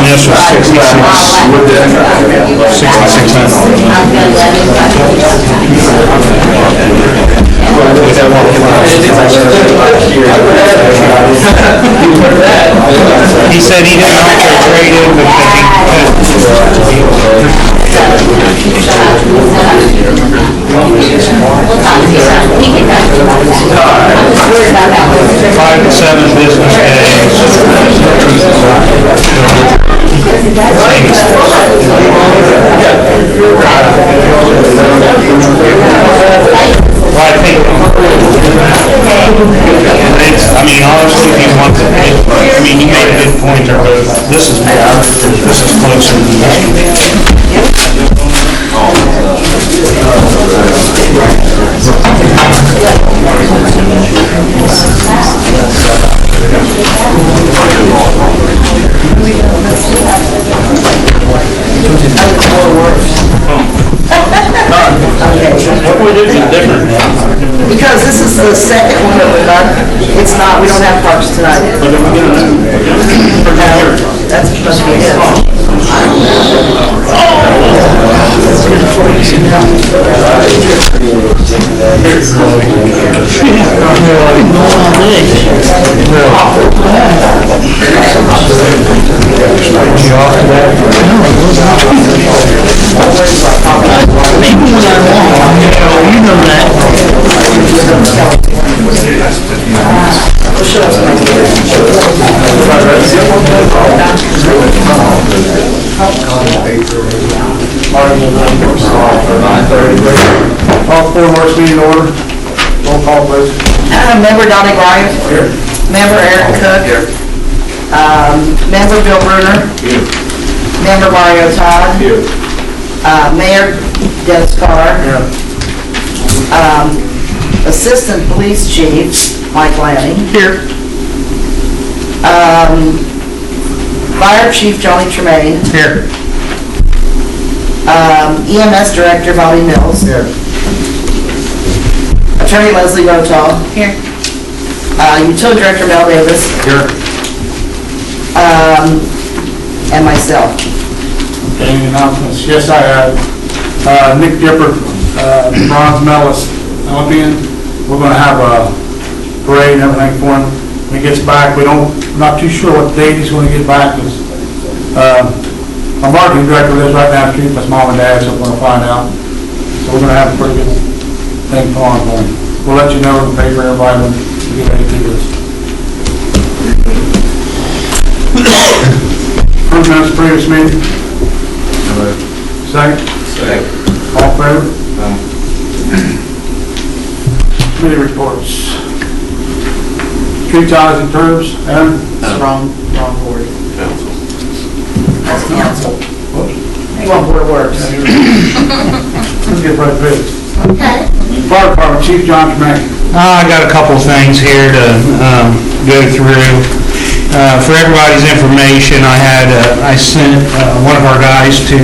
this was 66. He said he didn't offer a trade-in because he could. 5 to 7 business days. Well, I think, I mean, honestly, he wants it. I mean, he made a good point there, but this is closer than this. What we do is different. Because this is the second one that we've done. It's not, we don't have parks tonight. That's supposed to be it. Maybe when I walk, you know that. All four works meeting order. Roll call, please. Member Donnie Bryant. Here. Member Eric Cook. Here. Member Bill Bruner. Here. Member Mario Todd. Here. Mayor Dennis Carr. Here. Assistant Police Chief Mike Lanning. Here. Fire Chief Johnny Tremaine. Here. EMS Director Bobby Mills. Here. Attorney Leslie Rotal. Here. Utility Director Mel Davis. Here. And myself. Okay, any announcements? Yes, I have. Nick Dipper, Bronze medalist, Olympian. We're going to have a parade and everything for him when he gets back. Not too sure what date he's going to get back. Our marketing director lives right down the street with his mom and dad, so we're going to find out. So we're going to have a pretty good thing put on for him. We'll let you know in the paper, everybody, when we get ready to do this. Approve minutes of previous meeting. Second? Second. All in favor? Committee reports. Street ties and curbs, Aaron? Wrong board. Council. That's council. Whoops. You want Board of Works. Let's get right to it. Okay. Fire Department, Chief John Tremaine. I got a couple things here to go through. For everybody's information, I sent one of our guys to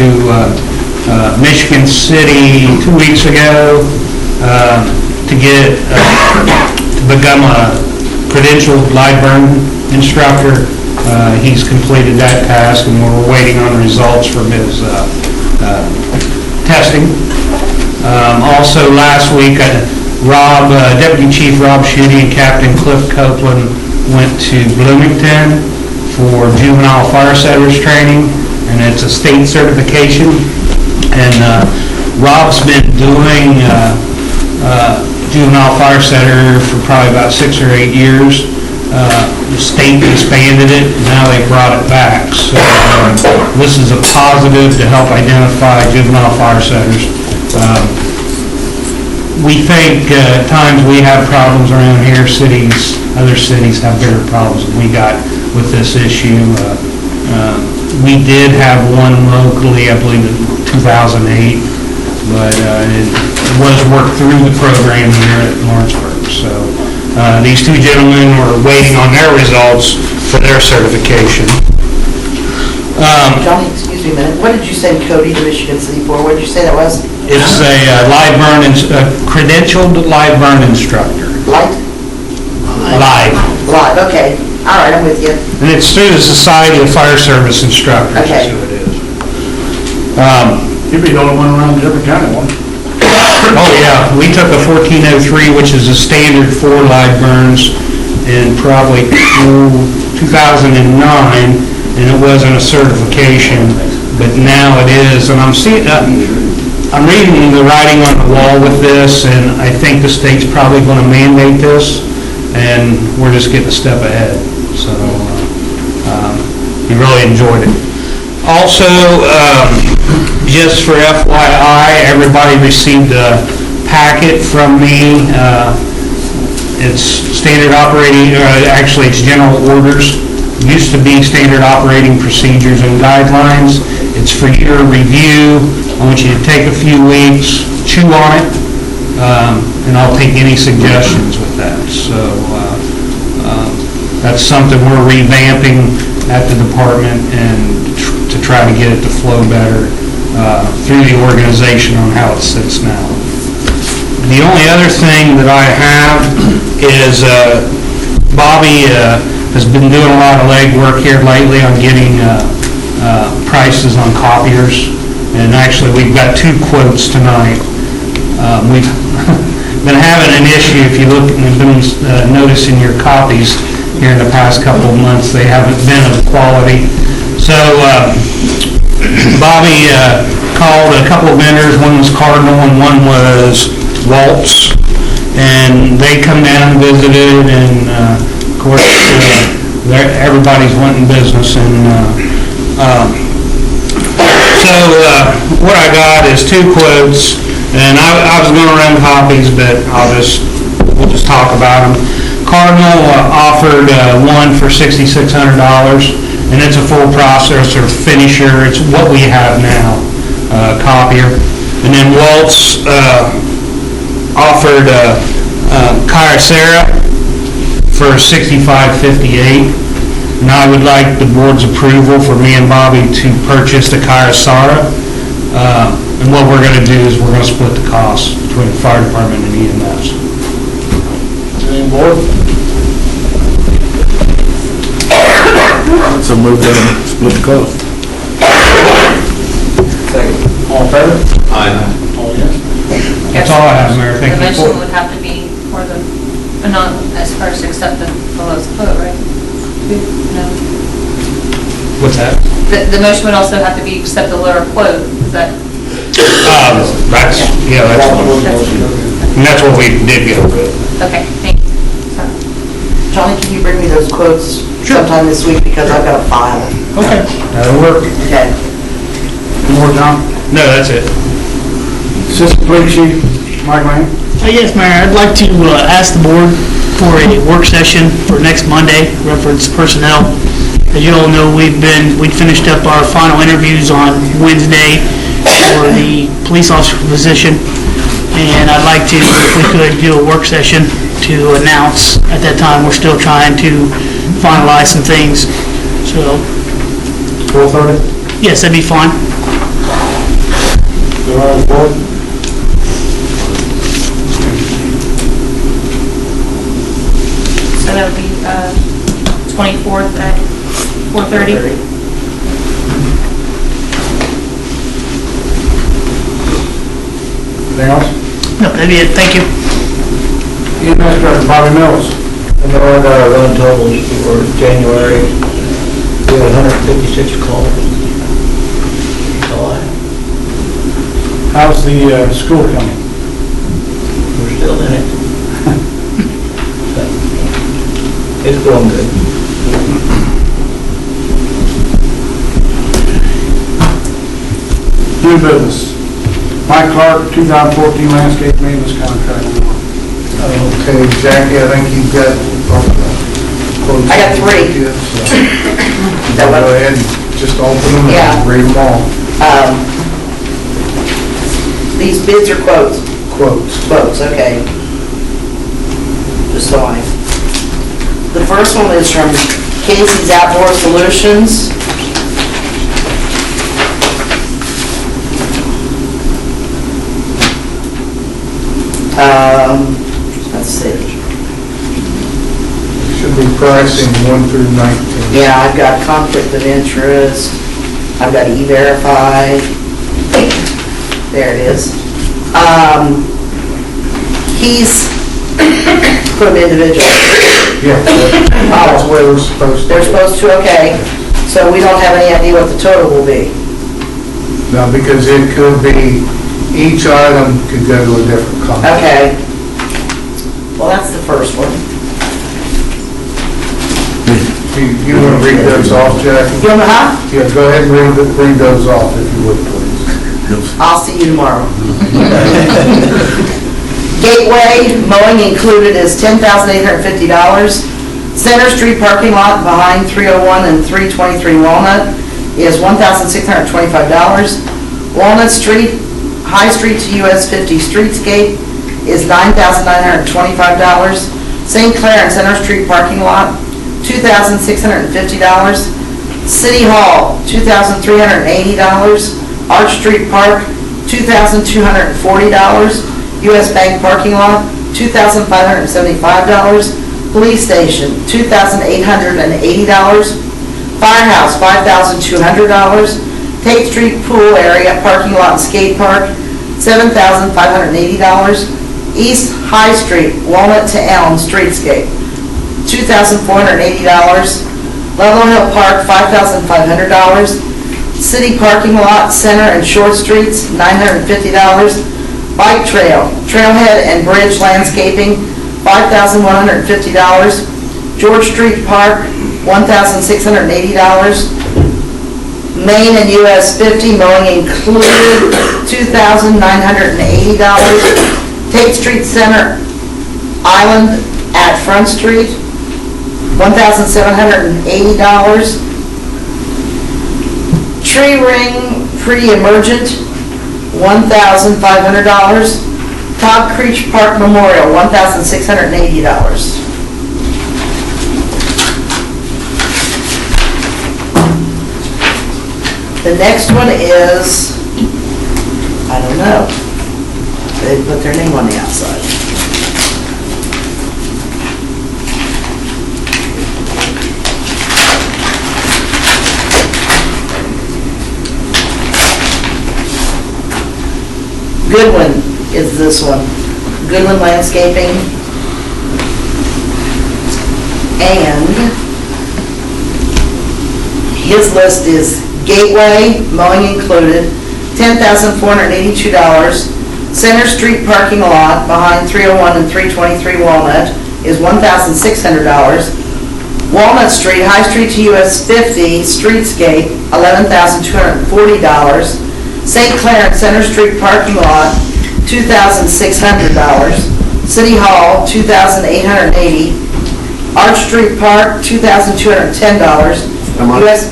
Michigan City 2 weeks ago to become a credentialed live burn instructor. He's completed that task, and we're waiting on results from his testing. Also, last week, Deputy Chief Rob Schutte and Captain Cliff Copeland went to Bloomington for juvenile fire setters training, and it's a state certification. And Rob's been doing juvenile fire setter for probably about 6 or 8 years. The state expanded it, and now they brought it back. So this is a positive to help identify juvenile fire setters. We think at times we have problems around here. Other cities have bigger problems than we got with this issue. We did have one locally, I believe in 2008, but it was worked through the program here at Lawrenceburg. So these two gentlemen were waiting on their results for their certification. Johnny, excuse me a minute. What did you send Cody to Michigan City for? What did you say that was? It's a live burn, credentialed live burn instructor. Light? Live. Live, okay. All right, I'm with you. And it's through the Society of Fire Service Instructors. Okay. That's who it is. You'd be the only one around Different County one. Oh, yeah, we took a 1403, which is a standard for live burns, in probably 2009, and it wasn't a certification, but now it is, and I'm reading the writing on the wall with this, and I think the state's probably going to mandate this, and we're just getting a step ahead, so we really enjoyed it. Also, just for FYI, everybody received a packet from me. It's standard operating, actually it's general orders. Used to be standard operating procedures and guidelines. It's for your review. I want you to take a few weeks, chew on it, and I'll take any suggestions with that. So that's something we're revamping at the department and to try to get it to flow better through the organization on how it sits now. The only other thing that I have is Bobby has been doing a lot of legwork here lately on getting prices on copiers, and actually we've got 2 quotes tonight. We've been having an issue, if you look, and been noticing your copies here in the past couple of months, they haven't been of quality. So Bobby called a couple of vendors, one was Cardinal and one was Waltz, and they come down and visited, and of course everybody's wanting business, and so what I got is 2 quotes, and I was going to run copies, but we'll just talk about them. Cardinal offered one for $6,600, and it's a full processor finisher. It's what we have now, copier. And then Waltz offered Kyocera for $65.58. And I would like the board's approval for me and Bobby to purchase the Kyocera. And what we're going to do is we're going to split the costs between the fire department and EMS. Any board? So move in and split the cost. All in favor? Aye. All yes? That's all I have, Mayor. Thank The you. motion would have to be for the, not as far as accept the lowest quote, right? No. What's that? The motion would also have to be accept the lower quote, is that? That's what we did go with. Okay, thank you. Sorry. Johnny, can you bring me those quotes sometime this week, because I've got a file. Okay. That'll work. Okay. Any more, John? No, that's it. Assistant Police Chief Mike Lane. Yes, Mayor, I'd like to ask the board for a work session for next Monday, reference personnel. As you all know, we finished up our final interviews on Wednesday for the police officer position, and I'd like to, if we could, do a work session to announce. At that time, we're still trying to finalize some things, so, 4:30? yes, that'd be fine. Go on the board. So that would be 24th at 4:30? Anything else? No, that'd be it, thank you. EMS Director Bobby Mills. I know I got our run totals for January. We had 156 calls. That's all I have. How's the school coming? We're still in it. It's going good. New business. Mike Clark, 2014 landscape maintenance contract. Okay, Jackie, I think you've got quotes. I got 3. Good, so That go one? ahead and just open them Yeah. and read them all. These bids are quotes. Quotes. Quotes, okay. Just so I. The first one is from Casey's Outdoor Solutions. Let's see. Should be pricing 1 through 19. Yeah, I've got conflict of interest, I've got E-Verify, there it is. He's put them individual. Yeah, that's the way we're supposed to. They're supposed to, okay, so we don't have any idea what the total will be. No, because it could be, each item could go to a different company. Okay. Well, that's the first one. You want to read those off, Jackie? You want to, huh? Yeah, go ahead and read those off if you would, please. I'll see you tomorrow. Gateway mowing included is $10,850. Center Street parking lot behind 301 and 323 Walnut is $1,625. Walnut Street, High Street to US 50 Streetscape is $9,925. St. Clair and Center Street parking lot, $2,650. City Hall, $2,380. Arch Street Park, $2,240. US Bank parking lot, $2,575. Police Station, $2,880. Firehouse, $5,200. Tate Street Pool Area Parking Lot and Skate Park, $7,580. East High Street, Walnut to Elm Streetscape, $2,480. Ludlow Hill Park, $5,500. City Parking Lot, Center and Short Streets, $950. Bike Trail, Trailhead and Bridge Landscaping, $5,150. George Street Park, $1,680. Main and US 50 mowing included, $2,980. Tate Street Center Island at Front Street, $1,780. Tree ring pre-emergent, $1,500. Todd Creech Park Memorial, $1,680. The next one is, I don't know, they put their name on the outside. Goodwin is this one. Goodwin Landscaping. And his list is Gateway, mowing included, $10,482. Center Street parking lot behind 301 and 323 Walnut is $1,600. Walnut Street, High Street to US 50 Streetscape, $11,240. St. Clair and Center Street parking lot, $2,600. City Hall, $2,880. Arch Street Park, $2,210. US,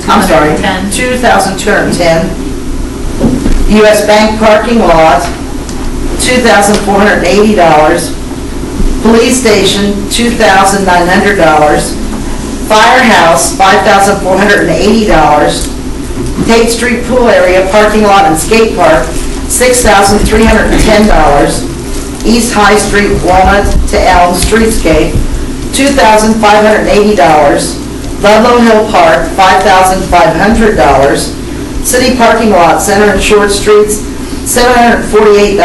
I'm sorry, $2,210. US Bank parking lot, $2,480. Police station, $2,900. Firehouse, $5,480. Tate Street Pool Area Parking Lot and Skate Park, $6,310. East High Street, Walnut to Elm Streetscape, $2,580. Ludlow Hill Park, $5,500. City Parking Lot, Center and Short Streets, $748.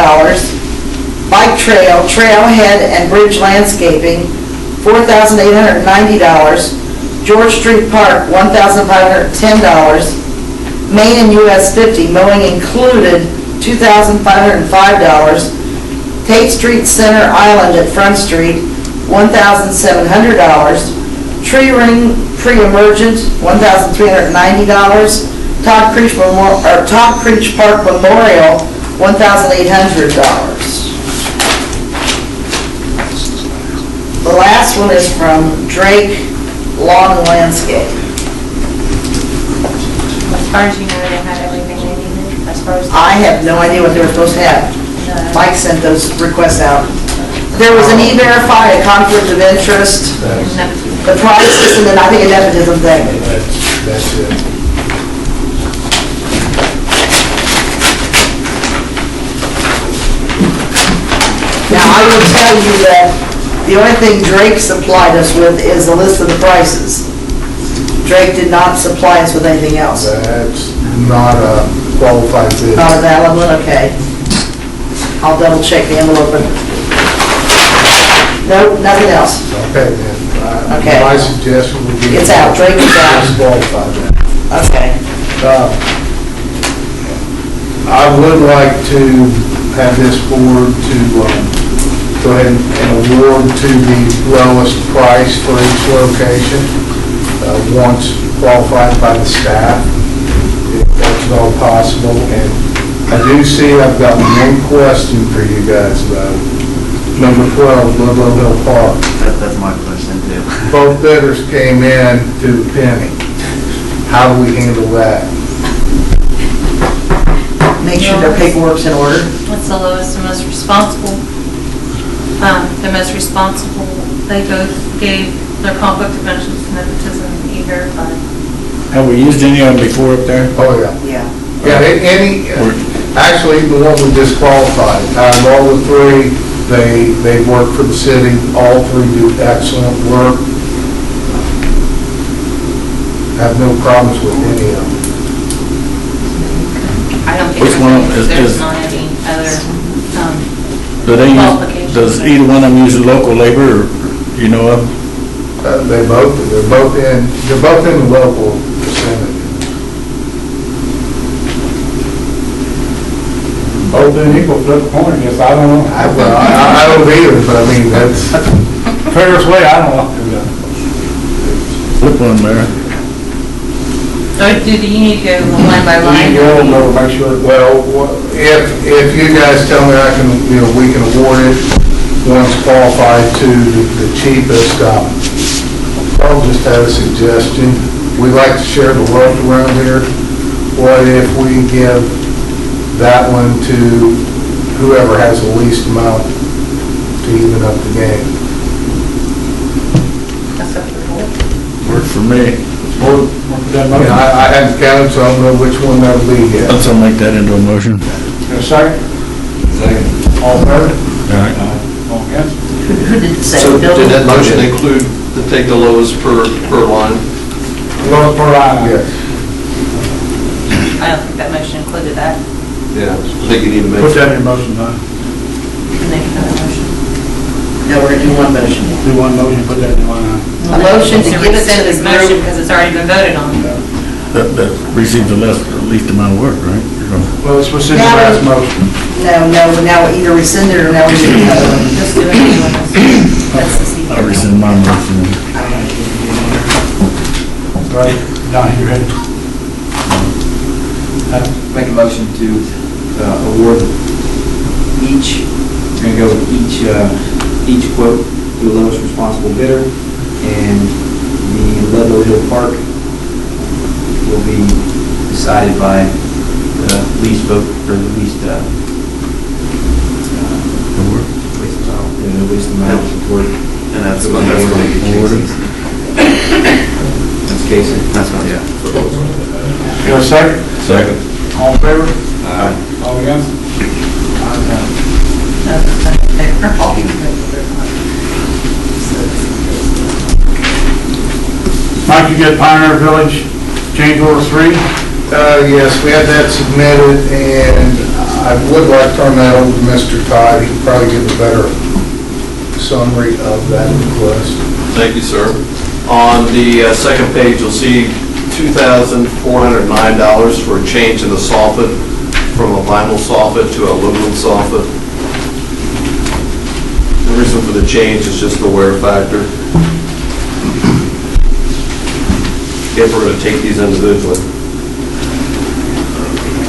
Bike Trail, Trailhead and Bridge Landscaping, $4,890. George Street Park, $1,510. Main and US 50 mowing included, $2,505. Tate Street Center Island at Front Street, $1,700. Tree ring pre-emergent, $1,390. Todd Creech Park Memorial, $1,800. The last one is from Drake Lawn and Landscape. As far as you know, they had everything they needed, as far as... I have no idea what they were supposed to have. Mike sent those requests out. There was an E-Verify, a conflict of interest, the prices, and then I think a nepotism thing. That's it. Now, I will tell you that The only thing Drake supplied us with is a list of the prices. Drake did not supply us with anything else. That's not a qualified bid. Not a valid one, okay. I'll double check the envelope. Nope, nothing else. Okay, then. Okay. My suggestion would be. It's out, Drake is out. Disqualify that. Okay. I would like to have this board to go ahead and award to the lowest price for each location, once qualified by the staff, if that's at all possible. And I do see I've got one question for you guys, though. Number 12, Ludlow Hill Park. That's my question too. Both bidders came in to the penny. How do we handle that? Make sure their paperwork's in order. What's the lowest and most responsible? The most responsible, they both gave their conflict of interest and nepotism E-Verified. Have we used any of them before up there? Oh, yeah. Yeah. Yeah, actually, the one we disqualified, out of all the three, they work for the city. All three do excellent work. Have no problems with any of them. I don't think Which one is- there's not any other Do they qualifications. does either one of them use local labor, or you know of? They're both in the local vicinity. Both didn't equal flip a coin, I guess, I don't know. I don't either, but I mean, that's, Fairest way, I don't know. Flip one, Mayor. Or do you need to go line by line? You go, no, make sure. well, if you guys tell me we can award it, one's qualified to the cheapest, I'll just have a suggestion. We like to share the wealth around here. What if we give that one to whoever has the least amount to even up the game? That's up to the board. Worked for me. Board, that motion. I haven't counted, so I don't know which one that'll be yet. Let's make that into a motion. Got a second? Second. All in favor? All right. All against? Who did it say? So Bill? did that motion include to take the lowest per line? Lowest per line. Yes. I don't think that motion included that. Yeah. I think you need to make. Put that in your motion, Don. You can make another motion. No, we're gonna do one motion. Do one motion, put that in your line. A motion to give it to rescind this the motion group. because it's already been voted on. That receives the least amount of work, right? Well, let's rescind the last motion. No, now we either rescind it or now we do another one. Just do it anyway. That's the secret. I rescind my motion. Right, Don, you ready? Make a motion to award each, we're going to go with each quote to the lowest responsible bidder, and the Ludlow Hill Park will be decided by the least vote, or the least, the least amount of support. And that's going to be Casey's. That's Casey? That's what, yeah. You got a second? Second. All in favor? All against? Ayes have it. Mike, you get Pioneer Village change order 3? Yes, we had that submitted, and I would like to turn that over to Mr. Todd. He can probably give a better summary of that request. Thank you, sir. On the second page, you'll see $2,409 for a change in the soffit from a vinyl soffit to aluminum soffit. The reason for the change is just the wear factor. If we're going to take these individually.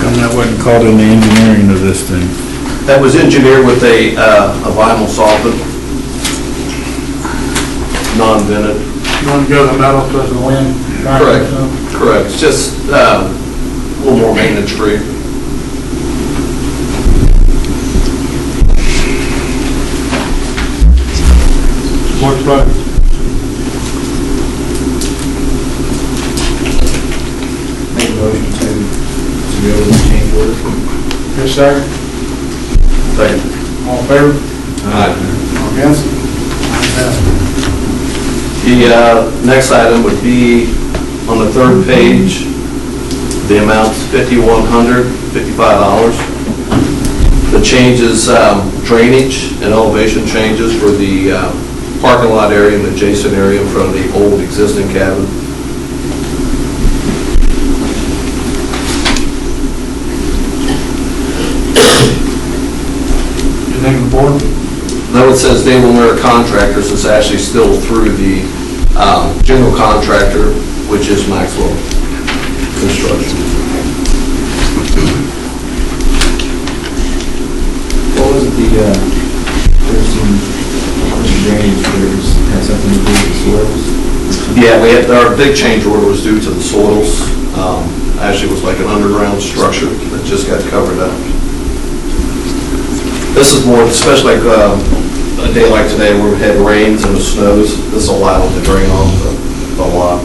Come that wasn't called in the engineering of this thing. That was engineered with a vinyl soffit, non-vented. You want to go to the metal because of the wind? Correct. Correct. It's just a little more maintenance free. Board's vote. Make a motion to go with the change order. Your second? Second. All in favor? Aye. All against? Ayes The next item would be on the third page. The amount's $5,155. The changes, drainage and elevation changes for the parking lot area and adjacent area in front of the old existing cabin. Your name of the board? Though it says Dave Miller Contractors, it's actually still through the general contractor, which is Maxwell Construction. What was it, there's some drainage, had something to do with soils? Yeah, we had, our big change order was due to the soils. Actually, it was like an underground structure that just got covered up. This is more, especially like a day like today where we had rains and the snows, this allowed to drain off the lot.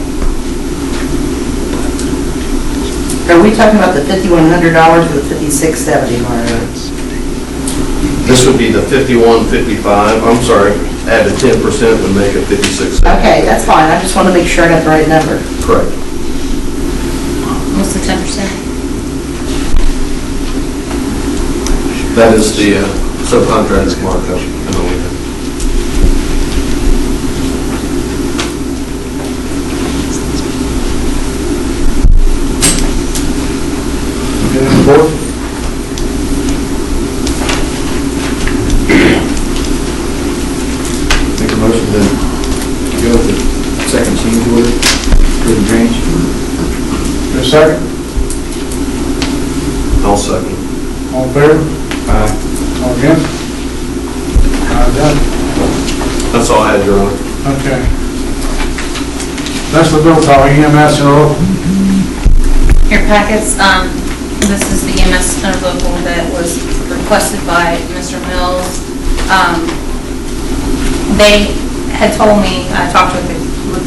Are we talking about the $5,100 or the $5,670, Mario? This would be the 5155, I'm sorry, add the 10% would make it 56. Okay, that's fine, I just want to make sure I got the right number. Correct. What's the 10%? That is the subcontractor's markup. Board? Make a motion to go with the second change order for the drainage. Your second? I'll second. All in favor? Aye. All against? Done. That's all I had, Your Honor. Okay. That's the bill tower, EMS and all. Your packets, this is the EMS interlocal that was requested by Mr. Mills. They had told me, I talked with the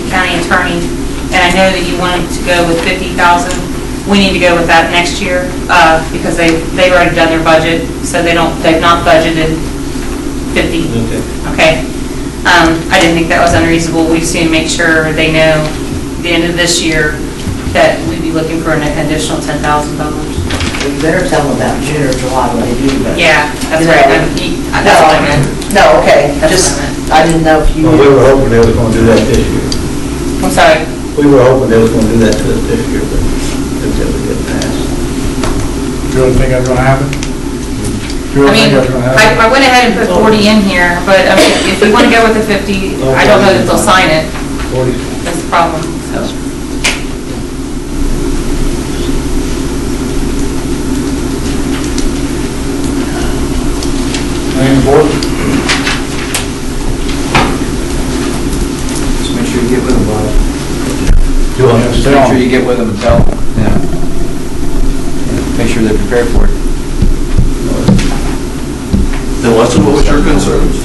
county attorney, and I know that you wanted to go with 50,000. We need to go with that next year, because they've already done their budget, so they've not budgeted 50. Okay. I didn't think that was unreasonable. We just need to make sure they know at the end of this year that we'd be looking for an additional $10,000. You better tell them about June or July when they do that. Yeah, that's You right. know, That's what I meant. No, okay, That's just, what I meant. I didn't know if you. Well, we were hoping they was gonna do that this year. I'm sorry. We were hoping they was gonna do that to us this year, but it didn't pass. You don't think that's gonna happen? You I don't mean, think that's gonna happen? I went ahead and put 40 in here, but I mean, if we want to go with the 50, I don't know that they'll sign it. 40. That's the problem, so. Name of the board? Just make sure you get with them, Bob. Do I Just make sure you get with them and tell them, yeah. Make sure they're prepared for it. And Weston, what was your concerns?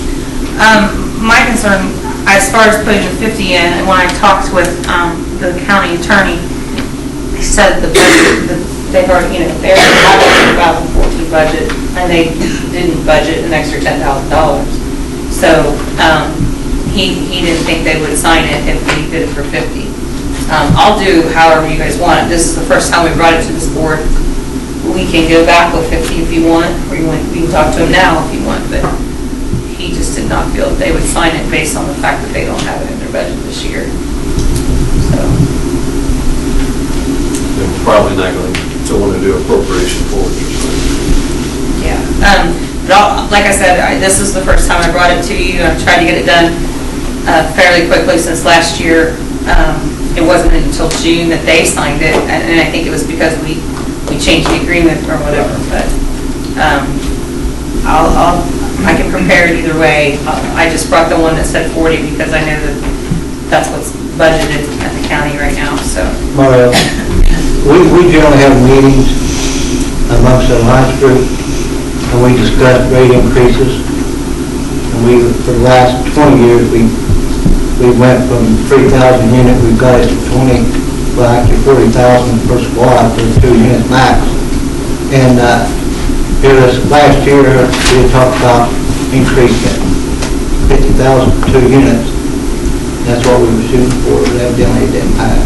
My concern, as far as putting the 50 in, and when I talked with the county attorney, he said the budget, they've already, they already have a 2014 budget, and they didn't budget an extra $10,000. So he didn't think they would sign it if we did it for 50. I'll do however you guys want. This is the first time we brought it to this board. We can go back with 50 if you want, or we can talk to him now if you want, but he just did not feel that they would sign it based on the fact that they don't have it in their budget this year. So. They're probably not going to want to do appropriation for it. Yeah. But like I said, this is the first time I brought it to you. I've tried to get it done fairly quickly since last year. It wasn't until June that they signed it, and I think it was because we changed the agreement or whatever, but I can compare it either way. I just brought the one that said 40 because I know that that's what's budgeted at the county right now, so. Mario, we generally have meetings amongst the Alliance group, and we discuss rate increases. And for the last 20 years, we went from 3,000 units, we've got it to 20, well, actually 40,000 per squad for 2 units max. And here this last year, we talked about increasing it. 50,000 for 2 units. That's what we were shooting for, but evidently it didn't pass.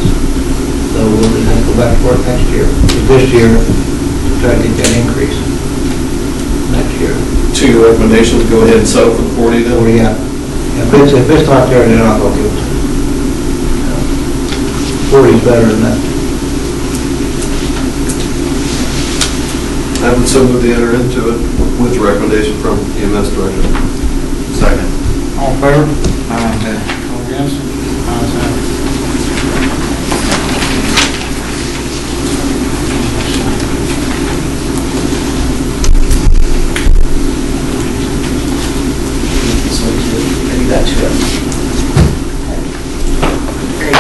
So we'll just have to go back to work next year, this year, to try to get that increase next year. To your recommendation, go ahead and settle for 40 then? Or, yeah, if it's not there, then I'll go give it to them. 40 is better than that. I would so move to enter into it with the recommendation from EMS Director. Second. All in favor? All against? Ayes have it. Maybe that too. Great.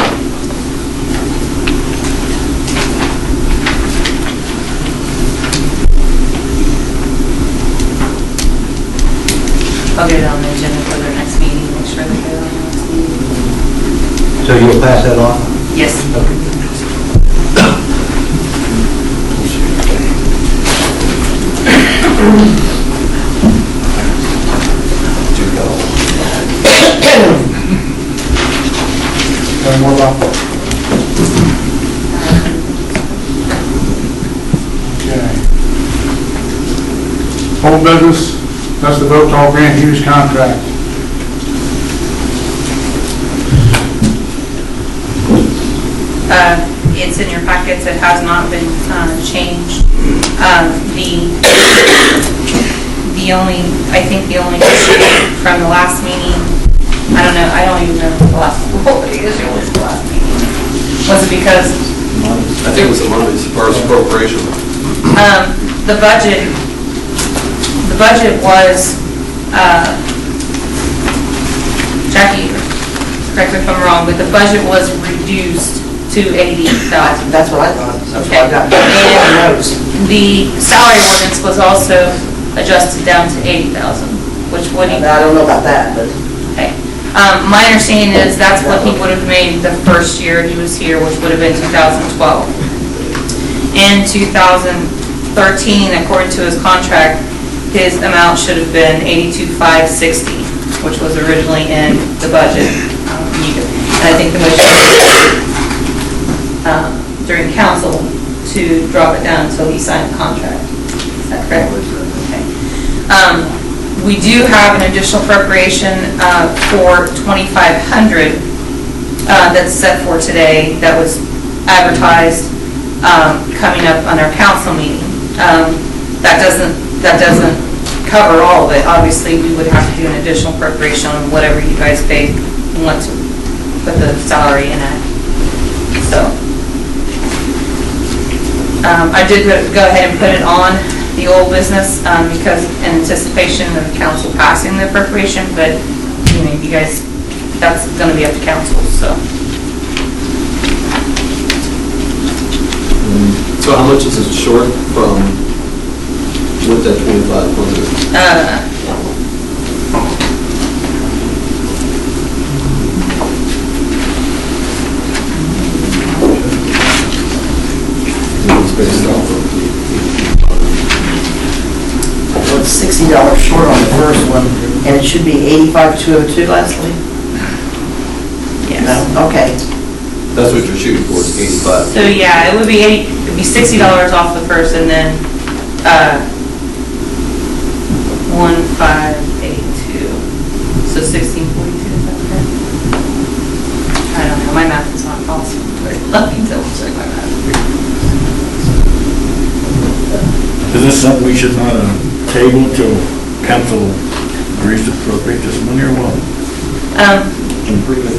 I'll get it on the agenda for their next meeting, make sure they get it on the next meeting. So you'll pass that on? Yes. Any more about? Okay. Whole business, that's the Votal Grant Use Contract. It's in your packets, it has not been changed. The only issue from the last meeting, I don't even know what the last issue was the last meeting. Was it because? I think it was the money as far as appropriation. The budget was, Jackie, correct me if I'm wrong, but the budget was reduced to 80,000. That's what I thought. That's what I got. And the salary ordinance was also adjusted down to 80,000, which would. I don't know about that, but. Okay. My understanding is that's what he would have made the first year he was here, which would have been 2012. In 2013, according to his contract, his amount should have been 82,560, which was originally in the budget. And I think the motion during council to drop it down until he signed the contract. Is that correct? Okay. We do have an additional appropriation for $2,500 that's set for today that was advertised coming up on our council meeting. That doesn't cover all of it. Obviously, we would have to do an additional appropriation on whatever you guys want to put the salary in at. So I did go ahead and put it on the old business because in anticipation of council passing the appropriation, but you guys, that's going to be up to council. So how much is it short from with that 2,500? Based off of It's $60 short on the first one, and it should be 85,202, Leslie? Yes. No? Okay. that's what you're shooting for, is 85. So yeah, it would be $60 off the first, and then 1,582. So 1,642. Is that correct? I don't know. My math is not awesome. Let me double check my math. Is this something we should not table till council agrees to appropriate this money or what? Contingent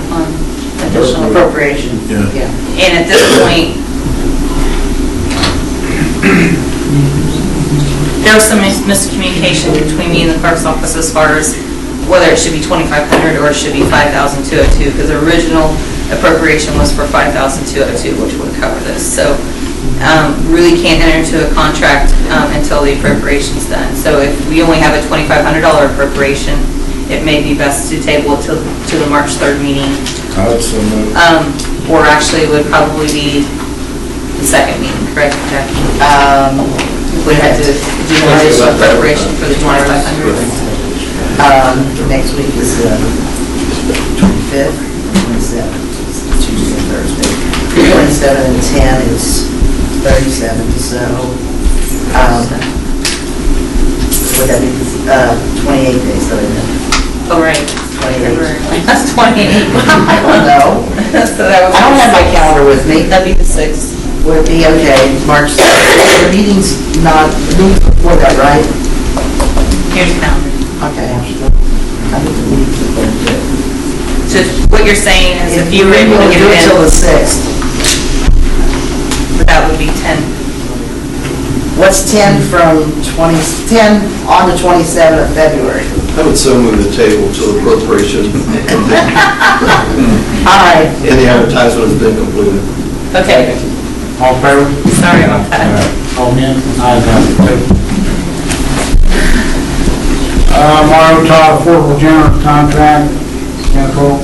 upon additional Appropriation. Yeah. And at this point, there was some miscommunication between me and the clerk's office as far as whether it should be 2,500 or it should be 5,202, because the original appropriation was for 5,202, which would cover this. So really can't enter into a contract until the appropriation's done. So if we only have a $2,500 appropriation, it may be best to table it to the March 3rd meeting. I would so move. Or actually it would probably be the second meeting, correct, Jackie? We had to do an additional appropriation for the 2,500. Next week is the 25th, 27th, it's Tuesday and Thursday. 27 and 10 is 37, so, would that be, 28 days, so isn't it? Oh, right. 28. That's 28. I don't know. So that was. I don't have my calendar with me. That'd be the 6th. Would be, okay, March 6th. The meeting's not, the meeting's before that, right? Here's your calendar. Okay. I think the meeting's before that. So what you're saying is if you were able to get do it it till the in, 6th. that would be 10. What's 10 from 10 on the 27th of February? I would so move the table to appropriation, All right. and the advertisement has been completed. Okay, All in favor? sorry about that. All again? Ayes have it. Mario Todd Affordable General Contract, Nicole.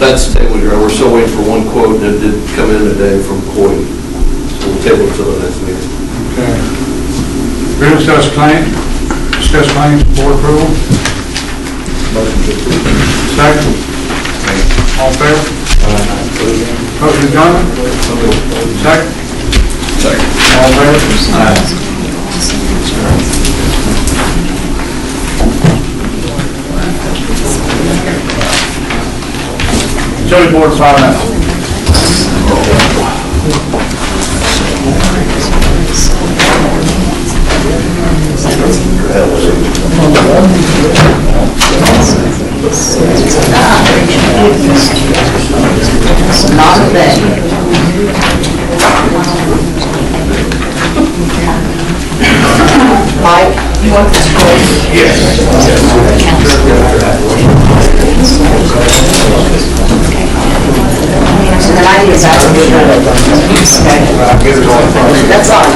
That's tabled, Your Honor. We're still waiting for one quote, and it did come in today from Coy. So we'll table it till the next meeting. Okay. We'll discuss claims for approval. Second. All in favor? Motion adjourned? Second. All in favor? Utility Board, 5 minutes. Not a thing. Mike, you want this quote? So then I need to back to the That's all.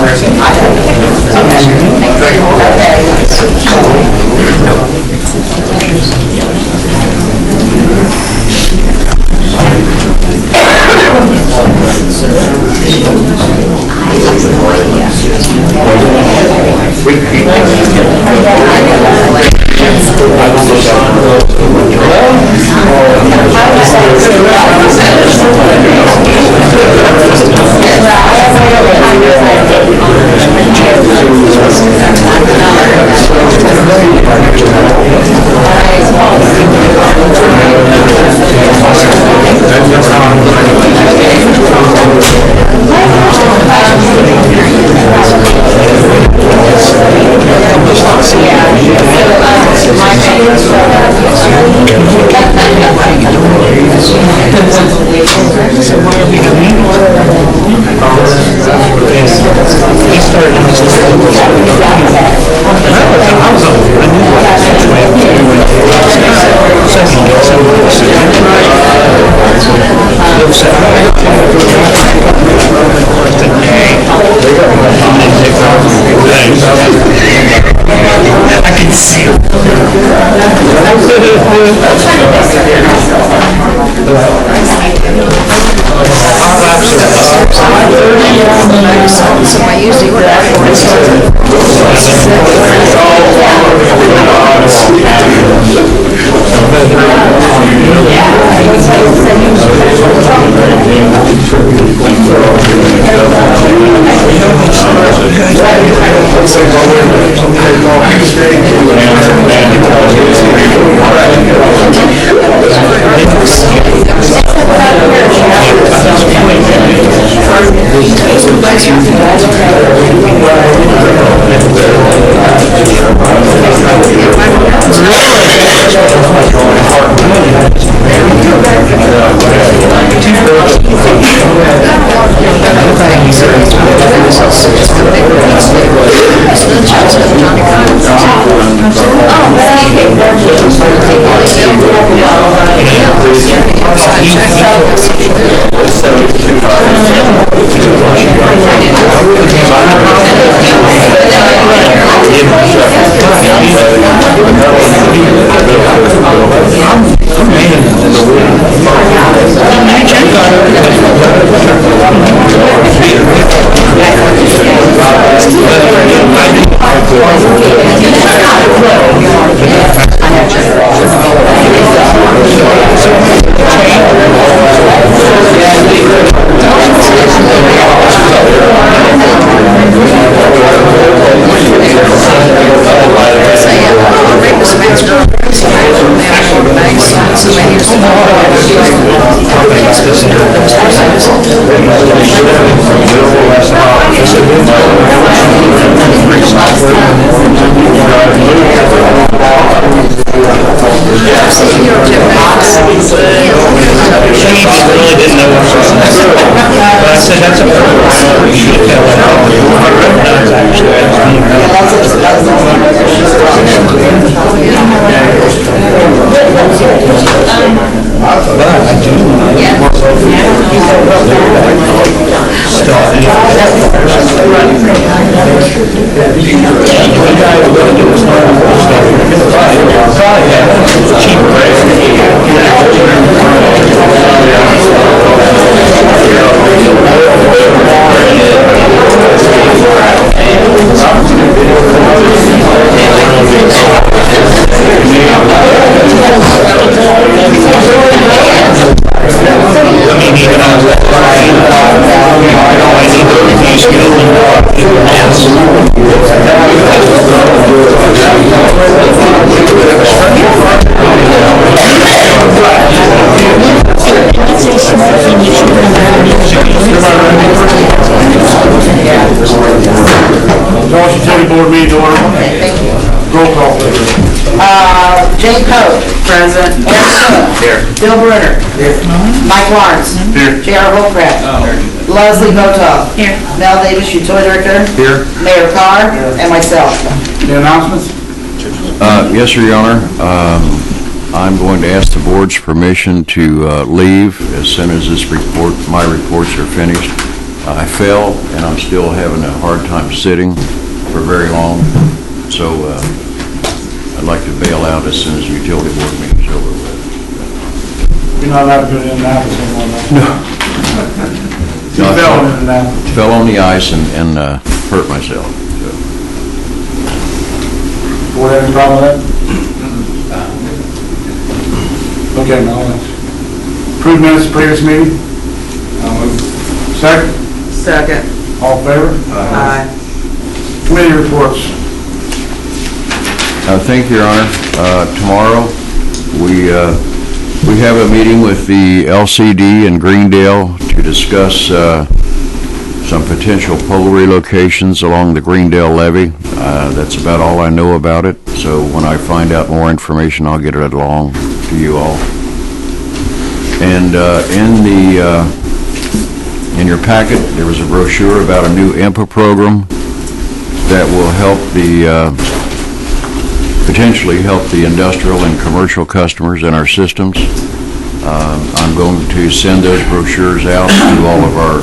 said that's a we should tell that all the recognized actually. But I do Utility Board meeting order. Okay, thank you. Roll call, please. Jane Poe. Present. Aaron Cook. Here. Bill Brunner. Here. Mike Lawrence. Here. J.R. Holcraft. Leslie Botoff. Here. Mel Davis, Utility Director. Here. Mayor Carr. And myself. The announcements? Yes, sir, Your Honor. I'm going to ask the board's permission to leave as soon as my reports are finished. I fell, and I'm still having a hard time sitting for very long, so I'd like to bail out as soon as the utility board meeting's over with. You're not allowed to go to Indianapolis anymore, No, You fell in Indianapolis. fell on the ice and hurt myself. So. Board have any problem with that? Okay, no. Approved minutes of previous meeting? Second? Second. All in favor? Aye. Committee reports. Thank you, Your Honor. Tomorrow, we have a meeting with the LCD in Greendale to discuss some potential pole relocations along the Greendale levee. That's about all I know about it, so when I find out more information, I'll get it along to you all. And in your packet, there was a brochure about a new IMPA program that will help potentially help the industrial and commercial customers in our systems. I'm going to send those brochures out to all of our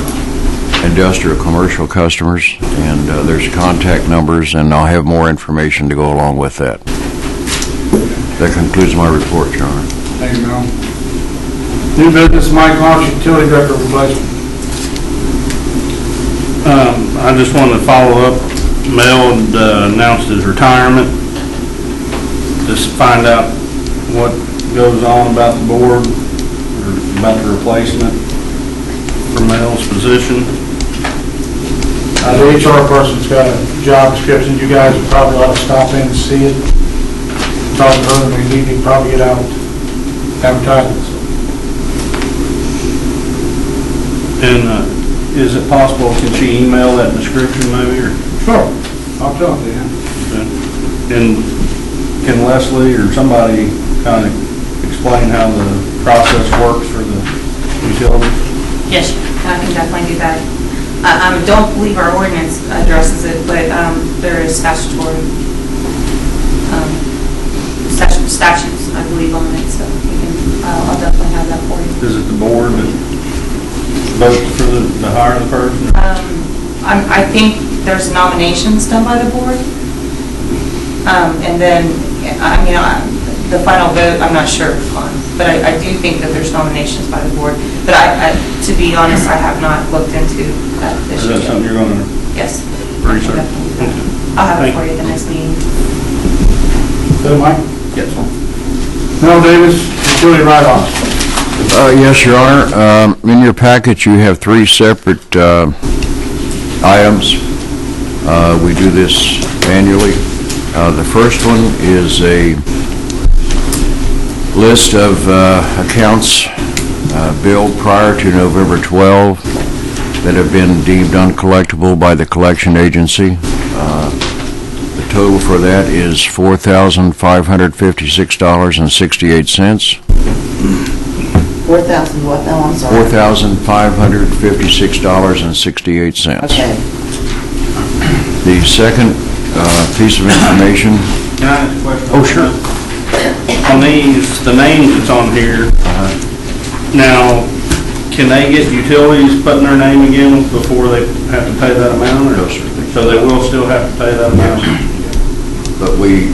industrial commercial customers, and there's contact numbers, and I'll have more information to go along with that. That concludes my report, Your Honor. Thank you, Mel. New business, Mike Lawrence, Utility Director replacement. I just wanted to follow up. Mel announced his retirement. Just find out what goes on about the board, or about the replacement for Mel's position. The HR person's got a job description. You guys would probably ought to stop in and see it. Talk to her, and we need to probably get out advertisements. And is it possible, can she email that description maybe, or? Sure, I'll tell it to you. And can Leslie or somebody kind of explain how the process works for the utility? Yes, I can definitely do that. I don't believe our ordinance addresses it, but there is statutory statutes, I believe, on it, so I'll definitely have that for you. Is it the board that votes for the hire of the person? I think there's nominations done by the board, and then, the final vote, I'm not sure on, but I do think that there's nominations by the board. But to be honest, I have not looked into that Is issue. that something you're going to Yes. research? I'll have it for you at the next meeting. So, Mike? Yes. Mel Davis, Utility write-offs. Yes, Your Honor. In your packet, you have three separate items. We do this annually. The first one is a list of accounts billed prior to November 12 that have been deemed uncollectible by the collection agency. The total for that is $4,556.68. 4,000 what now, I'm sorry? $4,556.68. Okay. The second piece of information, Can I ask a question? Oh, sure. On these, the names that's on here, now, can they get utilities put in their name again before they have to pay that amount? No, sir. So they will still have to pay that amount? but we,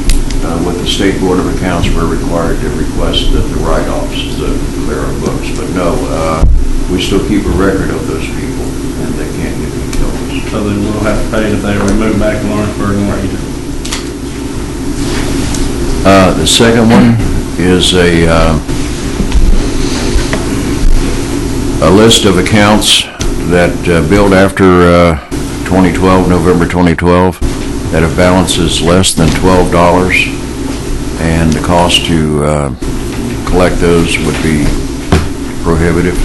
with the State Board of Accounts, we're required to request that the write-offs to clear our books. But no, we still keep a record of those people, and they can't get utilities. So they will have to pay it if they move back to Lawrenceburg and Region. The second one is a list of accounts that billed after 2012, November 2012, that have balances less than $12, and the cost to collect those would be prohibitive.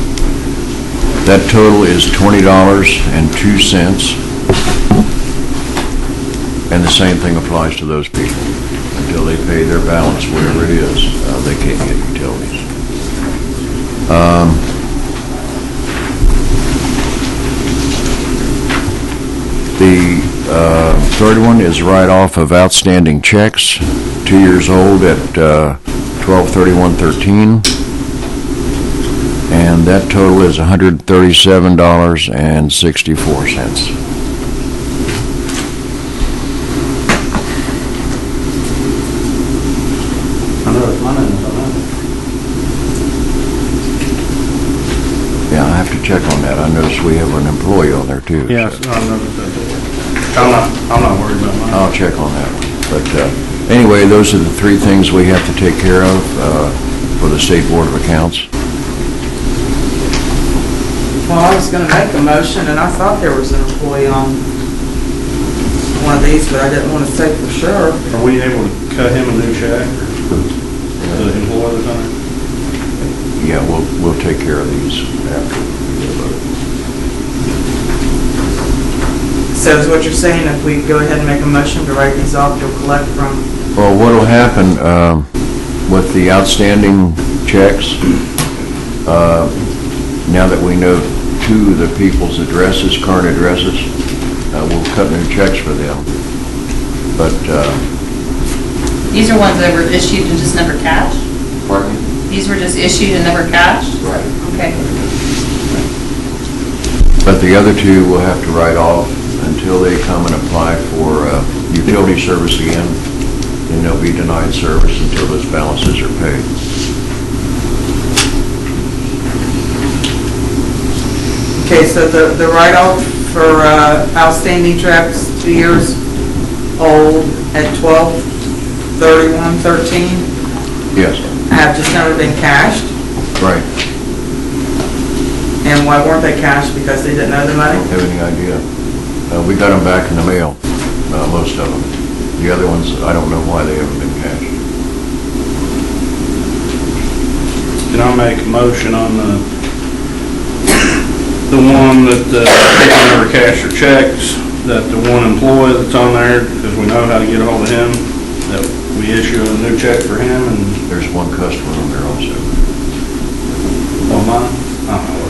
That total is $20.02, and the same thing applies to those people. Until they pay their balance, whatever it is, they can't get utilities. The third one is write-off of outstanding checks, 2 years old at 12/31/13, and that total is $137.64. I know it's my name, so Yeah, I have to check on that. I noticed we have an employee on there too. yes, so I noticed that too. I'm not worried about mine. I'll check on that one. But anyway, those are the three things we have to take care of for the State Board of Accounts. Well, I was gonna make a motion, and I thought there was an employee on one of these, but I didn't want to say for sure. Are we able to cut him a new check, or the employee that's on it? Yeah, we'll take care of these after we vote. So is what you're saying, if we go ahead and make a motion to write these off, you'll collect from? Well, what'll happen with the outstanding checks, now that we know two of the people's addresses, current addresses, we'll cut new checks for them. But, These are ones that were issued and just never cashed? pardon me? These were just issued and never cashed? Right. Okay. But the other two will have to write off until they come and apply for utility service again, and they'll be denied service until those balances are paid. Okay, so the write-off for outstanding checks, 2 years old at 12/31/13, Yes, have just never been cashed? right. And why weren't they cashed? Because they didn't owe the I money? don't have any idea. We got them back in the mail, most of them. The other ones, I don't know why they haven't been cashed. Can I make a motion on the one that people never cash their checks, that the one employee that's on there, because we know how to get a hold of him, that we issue a new check for him, and, There's one customer on there also. oh, mine? I don't know.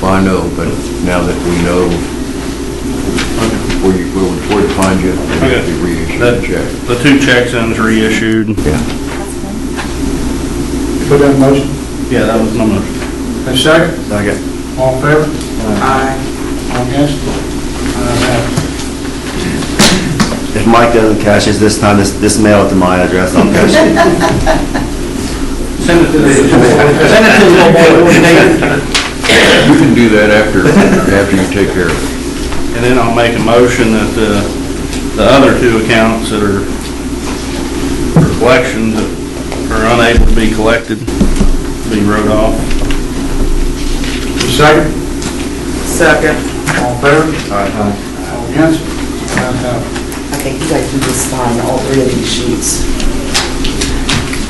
Well, I know, but now that we know where to find you, we have to reissue the check. The two checks ends reissued. Yeah. Put that in motion. Yeah, that was my motion. And second, Second. all in favor? Aye. All against? Ayes have it. If Mike doesn't cash it this time, this mail it to my address, I'll cash it. Send it to the little boy. You can do that after you take care of it. And then I'll make a motion that the other two accounts that are for collections that are unable to be collected be wrote off. Second, Second. all in favor? All against? Ayes have it. Okay, you guys can just sign all three of these sheets.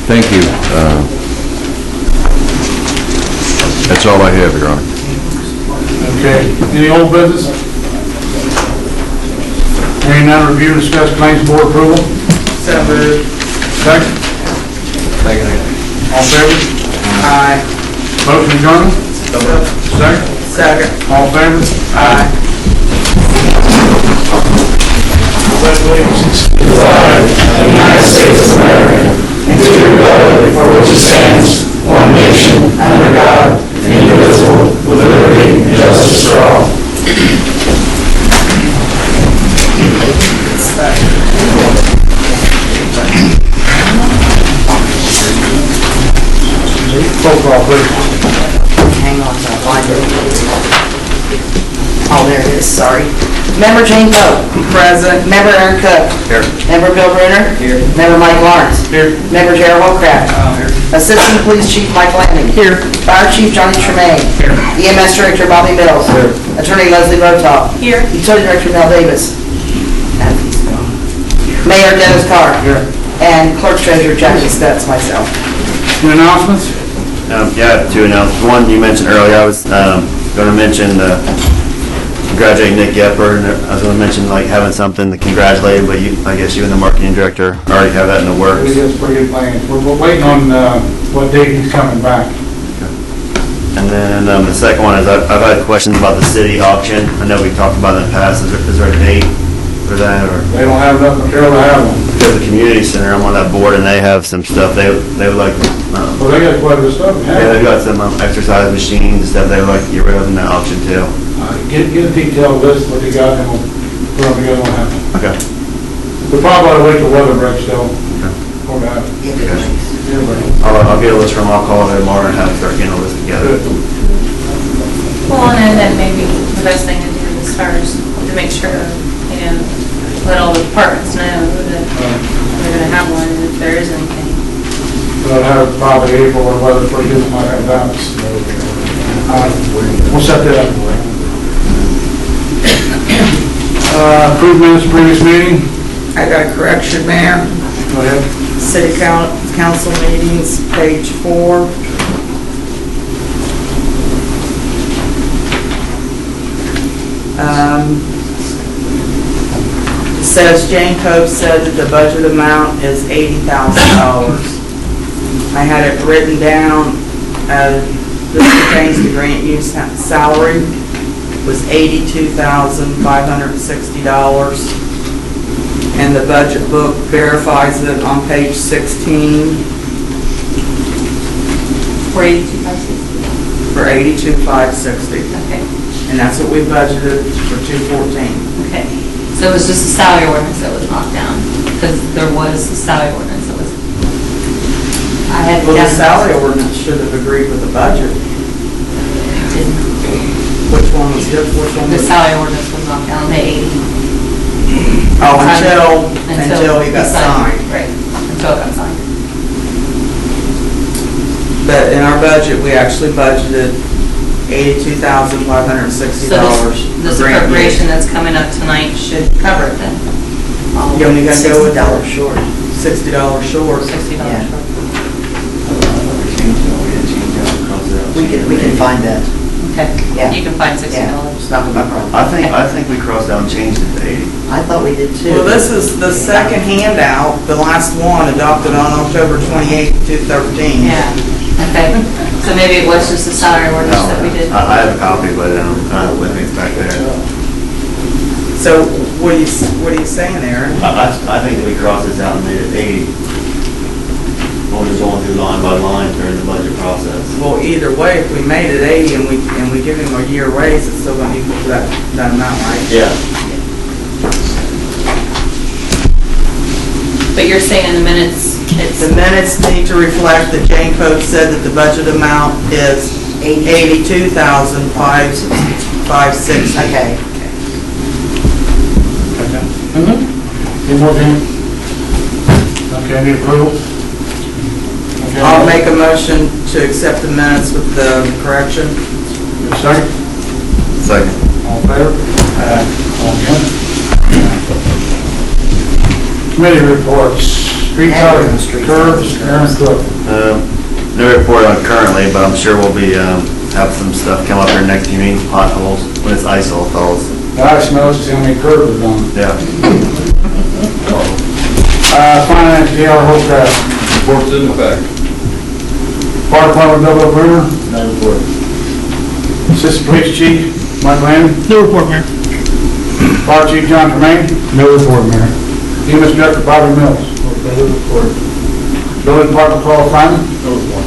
Thank you. That's all I have, Your Honor. Okay, any old business? Hearing none, review and discuss claims board approval. So moved. Second, Second. all in favor? Aye. Motion adjourned? Second? Second. All in favor? Aye. Congratulations. United States of America, and to the republic for which it stands, one nation, under God, indivisible, with liberty and justice for all. Roll call, please. Hang on, I'll find it. Oh, there it is, sorry. Member Jane Poe. Present. Member Aaron Cook. Here. Member Bill Bruner. Here. Member Mike Lawrence. Here. Member Gerald Holcraft. Here. Assistant Police Chief Mike Lanning. Here. Fire Chief Johnny Tremaine. Here. EMS Director Bobby Mills. Here. Attorney Leslie Rotoff. Here. Utility Director Mel Davis. Mayor Dennis Carr. Here. And Clerk Treasurer Jackie Stutz, myself. Any announcements? Yeah, I have two announcements. One, you mentioned earlier, I was going to mention congratulating Nick Gepper, and I was going to mention like having something to congratulate him, but I guess you and the marketing director already have that in the works. We got some pretty good plans. We're waiting on what date he's coming back. And then the second one is I've had questions about the city auction. I know we talked about it in the past. Is there a date for that, or? They don't have enough material to have one. Because the community center, I'm on that board, and they have some stuff they would like. Well, they got quite a bit of stuff. Yeah, they've got some exercise machines and stuff they would like to get rid of in that auction too. Get a detailed list of what they got, and we'll put them together on that. Okay. We probably ought to wait till weather breaks though. For that. I'll get a list from. I'll call them tomorrow and have them start getting a list together. Well, and then maybe the best thing to do is first, to make sure, let all the departments know that we're gonna have one, and if there is anything. We'll have probably April or weather for you, might have that. We'll set that up. Approved minutes of previous meeting. I got a correction, Mayor. Go ahead. City council meetings, page 4. Says Jane Pope said that the budget amount is $80,000. I had it written down, this pertains to grant use salary, was $82,560. And the budget book verifies it on page 16 For 82,560. for $82,560. Okay, And that's what we budgeted for 214. okay. So it was just a salary ordinance that was knocked down, because there was a salary ordinance that was, I had. Well, the salary ordinance should have agreed with the budget. Which one was different? Which one The was? salary ordinance was knocked down to 80. Oh, until he got signed. Right, until it got signed. But in our budget, we actually budgeted $82,560 So this appropriation that's coming up tonight should cover it then? You only gotta go with $60 short. $60 short. $60 Yeah. short. We can find that. Okay, Yeah. you can find $60. It's not gonna be a problem. I think we crossed out and changed it to 80. I thought we did too. Well, this is the second handout, the last one adopted on October 28th, 2013. Yeah, okay. So maybe it was just the salary ordinance that we did. I have a copy, but I don't have it back there. So what are you saying, Aaron? I think that we crossed this out and made it 80. We're just going through line by line during the budget process. Well, either way, if we made it 80 and we give him a year raise, it's still gonna equal to that amount, right? Yeah. But you're saying in the minutes, it's, The minutes need to reflect that Jane Pope said that the budget amount is $82,560. Okay. Any more, Jim? Okay, any approval? Okay. I'll make a motion to accept the minutes with the correction. Second? Second. All in favor? All against? Committee reports. Street curbs, Aaron Cook. No report on currently, but I'm sure we'll be, have some stuff come up here next few meetings, potholes, when it's ice all falls. I smells to see how many curbs are done. Yeah. Finance, D.R. Holcraft. Reports in effect. Fire Department, Bill Bruner. No report. Assistant Police Chief Michael Henry, No report, Mayor. Fire Chief John Tremaine, No report, Mayor. EMS Director Bobby Mills, Okay, no report. Building Department Carl Simon, No report.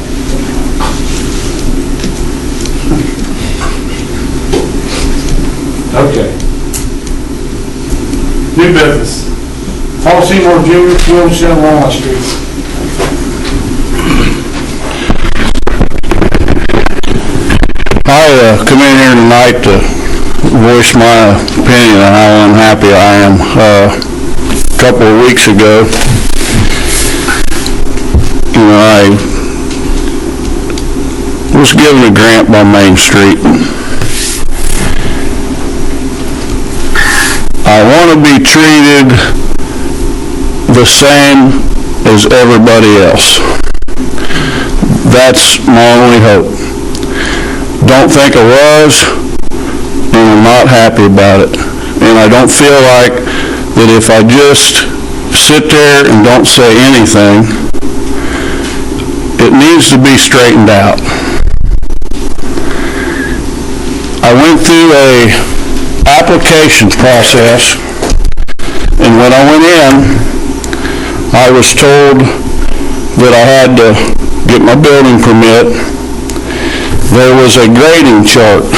okay. New business. Paul Seymour Jr., Fuel Shed, Walnut Street. I come in here tonight to voice my opinion on how unhappy I am. A couple of weeks ago, I was given a grant by Main Street. I want to be treated the same as everybody else. That's my only hope. Don't think I was, and I'm not happy about it. And I don't feel like that if I just sit there and don't say anything, it needs to be straightened out. I went through a application process, and when I went in, I was told that I had to get my building permit. There was a grading chart.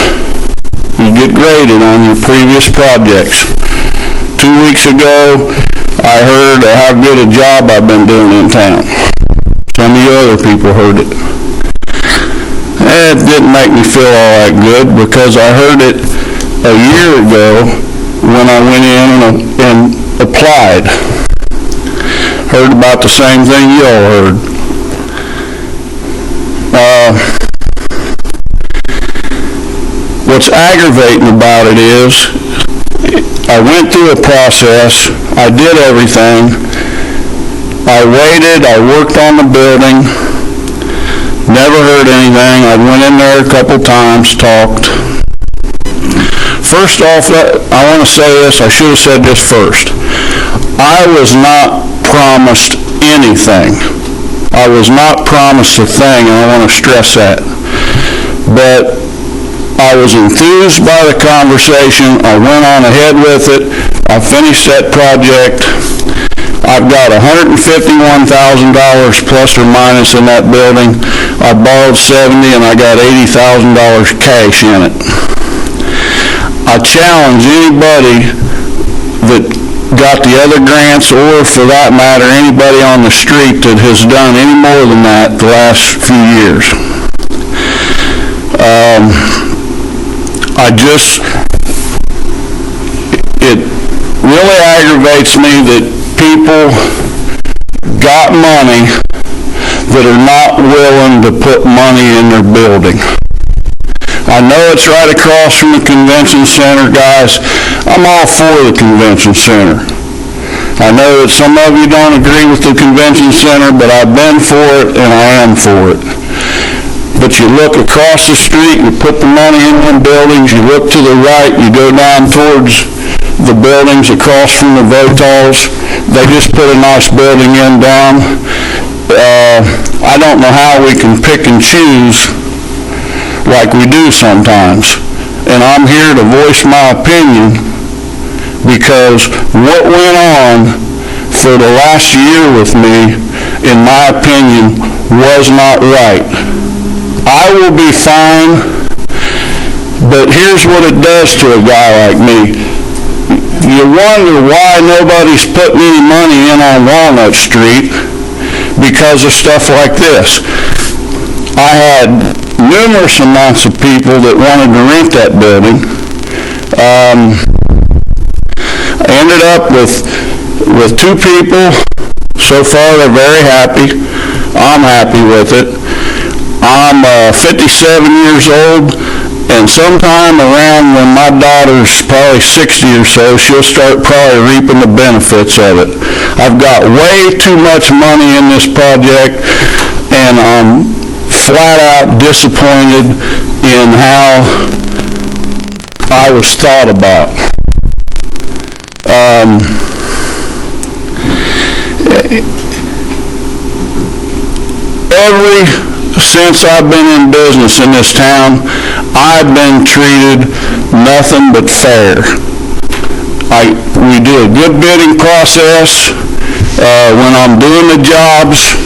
You get graded on your previous projects. 2 weeks ago, I heard how good a job I've been doing in town. Some of you other people heard it. It didn't make me feel all that good because I heard it a year ago when I went in and applied. Heard about the same thing you all heard. What's aggravating about it is I went through a process, I did everything, I waited, I worked on the building, never heard anything. I went in there a couple times, talked. First off, I want to say this, I should have said this first. I was not promised anything. I was not promised a thing, and I want to stress that. But I was enthused by the conversation. I went on ahead with it. I finished that project. I've got $151,000 plus or minus in that building. I borrowed $70,000 and I got $80,000 cash in it. I challenge anybody that got the other grants, or for that matter, anybody on the street that has done any more than that the last few years. It really aggravates me that people got money that are not willing to put money in their building. I know it's right across from the convention center, guys. I'm all for the convention center. I know that some of you don't agree with the convention center, but I've been for it and I am for it. But you look across the street, you put the money in them buildings, you look to the right, you go down towards the buildings across from the Votals, they just put a nice building in down. I don't know how we can pick and choose like we do sometimes. And I'm here to voice my opinion because what went on for the last year with me, in my opinion, was not right. I will be fine, but here's what it does to a guy like me. You wonder why nobody's putting any money in on Walnut Street because of stuff like this. I had numerous amounts of people that wanted to rent that building. I ended up with 2 people. So far, they're very happy. I'm happy with it. I'm 57 years old, and sometime around when my daughter's probably 60 or so, she'll start probably reaping the benefits of it. I've got way too much money in this project, and I'm flat out disappointed in how I was thought about. Every since I've been in business in this town, I've been treated nothing but fair. We do a good bidding process. When I'm doing the jobs,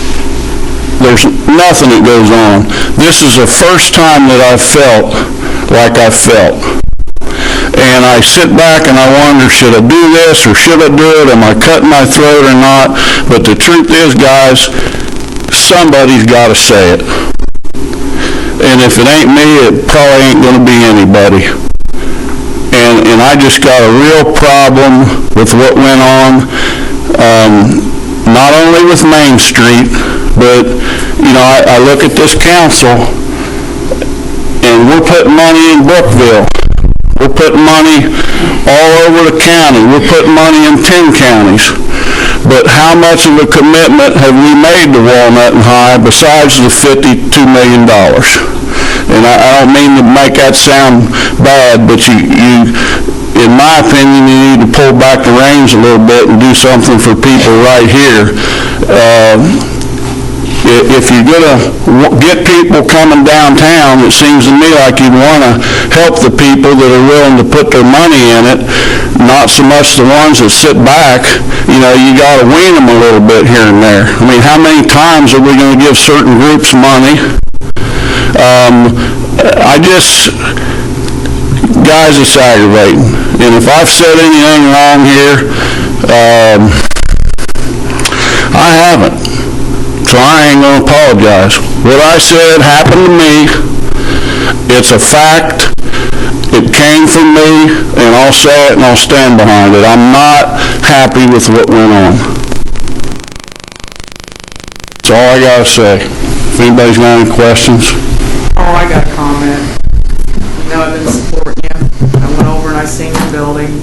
there's nothing that goes on. This is the first time that I've felt like I felt. And I sit back and I wonder, should I do this or should I do it? Am I cutting my throat or not? But the truth is, guys, somebody's got to say it. And if it ain't me, it probably ain't going to be anybody. And I just got a real problem with what went on, not only with Main Street, but, you know, I look at this council, and we're putting money in Brookville. We're putting money all over the county. We're putting money in 10 counties. But how much of a commitment have we made to Walnut and High besides the $52 million? And I don't mean to make that sound bad, but you in my opinion, you need to pull back the reins a little bit and do something for people right here. If you're going to get people coming downtown, it seems to me like you'd want to help the people that are willing to put their money in it, not so much the ones that sit back. You know, you got to wean them a little bit here and there. I mean, how many times are we going to give certain groups money? Guys, it's aggravating. And if I've said anything wrong here, I haven't. So I ain't going to apologize. What I said happened to me. It's a fact. It came from me, and I'll say it and I'll stand behind it. I'm not happy with what went on. That's all I got to say. If anybody's got any questions. Oh, I got a comment. You know, I've been supporting you. I went over and I seen your building,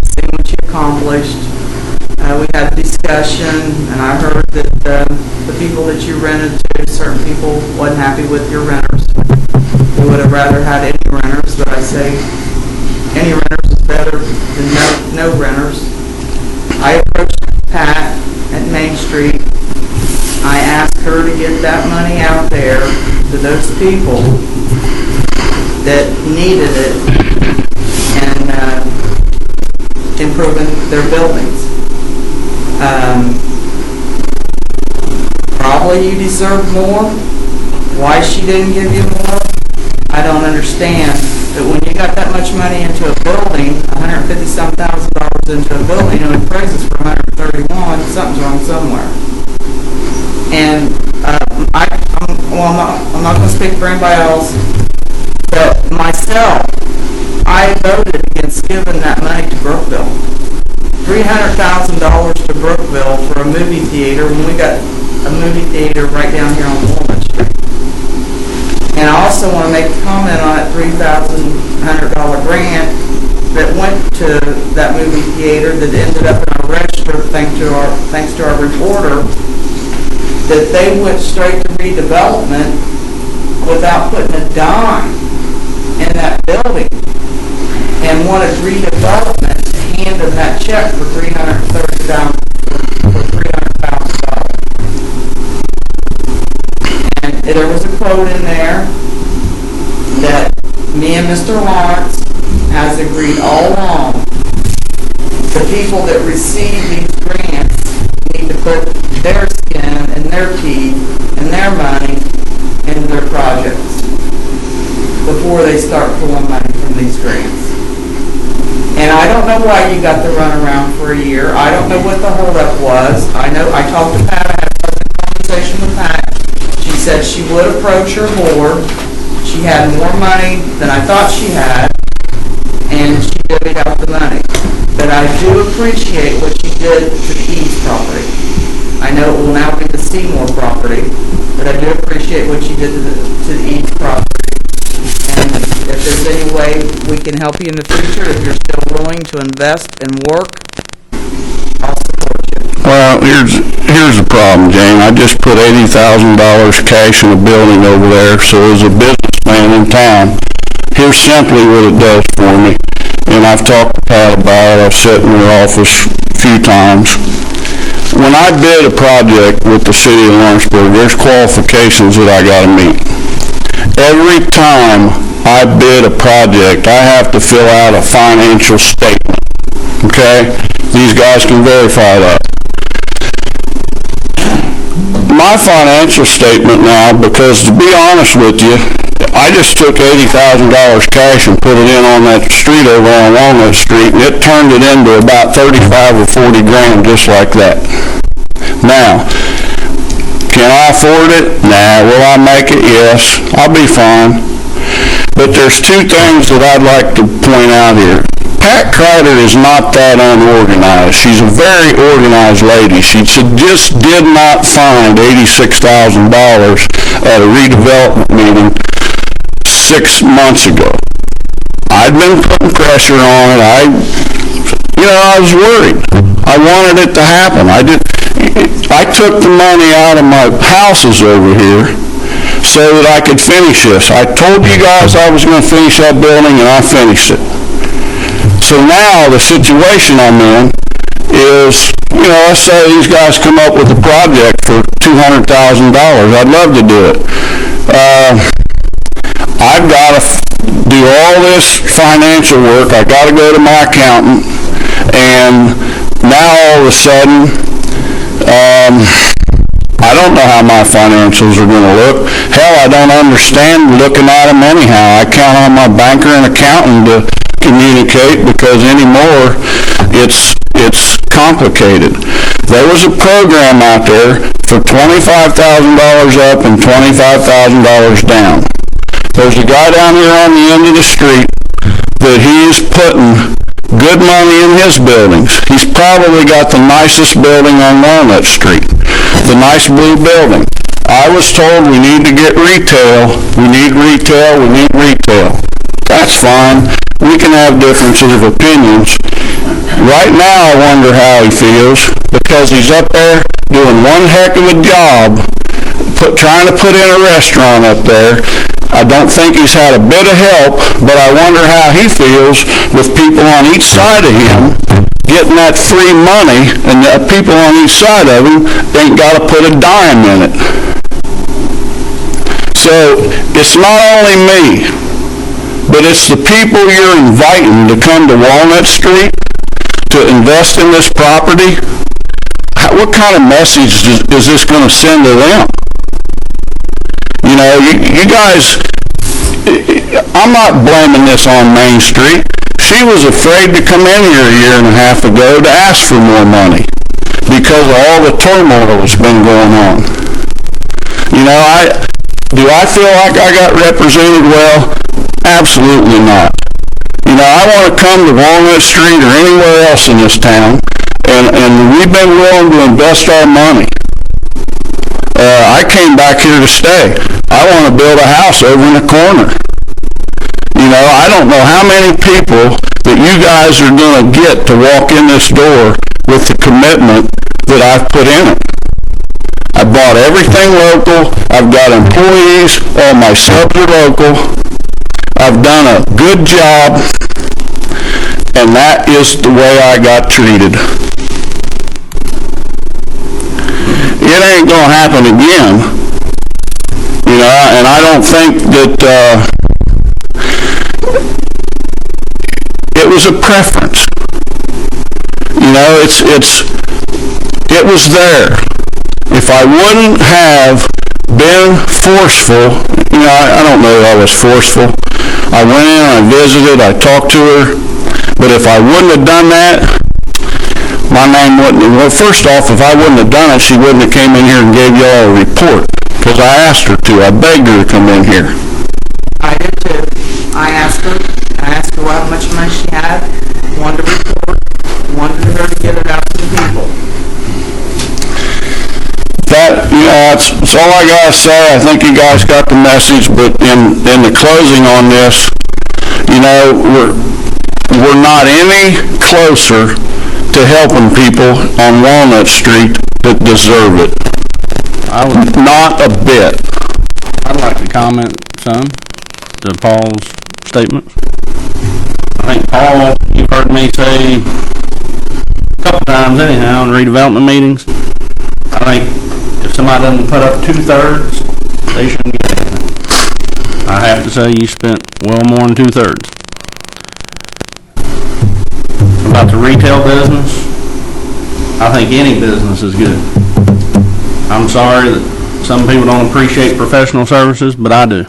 seen what you accomplished. We had a discussion, and I heard that the people that you rented to, certain people wasn't happy with your renters. We would have rather had any renters, but I say any renters is better than no renters. I approached Pat at Main Street. I asked her to get that money out there to those people that needed it and improving their buildings. Probably you deserve more. Why she didn't give you more, I don't understand. But when you got that much money into a building, $150,000 into a building, and it appraises for $131, something's wrong somewhere. And I'm not going to speak for anybody else, but myself, I voted against giving that money to Brookville. $300,000 to Brookville for a movie theater when we got a movie theater right down here on Walnut Street. And I also want to make a comment on that $3,100 grant that went to that movie theater that ended up in our register thanks to our reporter, that they went straight to redevelopment without putting a dime in that building and wanted redevelopment to hand them that check for $330,000. And there was a quote in there that me and Mr. Lawrence has agreed all along. The people that receive these grants need to put their skin and their teeth and their money into their projects before they start pulling money from these grants. And I don't know why you got the runaround for a year. I don't know what the holdup was. I know I talked to Pat. I had a conversation with Pat. She said she would approach her board. She had more money than I thought she had, and she divvied out the money. But I do appreciate what she did to the East property. I know it will now be the Seymour property, but I do appreciate what she did to the East property. And if there's any way we can help you in the future, if you're still willing to invest and work, I'll support you. Well, here's the problem, Jane. I just put $80,000 cash in a building over there, so as a businessman in town, here's simply what it does for me. And I've talked to Pat about it. I've sat in her office a few times. when I bid a project with the city of Lawrenceburg, there's qualifications that I gotta meet. Every time I bid a project, I have to fill out a financial statement, okay? These guys can verify that. My financial statement now, because to be honest with you, I just took $80,000 cash and put it in on that street over on Walnut Street, and it turned it into about 35 or 40 grand just like that. Now, can I afford it? Nah. Will I make it? Yes. I'll be fine. But there's two things that I'd like to point out here. Pat Kreider is not that unorganized. She's a very organized lady. She just did not find $86,000 at a redevelopment meeting 6 months ago. I'd been putting pressure on it. I was worried. I wanted it to happen. I took the money out of my houses over here so that I could finish this. I told you guys I was going to finish that building, and I finished it. So now the situation I'm in is, let's say these guys come up with a project for $200,000. I'd love to do it. I've got to do all this financial work. I've got to go to my accountant, and now all of a sudden, I don't know how my financials are going to look. Hell, I don't understand looking at them anyhow. I count on my banker and accountant to communicate because anymore it's complicated. There was a program out there for $25,000 up and $25,000 down. There's a guy down here on the end of the street that he's putting good money in his buildings. He's probably got the nicest building on Walnut Street, the nice blue building. I was told we need to get retail. We need retail. We need retail. That's fine. We can have differences of opinions. Right now, I wonder how he feels because he's up there doing one heck of a job trying to put in a restaurant up there. I don't think he's had a bit of help, but I wonder how he feels with people on each side of him getting that free money, and the people on each side of him ain't got to put a dime in it. So it's not only me, but it's the people you're inviting to come to Walnut Street to invest in this property. What kind of message is this going to send to them? You guys, I'm not blaming this on Main Street. She was afraid to come in here a year and a half ago to ask for more money because of all the turmoil that's been going on. Do I feel like I got represented well? Absolutely not. I want to come to Walnut Street or anywhere else in this town, and we've been willing to invest our money. I came back here to stay. I want to build a house over in the corner. I don't know how many people that you guys are going to get to walk in this door with the commitment that I've put in it. I bought everything local. I've got employees. All my subs are local. I've done a good job, and that is the way I got treated. It ain't going to happen again, and I don't think that it was a preference. It was there. If I wouldn't have been forceful, I don't know that I was forceful. I went in, I visited, I talked to her, but if I wouldn't have done that, my name wouldn't have, well, first off, if I wouldn't have done it, she wouldn't have came in here and gave you all a report, because I asked her to. I begged her to come in here. I did too. I asked her how much money she had, wanted a report, wanted her to get it out to the people. That's all I gotta say. I think you guys got the message, but in the closing on this, we're not any closer to helping people on Walnut Street that deserve it. Not a bit. I'd like to comment some to Paul's statements. I think, Paul, you've heard me say a couple times anyhow in redevelopment meetings. I think if somebody doesn't put up 2/3, they shouldn't get anything. I have to say you spent well more than 2/3. About the retail business, I think any business is good. I'm sorry that some people don't appreciate professional services, but I do.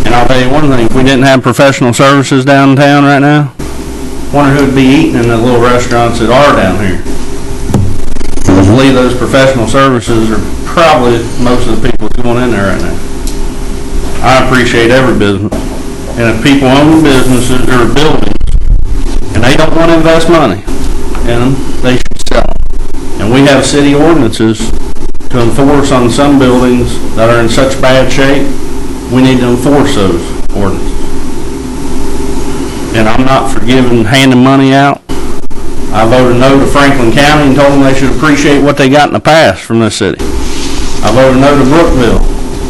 And I'll tell you one thing, if we didn't have professional services downtown right now, I wonder who would be eating in the little restaurants that are down here. I believe those professional services are probably most of the people that's going in there right now. I appreciate every business. And if people own businesses or buildings and they don't want to invest money in them, they should sell them. And we have city ordinances to enforce on some buildings that are in such bad shape. We need to enforce those ordinances. And I'm not for handing money out. I voted no to Franklin County and told them they should appreciate what they got in the past from this city. I voted no to Brookville.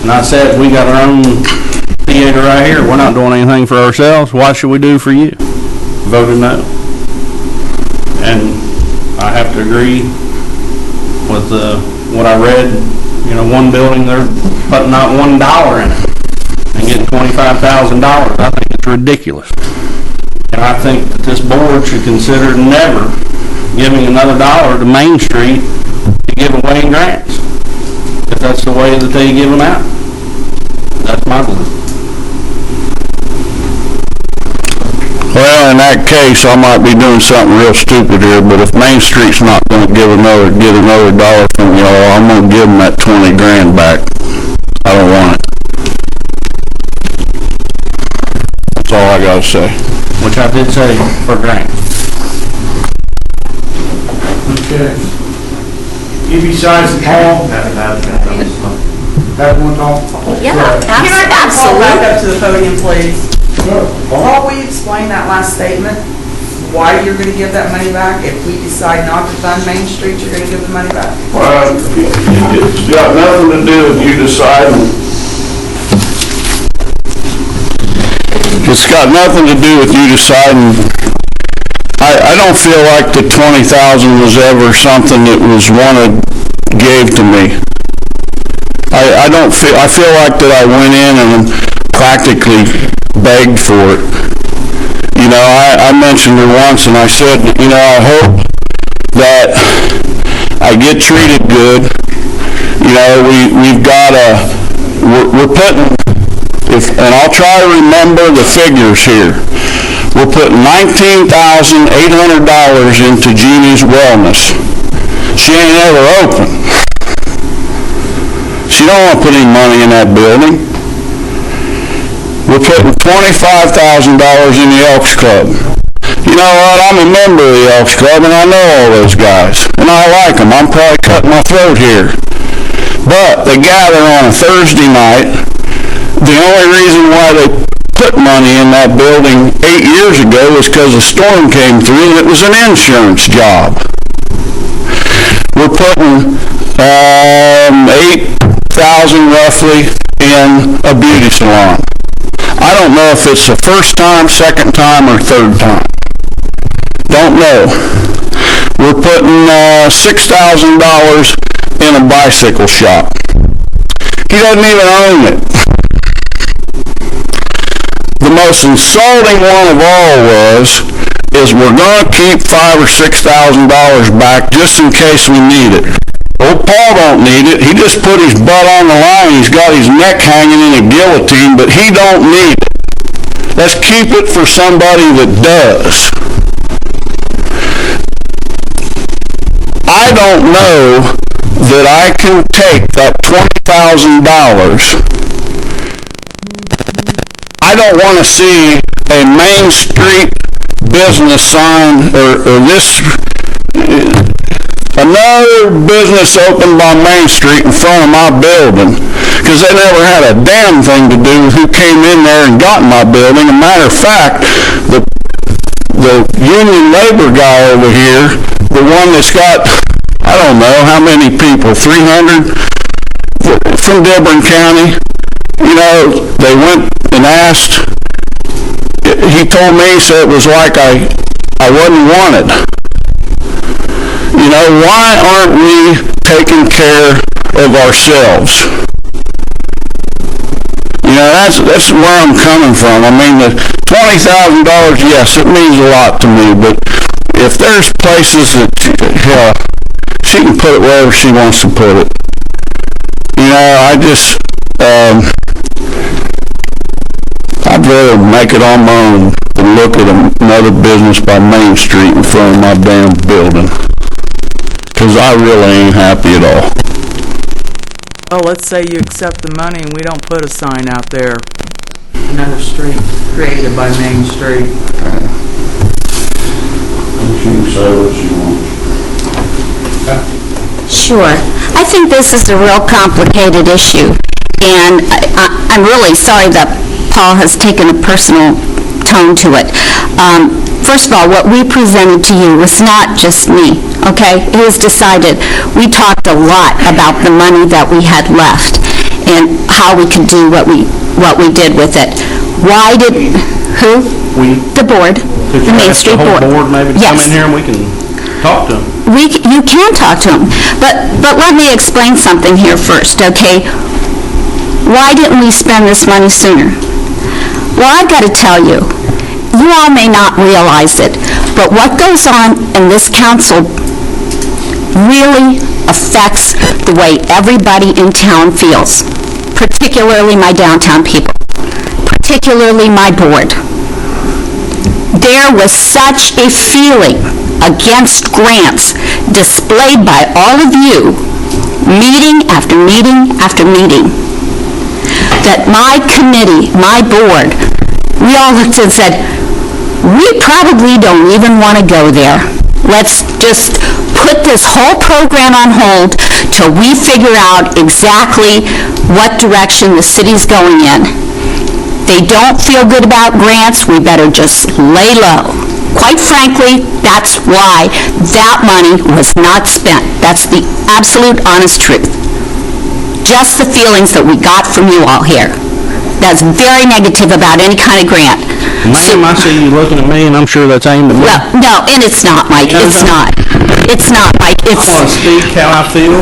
And I said, we got our own theater right here. We're not doing anything for ourselves. Why should we do for you? Voted no. And I have to agree with what I read. You know, one building, they're putting out $1 in it and getting $25,000. I think it's ridiculous. And I think that this board should consider never giving another dollar to Main Street to give away in grants, if that's the way that they give them out. That's my belief. Well, in that case, I might be doing something real stupid here, but if Main Street's not going to get another dollar from y'all, I'm going to give them that 20 grand back. I don't want it. That's all I got to say. Which I did say for grants. Okay. Besides the call, that one call? Yeah, absolutely. Back up to the podium, please. Paul, will you explain that last statement? Why you're going to give that money back? If we decide not to fund Main Street, you're going to give the money back? Well, it's got nothing to do with you deciding. It's got nothing to do with you deciding. I don't feel like the $20,000 was ever something that was gave to me. I feel like that I went in and practically begged for it. You know, I mentioned it once and I said, you know, I hope that I get treated good. You know, we're putting, and I'll try to remember the figures here. We're putting $19,800 into Jeannie's Wellness. She ain't ever open. She don't want to put any money in that building. We're putting $25,000 in the Elks Club. You know what? I'm a member of the Elks Club and I know all those guys. And I like them. I'm probably cutting my throat here. But they gather on a Thursday night. The only reason why they put money in that building 8 years ago was because a storm came through and it was an insurance job. We're putting $8,000 roughly in a beauty salon. I don't know if it's the first time, second time, or third time. Don't know. We're putting $6,000 in a bicycle shop. He doesn't even own it. The most insulting one of all is we're going to keep $5,000 or $6,000 back just in case we need it. Old Paul don't need it. He just put his butt on the line. He's got his neck hanging in a guillotine, but he don't need it. Let's keep it for somebody that does. I don't know that I can take that $20,000. I don't want to see a Main Street business sign or another business opened by Main Street in front of my building, because they never had a damn thing to do with who came in there and got in my building. As a matter of fact, the union labor guy over here, the one that's got, I don't know how many people, 300 from Dearborn County, you know, they went and asked. He told me, he said it was like I wasn't wanted. You know, why aren't we taking care of ourselves? You know, that's where I'm coming from. I mean, the $20,000, yes, it means a lot to me, but if there's places that, she can put it wherever she wants to put it. You know, I'd rather make it on my own than look at another business by Main Street in front of my damn building. Because I really ain't happy at all. Well, let's say you accept the money and we don't put a sign out there. Another street created by Main Street. She can say what she wants. Sure. I think this is a real complicated issue, and I'm really sorry that Paul has taken a personal tone to it. First of all, what we presented to you was not just me, okay? It was decided. We talked a lot about the money that we had left and how we could do what we did with it. Why did, who? We. The board, the Main Street Board. The whole board maybe to come in here and we can talk to them. You can talk to them, but let me explain something here first, okay? Why didn't we spend this money sooner? Well, I've got to tell you, you all may not realize it, but what goes on in this council really affects the way everybody in town feels, particularly my downtown people, particularly my board. There was such a feeling against grants displayed by all of you, meeting after meeting after meeting, that my committee, my board, we all looked and said, we probably don't even want to go there. Let's just put this whole program on hold till we figure out exactly what direction the city's going in. They don't feel good about grants, we better just lay low. Quite frankly, that's why that money was not spent. That's the absolute honest truth. Just the feelings that we got from you all here. That's very negative about any kind of grant. Ma'am, I see you looking at me, and I'm sure that's aimed at me. Well, no, and it's not, Mike. It's not. It's not, Mike. I want to speak how I feel.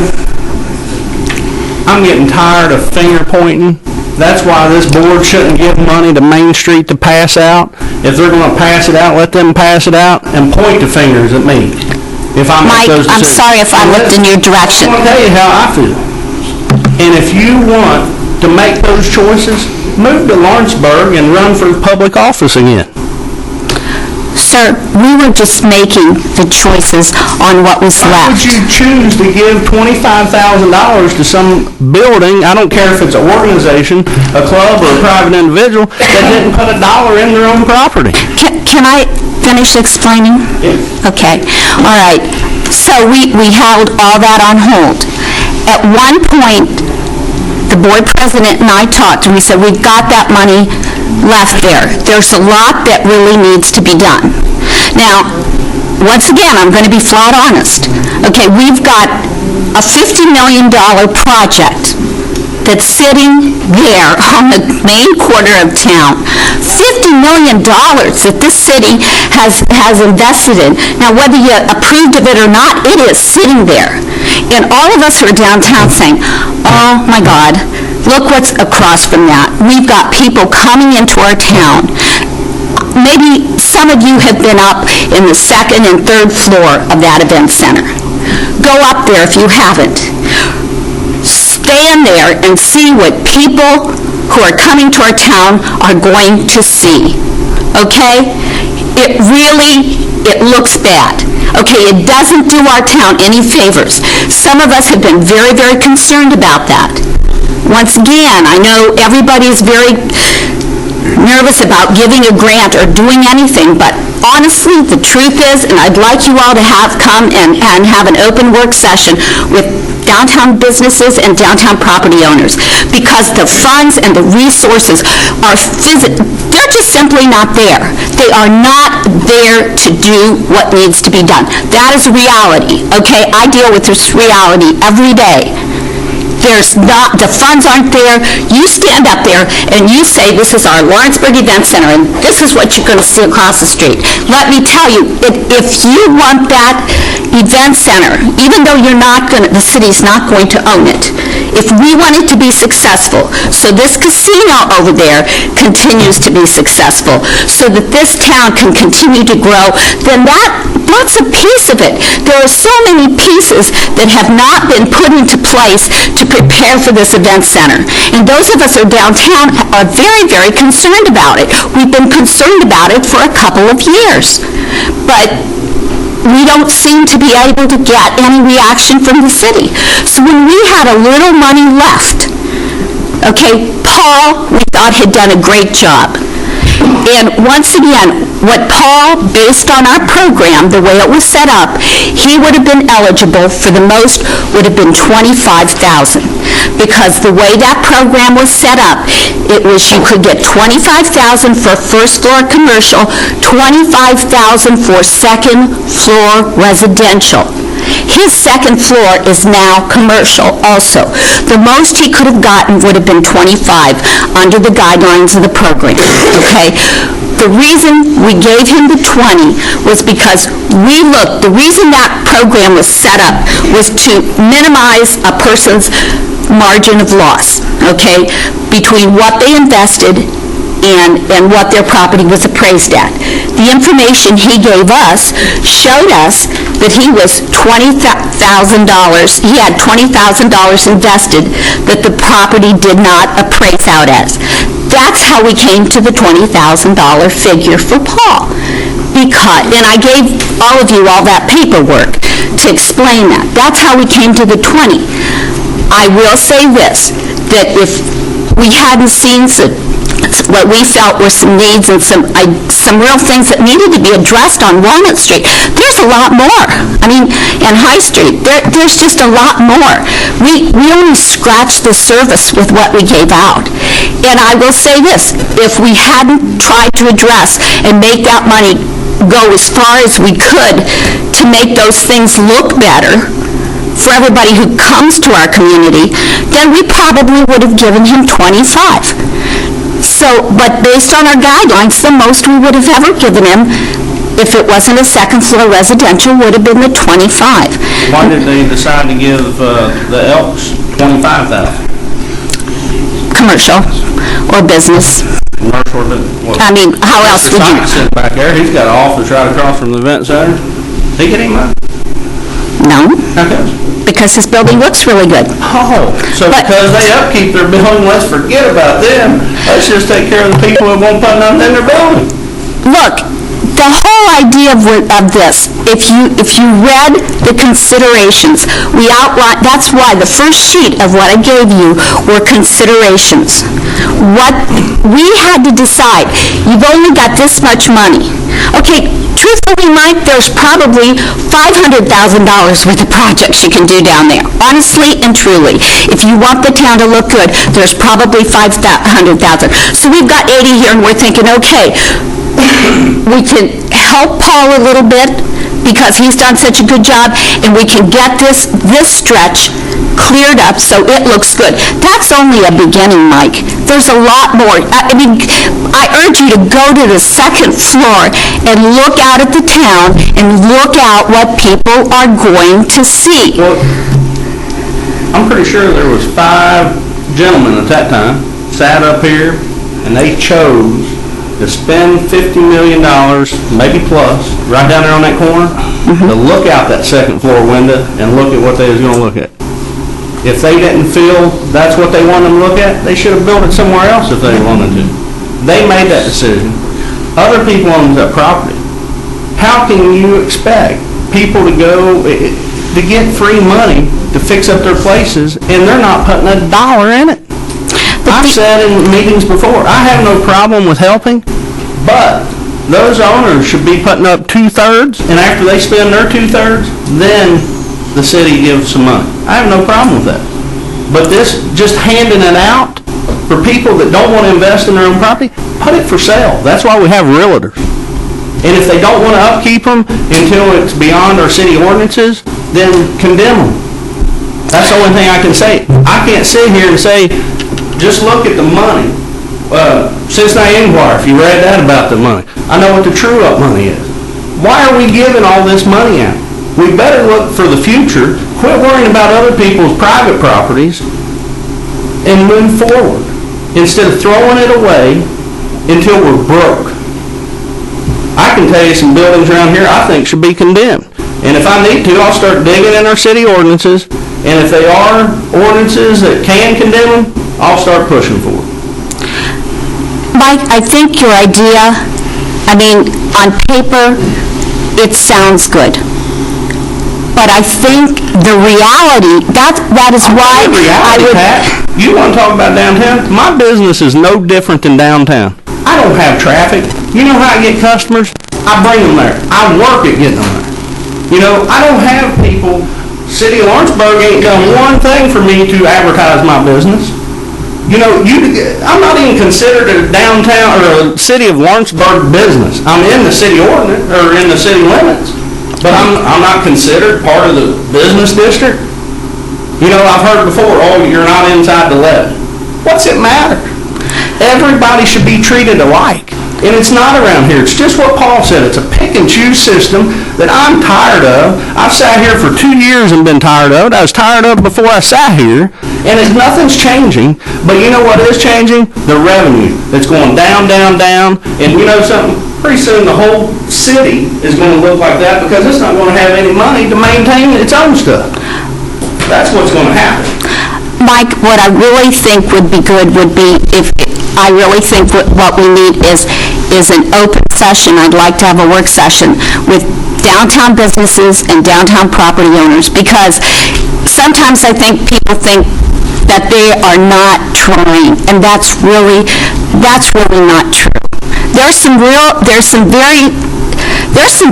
I'm getting tired of finger pointing. That's why this board shouldn't give money to Main Street to pass out. If they're going to pass it out, let them pass it out and point the fingers at me. If I make those decisions. Mike, I'm sorry if I looked in your direction. I want to tell you how I feel. And if you want to make those choices, move to Lawrenceburg and run for public office again. Sir, we were just making the choices on what was left. Why would you choose to give $25,000 to some building, I don't care if it's an organization, a club, or a private individual, that didn't put $1 in their own property? Can I finish explaining? Yeah. Okay. All right. So we held all that on hold. At one point, the board president and I talked, and we said, we've got that money left there. There's a lot that really needs to be done. Now, once again, I'm going to be flat honest. Okay, we've got a $50 million project that's sitting there on the main quarter of town. $50 million that this city has invested in. Now, whether you approved of it or not, it is sitting there. And all of us who are downtown saying, oh my God, look what's across from that. We've got people coming into our town. Maybe some of you have been up in the second and third floor of that event center. Go up there if you haven't. Stand there and see what people who are coming to our town are going to see. Okay? It looks bad. Okay, it doesn't do our town any favors. Some of us have been very, very concerned about that. Once again, I know everybody's very nervous about giving a grant or doing anything, but honestly, the truth is, and I'd like you all to come and have an open work session with downtown businesses and downtown property owners, because the funds and the resources are they're just simply not there. They are not there to do what needs to be done. That is reality, okay? I deal with this reality every day. the funds aren't there. You stand up there and you say, this is our Lawrenceburg Event Center, and this is what you're going to see across the street. Let me tell you, if you want that event center, even though the city's not going to own it, if we want it to be successful, so this casino over there continues to be successful, so that this town can continue to grow, then that's a piece of it. There are so many pieces that have not been put into place to prepare for this event center. And those of us who are downtown are very, very concerned about it. We've been concerned about it for a couple of years. But we don't seem to be able to get any reaction from the city. So when we had a little money left, okay, Paul, we thought, had done a great job. And once again, what Paul, based on our program, the way it was set up, he would have been eligible for the most would have been $25,000. Because the way that program was set up, it was you could get $25,000 for first floor commercial, $25,000 for second floor residential. His second floor is now commercial also. The most he could have gotten would have been 25 under the guidelines of the program, okay? The reason we gave him the 20 was because the reason that program was set up was to minimize a person's margin of loss, okay, between what they invested and what their property was appraised at. The information he gave us showed us that he was $20,000, he had $20,000 invested that the property did not appraise out as. That's how we came to the $20,000 figure for Paul. And I gave all of you all that paperwork to explain that. That's how we came to the 20. I will say this, that if we hadn't seen what we felt were some needs and some real things that needed to be addressed on Walnut Street, there's a lot more. I mean, and High Street, there's just a lot more. We only scratched the surface with what we gave out. And I will say this, if we hadn't tried to address and make that money go as far as we could to make those things look better for everybody who comes to our community, then we probably would have given him 25. So, but based on our guidelines, the most we would have ever given him, if it wasn't a second floor residential, would have been the 25. Why did they decide to give the Elks 25,000? Commercial or business. Commercial or business? I mean, how else would you? Sitting back there, he's got an office right across from the event center. He get any money? No. How come? Because his building looks really good. Oh, so because they upkeep their building, let's forget about them. Let's just take care of the people who won't put nothing in their building. Look, the whole idea of this, if you read the considerations, we outlined, that's why the first sheet of what I gave you were considerations. What we had to decide, you've only got this much money. Okay, truthfully, Mike, there's probably $500,000 worth of projects you can do down there. Honestly and truly, if you want the town to look good, there's probably $500,000. So we've got 80 here, and we're thinking, okay, we can help Paul a little bit because he's done such a good job, and we can get this stretch cleared up so it looks good. That's only a beginning, Mike. There's a lot more. I mean, I urge you to go to the second floor and look out at the town and look out what people are going to see. Well, I'm pretty sure there was 5 gentlemen at that time sat up here, and they chose to spend $50 million, maybe plus, right down there on that corner, to look out that second floor window and look at what they was going to look at. If they didn't feel that's what they wanted to look at, they should have built it somewhere else if they wanted to. They made that decision. Other people own that property. How can you expect people to go to get free money to fix up their places and they're not putting a dollar in it? I've said in meetings before, I have no problem with helping, but those owners should be putting up 2/3, and after they spend their 2/3, then the city gives some money. I have no problem with that. But this, just handing it out for people that don't want to invest in their own property, put it for sale. That's why we have realtors. And if they don't want to upkeep them until it's beyond our city ordinances, then condemn them. That's the only thing I can say. I can't sit here and say, just look at the money. Cincinnati Enquirer, if you read that about the money, I know what the true-up money is. Why are we giving all this money out? We better look for the future, quit worrying about other people's private properties, and move forward, instead of throwing it away until we're broke. I can tell you some buildings around here I think should be condemned. And if I need to, I'll start digging in our city ordinances, and if they are ordinances that can condemn them, I'll start pushing for it. Mike, I think your idea, I mean, on paper, it sounds good. But I think the reality, that is why I would... Pat, you want to talk about downtown? My business is no different than downtown. I don't have traffic. You know how I get customers? I bring them there. I work at getting them there. You know, I don't have people... City of Lawrenceburg ain't done one thing for me to advertise my business. You know, I'm not even considered a downtown or a City of Lawrenceburg business. I'm in the city ordinance, or in the city limits, but I'm not considered part of the business district. You know, I've heard before, oh, you're not inside the levy. What's it matter? Everybody should be treated alike. And it's not around here. It's just what Paul said. It's a pick and choose system that I'm tired of. I've sat here for 2 years and been tired of it. I was tired of it before I sat here. And nothing's changing. But you know what is changing? The revenue. It's going down, down, down. And you know something? Pretty soon the whole city is going to look like that because it's not going to have any money to maintain its own stuff. That's what's going to happen. Mike, what I really think would be good would be if, I really think what we need is an open session. I'd like to have a work session with downtown businesses and downtown property owners, because sometimes I think people think that they are not trying, and that's really not true. There's some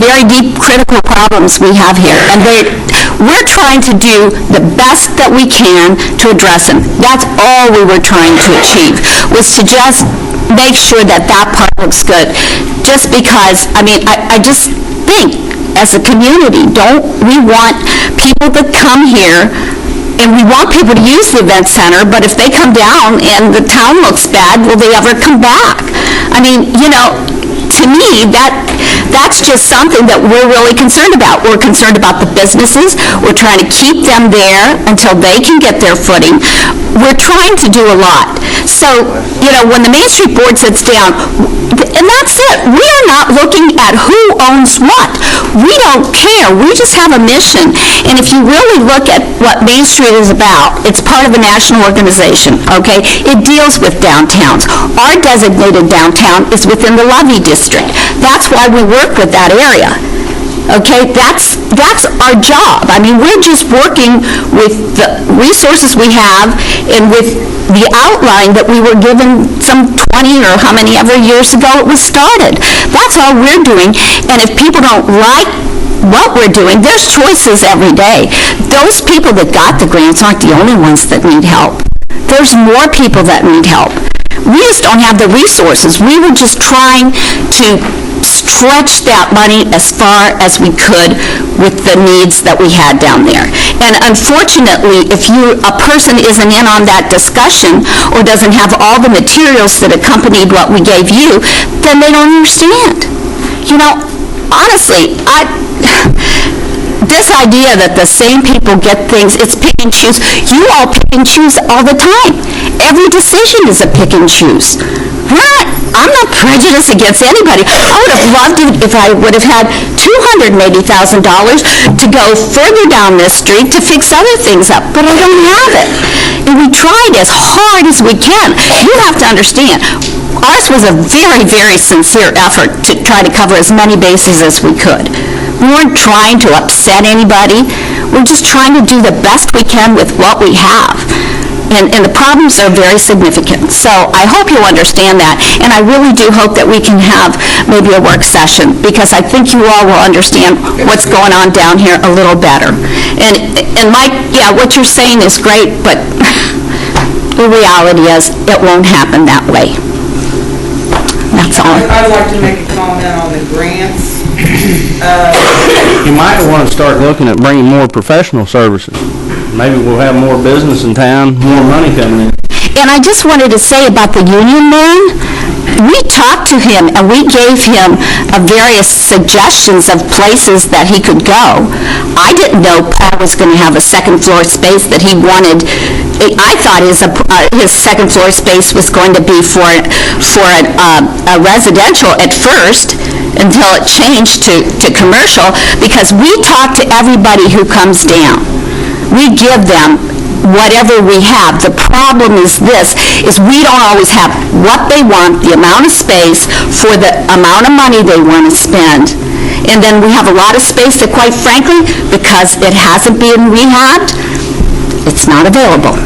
very deep critical problems we have here, and we're trying to do the best that we can to address them. That's all we were trying to achieve, was to just make sure that part looks good. Just because, I mean, I just think, as a community, we want people to come here, and we want people to use the event center, but if they come down and the town looks bad, will they ever come back? I mean, you know, to me, that's just something that we're really concerned about. We're concerned about the businesses. We're trying to keep them there until they can get their footing. We're trying to do a lot. So, you know, when the Main Street Board sits down, and that's it. We are not looking at who owns what. We don't care. We just have a mission. And if you really look at what Main Street is about, it's part of a national organization, okay? It deals with downtowns. Our designated downtown is within the Levy District. That's why we work with that area. Okay, that's our job. I mean, we're just working with the resources we have and with the outline that we were given some 20 or how many ever years ago it was started. That's all we're doing. And if people don't like what we're doing, there's choices every day. Those people that got the grants aren't the only ones that need help. There's more people that need help. We just don't have the resources. We were just trying to stretch that money as far as we could with the needs that we had down there. And unfortunately, if a person isn't in on that discussion or doesn't have all the materials that accompanied what we gave you, then they don't understand. You know, honestly, this idea that the same people get things, it's pick and choose. You all pick and choose all the time. Every decision is a pick and choose. I'm not prejudiced against anybody. I would have loved it if I would have had $280,000 to go further down this street to fix other things up, but I don't have it. And we tried as hard as we can. You have to understand, ours was a very, very sincere effort to try to cover as many bases as we could. We weren't trying to upset anybody. We're just trying to do the best we can with what we have. And the problems are very significant. So I hope you understand that. And I really do hope that we can have maybe a work session, because I think you all will understand what's going on down here a little better. And Mike, yeah, what you're saying is great, but the reality is it won't happen that way. That's all. I'd like to make a comment on the grants. You might want to start looking at bringing more professional services. maybe we'll have more business in town, more money coming in. And I just wanted to say about the union man, we talked to him and we gave him various suggestions of places that he could go. I didn't know Paul was going to have a second floor space that he wanted. I thought his second floor space was going to be for a residential at first until it changed to commercial, because we talk to everybody who comes down. We give them whatever we have. The problem is this, is we don't always have what they want, the amount of space for the amount of money they want to spend. And then we have a lot of space that, quite frankly, because it hasn't been rehabbed, it's not available.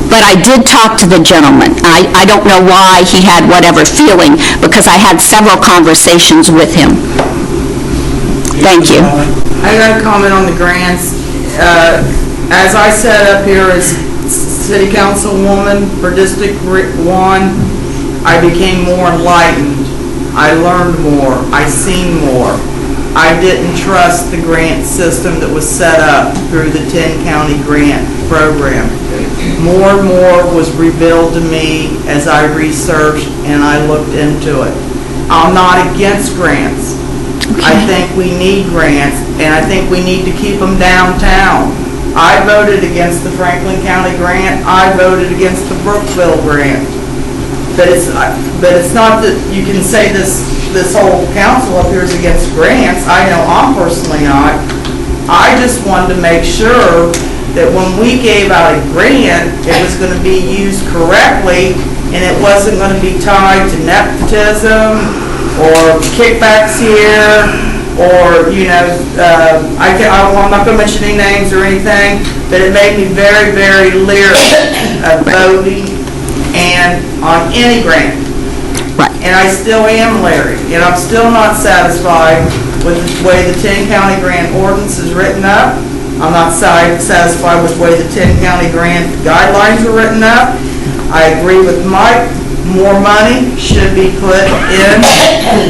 But I did talk to the gentleman. I don't know why he had whatever feeling, because I had several conversations with him. Thank you. I got a comment on the grants. As I sat up here as city councilwoman for District 1, I became more enlightened. I learned more. I seen more. I didn't trust the grant system that was set up through the 10-county grant program. More and more was revealed to me as I researched and I looked into it. I'm not against grants. I think we need grants, and I think we need to keep them downtown. I voted against the Franklin County grant. I voted against the Brookville grant. But it's not that you can say this whole council up here is against grants. I know I'm personally not. I just wanted to make sure that when we gave out a grant, it was going to be used correctly, and it wasn't going to be tied to nepotism or kickbacks here, or, I'm not going to mention any names or anything, but it made me very, very leery of voting and on any grant. And I still am leery, and I'm still not satisfied with the way the 10-county grant ordinance is written up. I'm not satisfied with the way the 10-county grant guidelines are written up. I agree with Mike. More money should be put in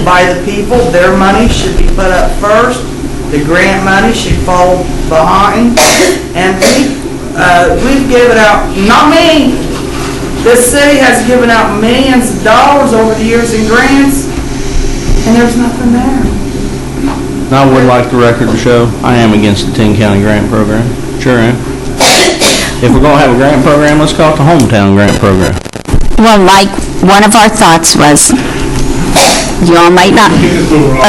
by the people. Their money should be put up first. The grant money should fall behind. And we've given out, not me, this city has given out millions of dollars over the years in grants, and there's nothing there. I would like the record to show, I am against the 10-county grant program. Sure am. If we're going to have a grant program, let's call it the hometown grant program. Well, Mike, one of our thoughts was, you all might not,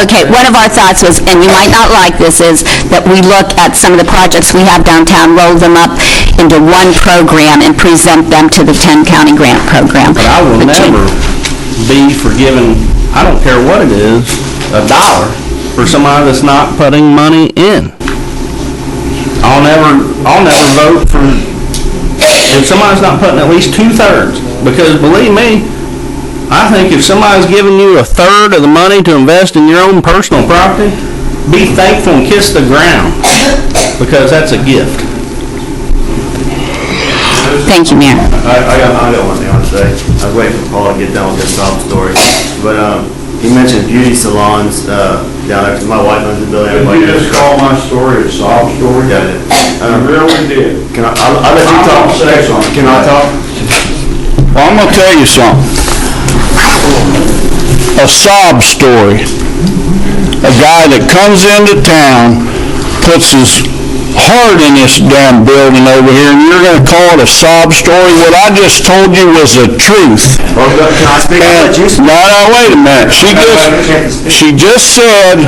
okay, one of our thoughts was, and you might not like this, is that we look at some of the projects we have downtown, roll them up into one program and present them to the 10-county grant program. But I will never be forgiven, I don't care what it is, $1 for somebody that's not putting money in. I'll never vote for, if somebody's not putting at least 2/3, because believe me, I think if somebody's giving you 1/3 of the money to invest in your own personal property, be thankful and kiss the ground, because that's a gift. Thank you, Mayor. I got one thing I want to say. I was waiting for Paul to get done with this sob story. But he mentioned beauty salons down there, because my wife owns the building. Did you just call my story a sob story? Yeah, I You really did. I'll let you talk. Can I talk? Well, I'm going to tell you something. A sob story. A guy that comes into town, puts his heart in this damn building over here, and you're going to call it a sob story? What I just told you was the truth. Well, can I speak? No, wait a minute. She just said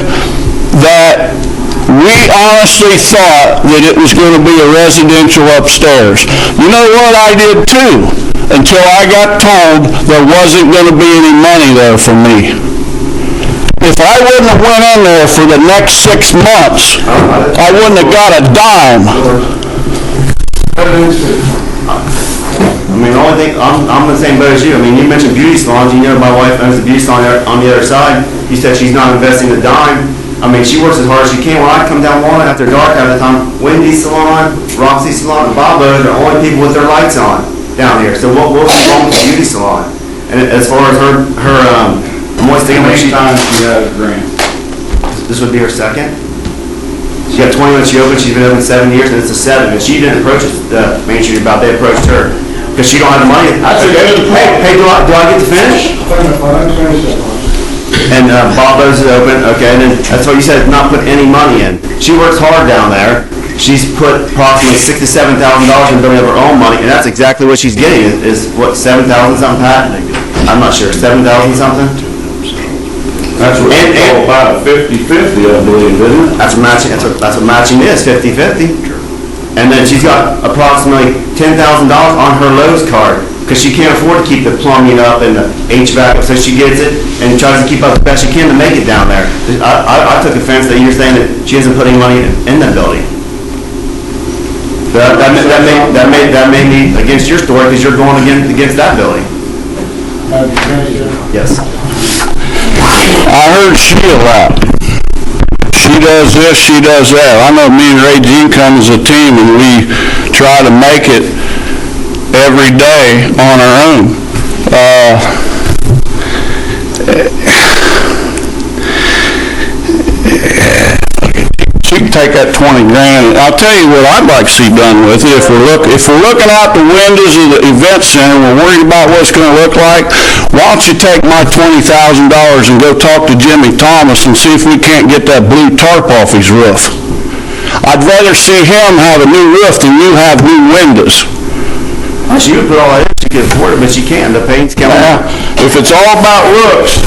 that we honestly thought that it was going to be a residential upstairs. You know what? I did too, until I got told there wasn't going to be any money there for me. If I wouldn't have went in there for the next 6 months, I wouldn't have got a dime. I mean, the only thing, I'm the same boat as you. I mean, you mentioned beauty salons. You know my wife owns a beauty salon on the other side. You said she's not investing a dime. I mean, she works as hard as she can. When I come down Walnut after dark half the time, Wendy's salon, Roxy salon, and Bobo's are the only people with their lights on down here. So what was wrong with the beauty salon? And as far as her I'm always thinking how many times do you have a grant? This would be her second. She's got 20 when she opened, she's been open 7 years, and it's a 7. And she didn't approach the Main Street about, they approached her. Because she don't have the money. I said, hey, do I get to finish? And Bob Bose is open, okay, and then that's what you said, not put any money in. She works hard down there. She's put approximately $6,000 to $7,000 in building of her own money, and that's exactly what she's getting, is what, 7,000 something, Pat? I'm not sure, 7,000 something? That's what it's all about, 50/50, I believe, isn't it? That's what matching is, 50/50. And then she's got approximately $10,000 on her Lowe's card, because she can't afford to keep the plumbing up and the HVAC up, so she gets it and tries to keep up the best she can to make it down there. I took offense that you're saying that she hasn't put any money in that building. That may be against your story, because you're going against that building. Yes. I heard Sheila out. She does this, she does that. I know me and Ray Jean come as a team, and we try to make it every day on our own. She can take that 20 grand. I'll tell you what I'd like to see done with it. If we're looking out the windows of the event center, we're worried about what it's going to look like, why don't you take my $20,000 and go talk to Jimmy Thomas and see if we can't get that blue tarp off his roof. I'd rather see him have a new roof than you have new windows. Well, she would put all that in, she could afford it, but she can't. The paint's coming out. If it's all about looks,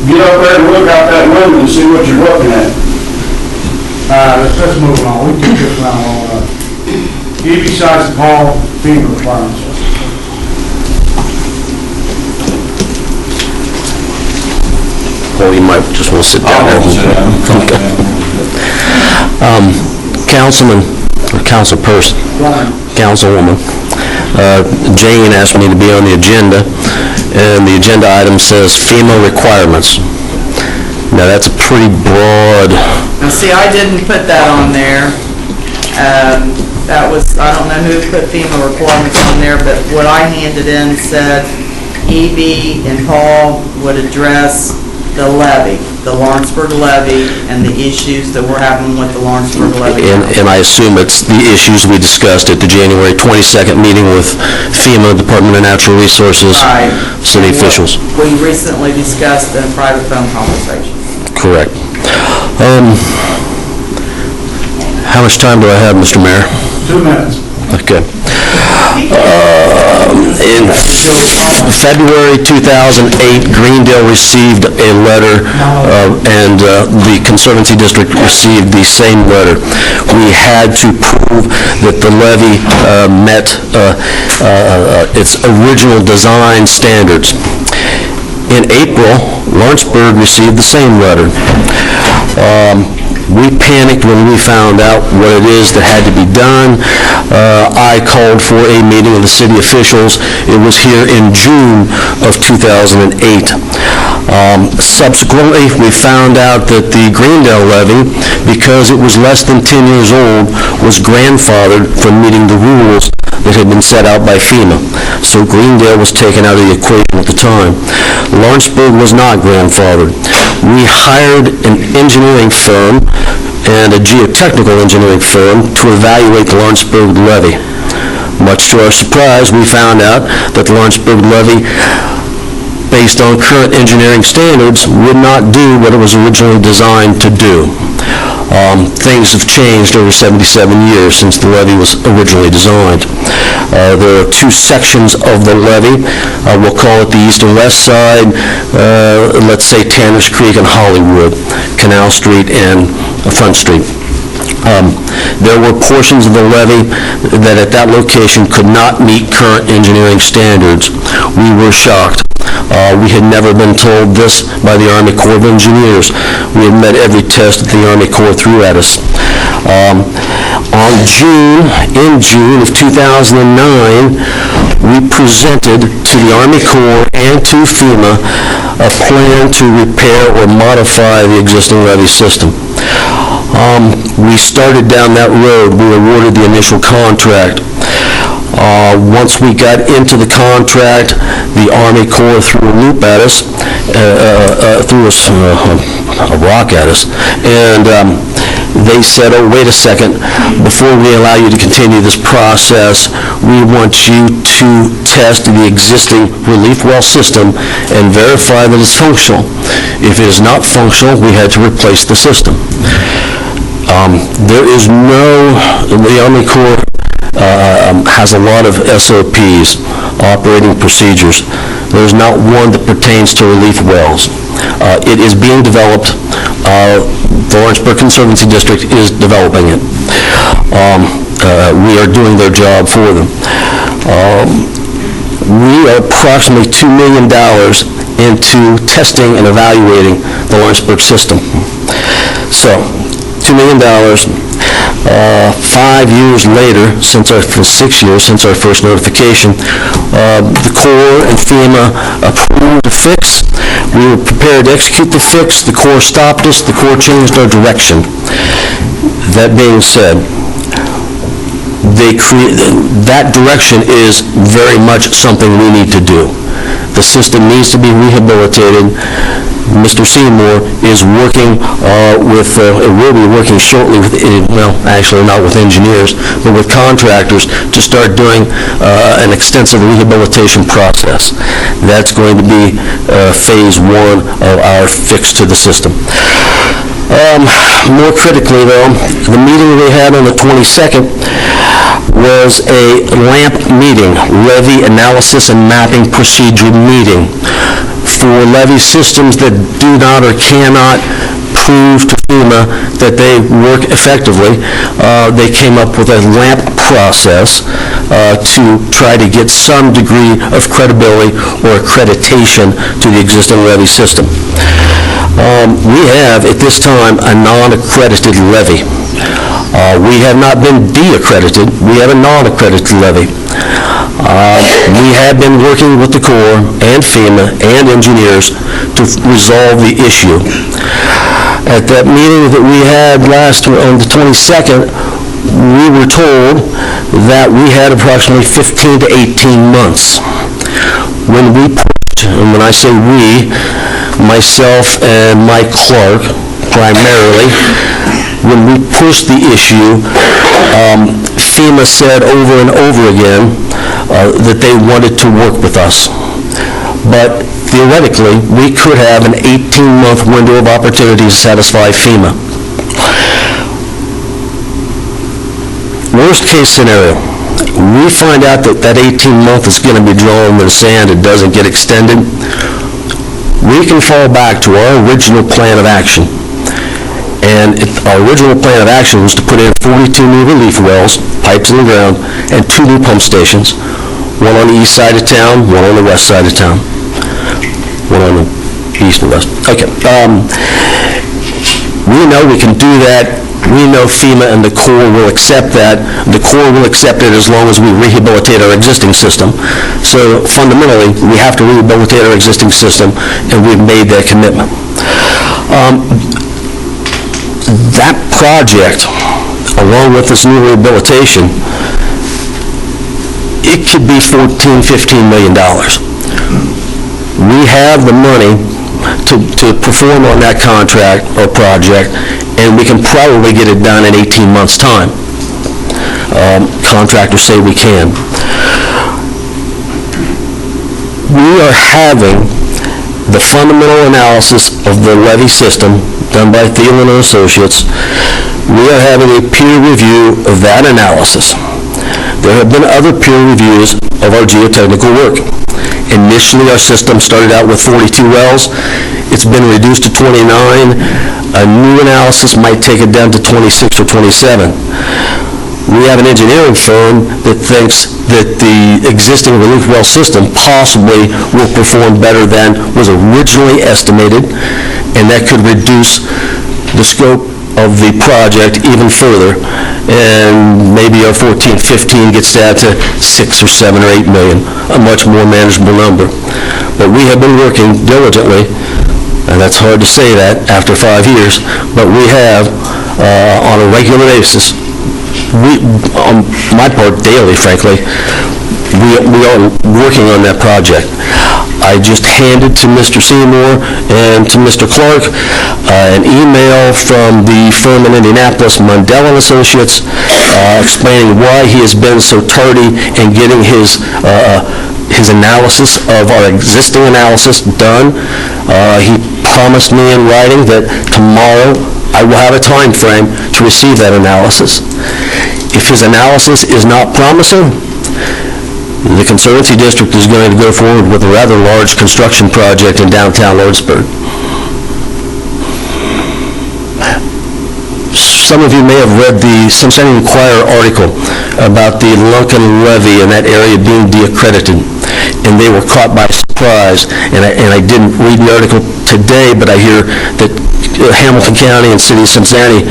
get up there and look out that window and see what you're looking at. Let's move on, we can get around all up. Besides Paul, FEMA requirements. Paul, you might just want to sit down there. Councilman, or councilperson, councilwoman, Jane asked me to be on the agenda, and the agenda item says FEMA requirements. Now, that's a pretty broad... Now, see, I didn't put that on there. That was, I don't know who put FEMA requirements on there, but what I handed in said EB and Paul would address the levy, the Lawrenceburg levy, and the issues that we're having with the Lawrenceburg levy. And I assume it's the issues we discussed at the January 22nd meeting with FEMA, Department of Natural Resources, Right. city officials. We recently discussed in a private phone conversation. Correct. How much time do I have, Mr. Mayor? 2 minutes. Okay. In February 2008, Greendale received a letter, and the Conservancy District received the same letter. We had to prove that the levy met its original design standards. In April, Lawrenceburg received the same letter. We panicked when we found out what it is that had to be done. I called for a meeting of the city officials. It was here in June of 2008. Subsequently, we found out that the Greendale levy, because it was less than 10 years old, was grandfathered from meeting the rules that had been set out by FEMA. So Greendale was taken out of the equation at the time. Lawrenceburg was not grandfathered. We hired an engineering firm and a geotechnical engineering firm to evaluate the Lawrenceburg levy. Much to our surprise, we found out that the Lawrenceburg levy, based on current engineering standards, would not do what it was originally designed to do. Things have changed over 77 years since the levy was originally designed. There are 2 sections of the levy. We'll call it the east and west side. Let's say Tanner's Creek and Hollywood, Canal Street and Front Street. There were portions of the levy that at that location could not meet current engineering standards. We were shocked. We had never been told this by the Army Corps of Engineers. We had met every test that the Army Corps threw at us. In June of 2009, we presented to the Army Corps and to FEMA a plan to repair or modify the existing levee system. We started down that road. We awarded the initial contract. Once we got into the contract, the Army Corps threw a loop at us, threw a rock at us, and they said, oh, wait a second, before we allow you to continue this process, we want you to test the existing relief well system and verify that it's functional. If it is not functional, we had to replace the system. There is the Army Corps has a lot of SOPs, operating procedures. There's not one that pertains to relief wells. It is being developed. The Lawrenceburg Conservancy District is developing it. We are doing their job for them. We are approximately $2 million into testing and evaluating the Lawrenceburg system. So, $2 million. 5 years later, 6 years since our first notification, the Corps and FEMA approved the fix. We were prepared to execute the fix. The Corps stopped us. The Corps changed our direction. That being said, that direction is very much something we need to do. The system needs to be rehabilitated. Mr. Seymour is working will be working shortly with, well, actually not with engineers, but with contractors to start doing an extensive rehabilitation process. That's going to be phase 1 of our fix to the system. More critically, though, the meeting we had on the 22nd was a LAMP meeting, Levy Analysis and Mapping Procedure meeting, for levee systems that do not or cannot prove to FEMA that they work effectively. They came up with a LAMP process to try to get some degree of credibility or accreditation to the existing levee system. We have, at this time, a non-accredited levee. We have not been de-accredited. We have a non-accredited levee. We have been working with the Corps and FEMA and engineers to resolve the issue. At that meeting that we had on the 22nd, we were told that we had approximately 15 to 18 months. When we pushed, and when I say we, myself and Mike Clark primarily, when we pushed the issue, FEMA said over and over again that they wanted to work with us. But theoretically, we could have an 18-month window of opportunity to satisfy FEMA. Worst case scenario, we find out that that 18-month is going to be drawn in the sand, it doesn't get extended, we can fall back to our original plan of action. And our original plan of action was to put in 42 new relief wells, pipes in the ground, and 2 new pump stations, one on the east side of town, one on the west side of town. One on the east and west. Okay. We know we can do that. We know FEMA and the Corps will accept that. The Corps will accept it as long as we rehabilitate our existing system. So fundamentally, we have to rehabilitate our existing system, and we've made that commitment. That project, along with this new rehabilitation, it could be $14, $15 million. We have the money to perform on that contract or project, and we can probably get it done in 18 months' time. Contractors say we can. We are having the fundamental analysis of the levee system done by Thielen and Associates. We are having a peer review of that analysis. There have been other peer reviews of our geotechnical work. Initially, our system started out with 42 wells. It's been reduced to 29. A new analysis might take it down to 26 or 27. We have an engineering firm that thinks that the existing relief well system possibly will perform better than was originally estimated, and that could reduce the scope of the project even further, and maybe our 14, 15 gets down to 6 or 7 or 8 million, a much more manageable number. But we have been working diligently, and that's hard to say that after 5 years, but we have on a regular basis, on my part daily, frankly, we are working on that project. I just handed to Mr. Seymour and to Mr. Clark an email from the firm in Indianapolis, Mundell and Associates, explaining why he has been so tardy in getting his analysis of our existing analysis done. He promised me in writing that tomorrow I will have a time frame to receive that analysis. If his analysis is not promising, the Conservancy District is going to go forward with a rather large construction project in downtown Lawrenceburg. Some of you may have read the Cincinnati Enquirer article about the Lunken levee and that area being de-accredited, and they were caught by surprise. And I didn't read the article today, but I hear that Hamilton County and City of Cincinnati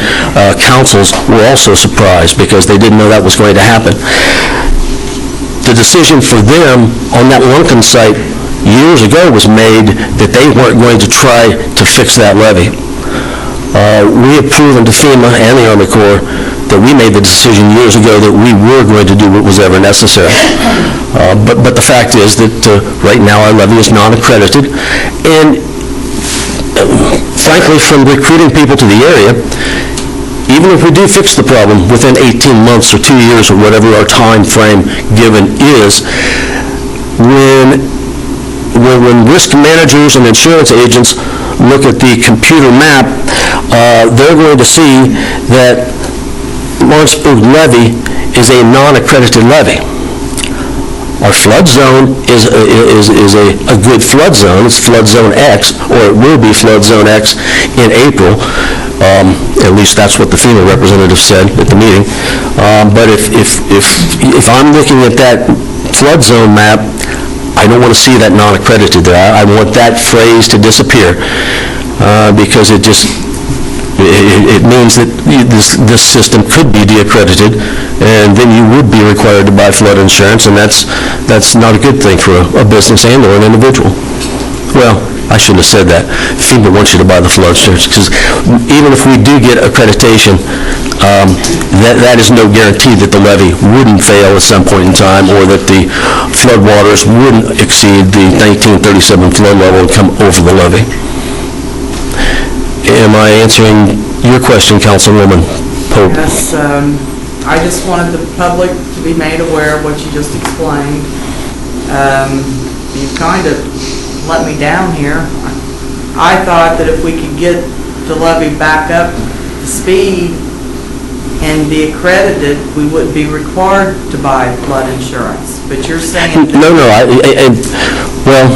councils were also surprised because they didn't know that was going to happen. The decision for them on that Lunken site years ago was made that they weren't going to try to fix that levee. We have proven to FEMA and the Army Corps that we made the decision years ago that we were going to do what was ever necessary. But the fact is that right now our levee is non-accredited, and frankly, from recruiting people to the area, even if we do fix the problem within 18 months or 2 years or whatever our time frame given is, when risk managers and insurance agents look at the computer map, they're going to see that Lawrenceburg levee is a non-accredited levee. Our flood zone is a good flood zone. It's flood zone X, or it will be flood zone X in April. At least that's what the FEMA representative said at the meeting. But if I'm looking at that flood zone map, I don't want to see that non-accredited there. I want that phrase to disappear because it means that this system could be de-accredited, and then you would be required to buy flood insurance, and that's not a good thing for a business and or an individual. Well, I shouldn't have said that. FEMA wants you to buy the flood insurance, because even if we do get accreditation, that is no guarantee that the levee wouldn't fail at some point in time, or that the flood waters wouldn't exceed the 1937 flood level and come over the levee. Am I answering your question, Councilwoman Pope? Yes, I just wanted the public to be made aware of what you just explained. You kind of let me down here. I thought that if we could get the levee back up to speed and be accredited, we wouldn't be required to buy flood insurance. But you're saying that... No, well...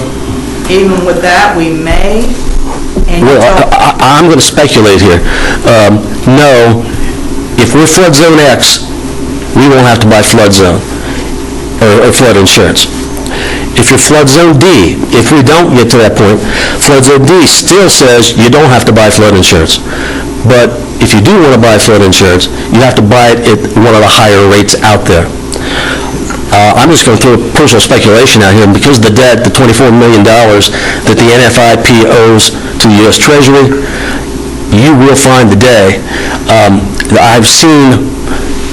Even with that, we may... Well, I'm going to speculate here. No, if we're flood zone X, we won't have to buy flood zone or flood insurance. If you're flood zone D, if we don't get to that point, flood zone D still says you don't have to buy flood insurance. But if you do want to buy flood insurance, you have to buy it at one of the higher rates out there. I'm just going to throw personal speculation out here, and because the debt, the $24 million that the NFIP owes to the U.S. Treasury, you will find the day. I've seen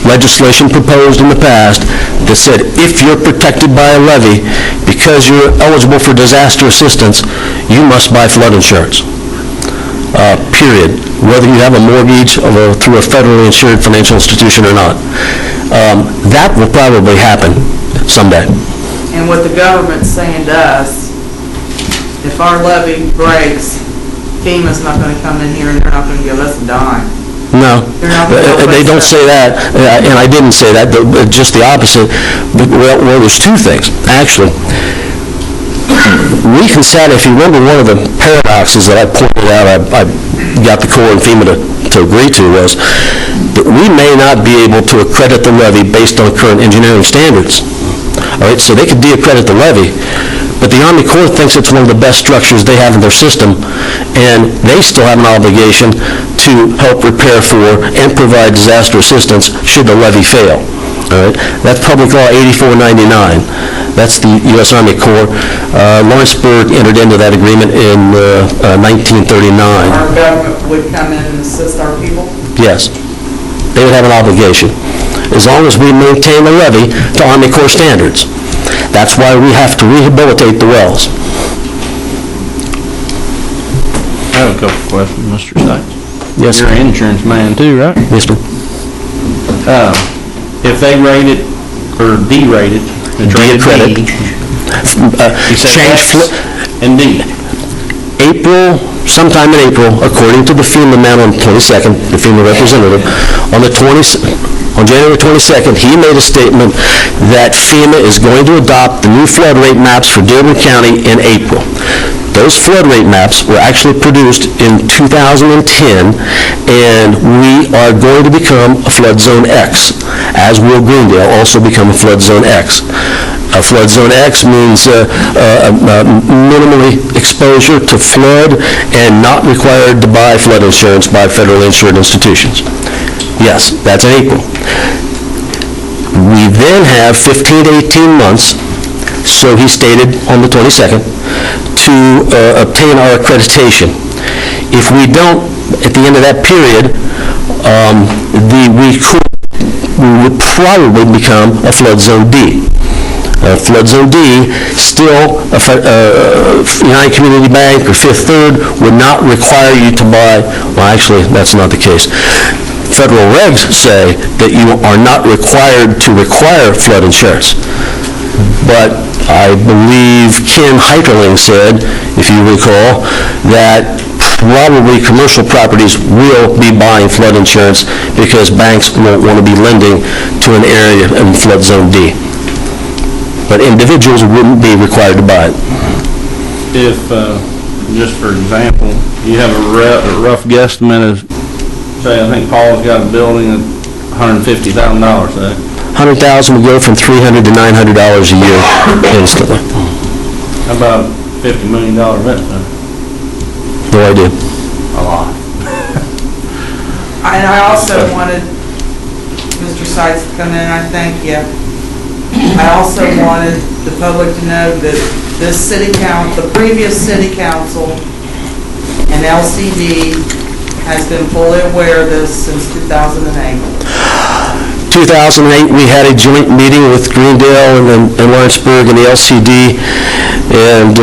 legislation proposed in the past that said if you're protected by a levee because you're eligible for disaster assistance, you must buy flood insurance. Period. Whether you have a mortgage through a federally insured financial institution or not. That will probably happen someday. And what the government's saying to us, if our levee breaks, FEMA's not going to come in here and they're not going to give us a dime. No, they don't say that, and I didn't say that, just the opposite. Well, there's two things, actually. We can set, if you remember one of the paradoxes that I pointed out, I got the Corps and FEMA to agree to, was that we may not be able to accredit the levee based on current engineering standards. All right, so they could de-accredit the levee, but the Army Corps thinks it's one of the best structures they have in their system, and they still have an obligation to help repair for and provide disaster assistance should the levee fail. All right, that's Public Law 8499. That's the U.S. Army Corps. Lawrenceburg entered into that agreement in 1939. Our government would come in and assist our people? Yes. They would have an obligation, as long as we maintain the levee to Army Corps standards. That's why we have to rehabilitate the wells. I have a couple questions, Mr. Sykes. Yes. You're an insurance man too, right? Yes, sir. If they rate it, or derate it, it's rated Credit. D, you said Change X and D. April, sometime in April, according to the FEMA man on the 22nd, the FEMA representative, on January 22nd, he made a statement that FEMA is going to adopt the new flood rate maps for Dearborn County in April. Those flood rate maps were actually produced in 2010, and we are going to become a flood zone X, as will Greendale also become a flood zone X. A flood zone X means minimally exposure to flood and not required to buy flood insurance by federally insured institutions. Yes, that's in April. We then have 15 to 18 months, so he stated on the 22nd, to obtain our accreditation. If we don't, at the end of that period, we would probably become a flood zone D. Flood zone D, still, United Community Bank or Fifth Third would not require you to buy, well, actually, that's not the case. Federal regs say that you are not required to require flood insurance. But I believe Ken Heiterling said, if you recall, that probably commercial properties will be buying flood insurance because banks won't want to be lending to an area in flood zone D. But individuals wouldn't be required to buy it. If, just for example, you have a rough guesstimate of, say, I think Paul's got a building at $150,000, say. $100,000 would go from $300 to $900 a year instantly. How about $50 million investment? No idea. A lot. And I also wanted Mr. Sykes to come in, I thank you. I also wanted the public to know that this city council, the previous city council and LCD has been fully aware of this since 2008. 2008, we had a joint meeting with Greendale and Lawrenceburg and the LCD, and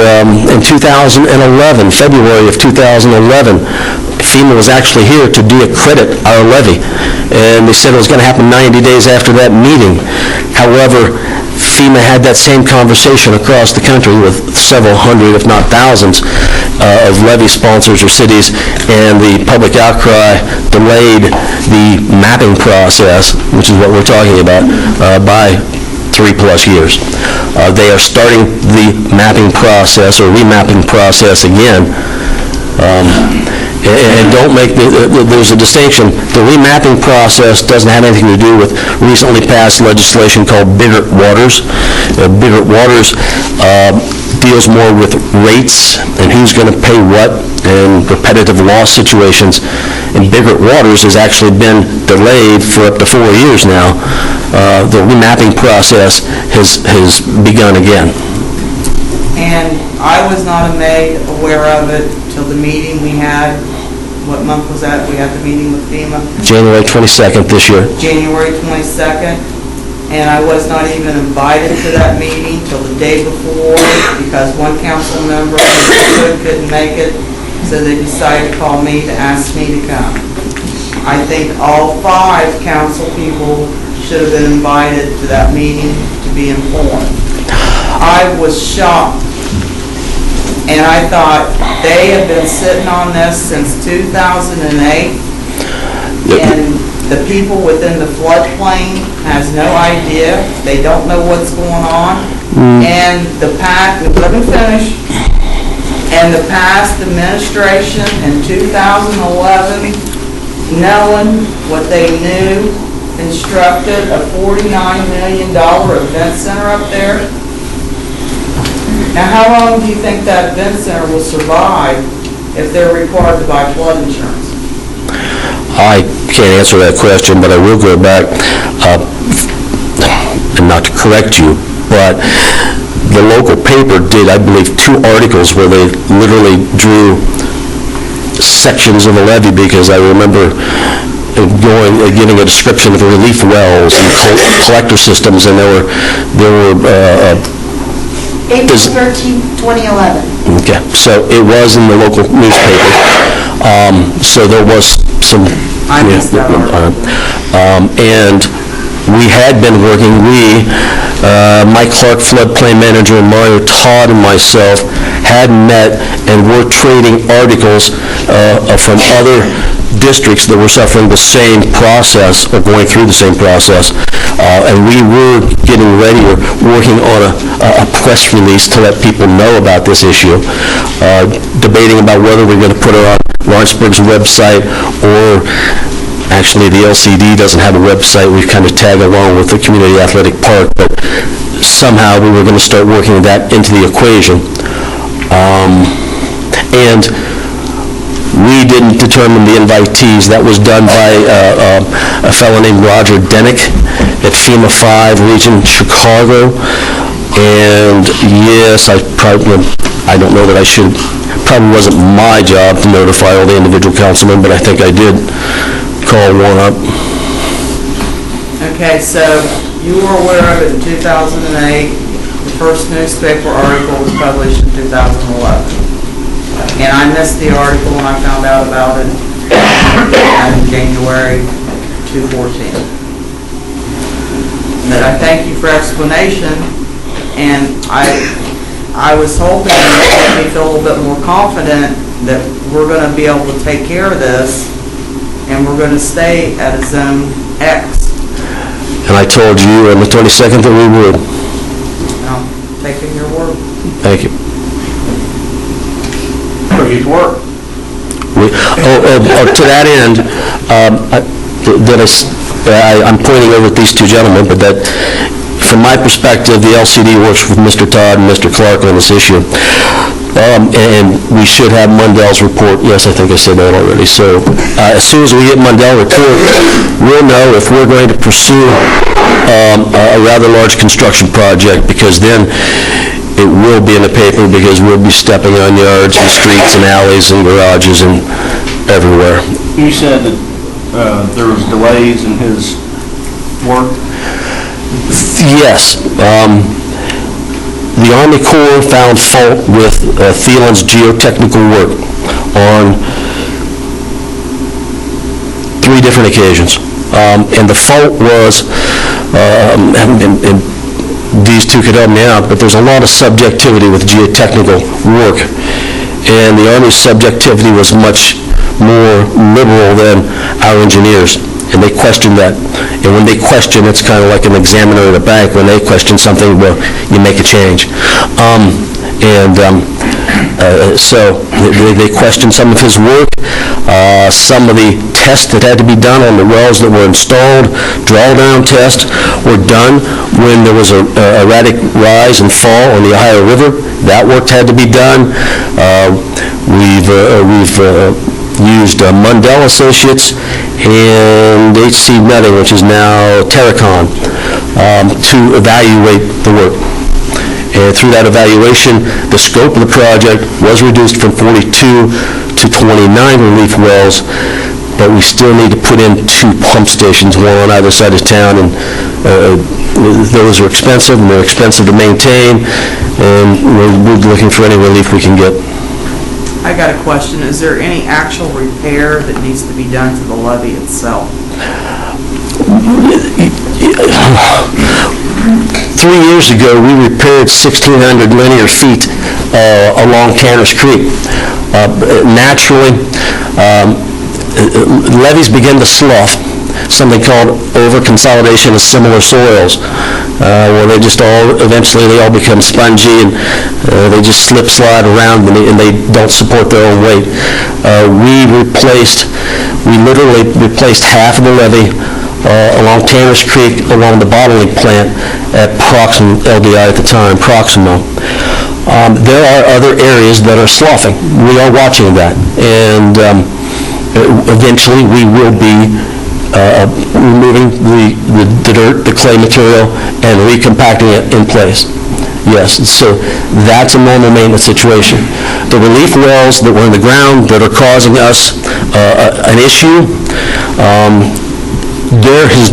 in 2011, February of 2011, FEMA was actually here to de-accredit our levy, and they said it was going to happen 90 days after that meeting. However, FEMA had that same conversation across the country with several hundred, if not thousands, of levy sponsors or cities, and the public outcry delayed the mapping process, which is what we're talking about, by 3+ years. They are starting the mapping process or remapping process again. And don't make, there's a distinction. The remapping process doesn't have anything to do with recently passed legislation called Biggert Waters. Biggert Waters deals more with rates and who's going to pay what and repetitive loss situations. And Biggert Waters has actually been delayed for up to 4 years now. The remapping process has begun again. And I was not made aware of it till the meeting we had. What month was that? We had the meeting with FEMA? January 22nd this year. January 22nd. And I was not even invited to that meeting till the day before because one council member couldn't make it, so they decided to call me to ask me to come. I think all 5 council people should have been invited to that meeting to be informed. I was shocked. And I thought, they have been sitting on this since 2008, and the people within the floodplain has no idea, they don't know what's going on, and let me finish, and the past administration in 2011, knowing what they knew, constructed a $49 million event center up there. Now, how long do you think that event center will survive if they're required to buy flood insurance? I can't answer that question, but I will go back, and not to correct you, but the local paper did, I believe, 2 articles where they literally drew sections of a levee, because I remember giving a description of the relief wells and collector systems, and there were April 13th, 2011. Okay, so it was in the local newspaper. So there was some... I missed that article. And we had been working, Mike Clark, floodplain manager, and Mario Todd and myself had met and were trading articles from other districts that were suffering the same process, or going through the same process. And we were getting ready, or working on a press release to let people know about this issue, debating about whether we're going to put it on Lawrenceburg's website, or actually the LCD doesn't have a website. We kind of tag along with the Community Athletic Park, but somehow we were going to start working that into the equation. And we didn't determine the invitees. That was done by a fellow named Roger Denick at FEMA 5, Region Chicago. And yes, I don't know that I should, probably wasn't my job to notify all the individual councilmen, but I think I did call one up. Okay, so you were aware of it in 2008. The first newspaper article was published in 2011. And I missed the article when I found out about it in January 2014. But I thank you for explanation, and I was hoping it would make me feel a little bit more confident that we're going to be able to take care of this, and we're going to stay at a zone X. And I told you on the 22nd that we would. I'm taking your word. Thank you. He's work. To that end, I'm pointing over at these two gentlemen, but that, from my perspective, the LCD works with Mr. Todd and Mr. Clark on this issue. And we should have Mundell's report. Yes, I think I said that already. So as soon as we get Mundell's report, we'll know if we're going to pursue a rather large construction project, because then it will be in the paper, because we'll be stepping on yards and streets and alleys and garages and everywhere. You said that there was delays in his work? Yes. The Army Corps found fault with Thielen's geotechnical work on 3 different occasions. And the fault was, and these two could help me out, but there's a lot of subjectivity with geotechnical work. And the Army's subjectivity was much more liberal than our engineers. And they questioned that. And when they question, it's kind of like an examiner at a bank. When they question something, well, you make a change. So they questioned some of his work. Some of the tests that had to be done on the wells that were installed, drawdown tests, were done when there was a erratic rise and fall on the Ohio River. That work had to be done. We've used Mundell Associates and HC Nutting, which is now Terracon, to evaluate the work. And through that evaluation, the scope of the project was reduced from 42 to 29 relief wells, but we still need to put in 2 pump stations, one on either side of town, and those are expensive, and they're expensive to maintain, and we're looking for any relief we can get. I got a question. Is there any actual repair that needs to be done to the levee itself? 3 years ago, we repaired 1,600 linear feet along Tanner's Creek. Naturally, levees begin to slough, something called over-consolidation of similar soils, where they just eventually they all become spongy, and they just slip, slide around, and they don't support their own weight. We literally replaced half of the levee along Tanner's Creek, along the bottling plant at Proximo, LDI at the time, Proximo. There are other areas that are sloughing. We are watching that, and eventually we will be removing the dirt, the clay material, and recompacting it in place. Yes, so that's a normal maintenance situation. The relief wells that were in the ground that are causing us an issue, there's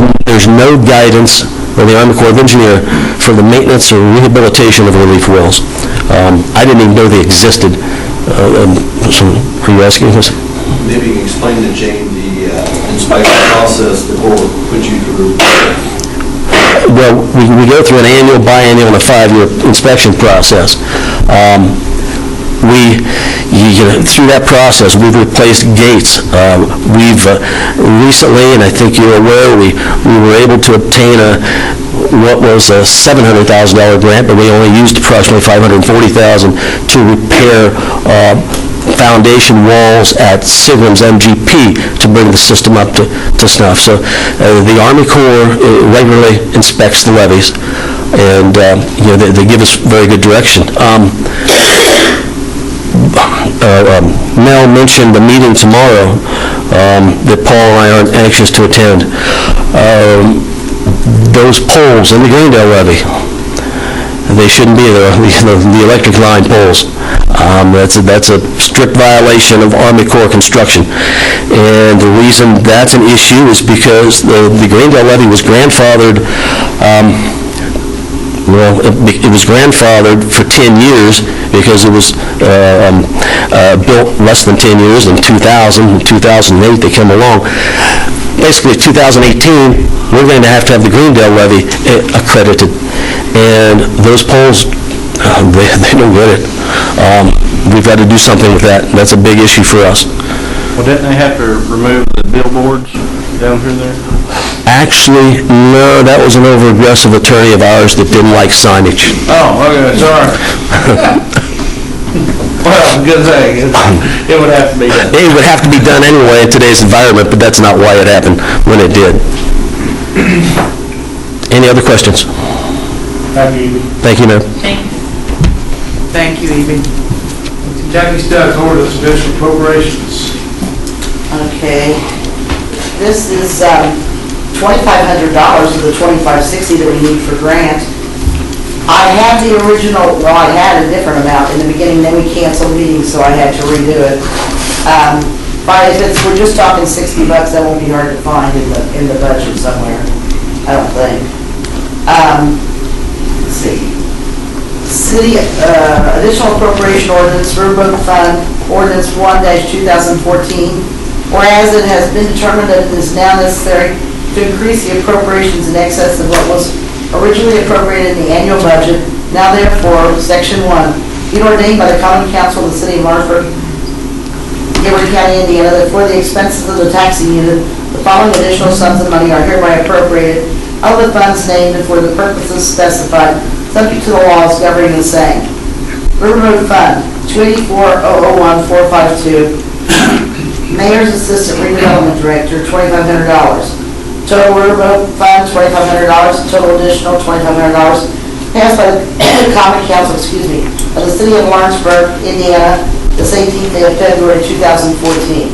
no guidance or the Army Corps of Engineer for the maintenance or rehabilitation of relief wells. I didn't even know they existed. So, are you asking us? Maybe you can explain to Jane the inspection process the board put you through. Well, we go through an annual, biannual, and a 5-year inspection process. Through that process, we've replaced gates. We've recently, and I think you're aware, we were able to obtain what was a $700,000 grant, but we only used approximately $540,000 to repair foundation walls at Sigram's MGP to bring the system up to snuff. So the Army Corps regularly inspects the levees, and they give us very good direction. Mel mentioned the meeting tomorrow that Paul and I aren't anxious to attend. Those poles in the Greendale levee, they shouldn't be there, the electric line poles. That's a strict violation of Army Corps construction. And the reason that's an issue is because the Greendale levee was grandfathered, it was grandfathered for 10 years because it was built less than 10 years in 2000. In 2008, they came along. Basically, 2018, we're going to have the Greendale levee accredited. And those poles, they don't get it. We've got to do something with that. That's a big issue for us. Well, didn't they have to remove the billboards down through there? Actually, no, that was an over-aggressive attorney of ours that didn't like signage. Oh, okay, sorry. Well, good thing. It would have to be done. It would have to be done anyway in today's environment, but that's not why it happened when it did. Any other questions? Thank you, Evie. Thank you, Mayor. Thank you, Evie. Jackie Stubbs, orders additional appropriations. Okay. This is $2,500 of the $2,560 that we need for grant. I had the original, well, I had a different amount in the beginning, then we canceled meetings, so I had to redo it. If we're just talking $60, that won't be hard to find in the budget somewhere, I don't think. Let's see. City additional appropriation ordinance, Riverboat Fund, ordinance 1-2014. Whereas it has been determined that it is now necessary to increase the appropriations in excess of what was originally appropriated in the annual budget, now therefore, Section 1, be ordained by the Common Council of the City of Lawrenceburg, Gilbert County, Indiana, that for the expenses of the taxing unit, the following additional sums of money are hereby appropriated of the funds named and for the purposes specified, subject to the laws governing the same. Riverboat Fund, 284,001,452. Mayor's Assistant Redevelopment Director, $2,500. Total Riverboat Fund, $2,500. Total additional, $2,500. Passed by the Common Council, of the City of Lawrenceburg, Indiana, this 18th day of February 2014.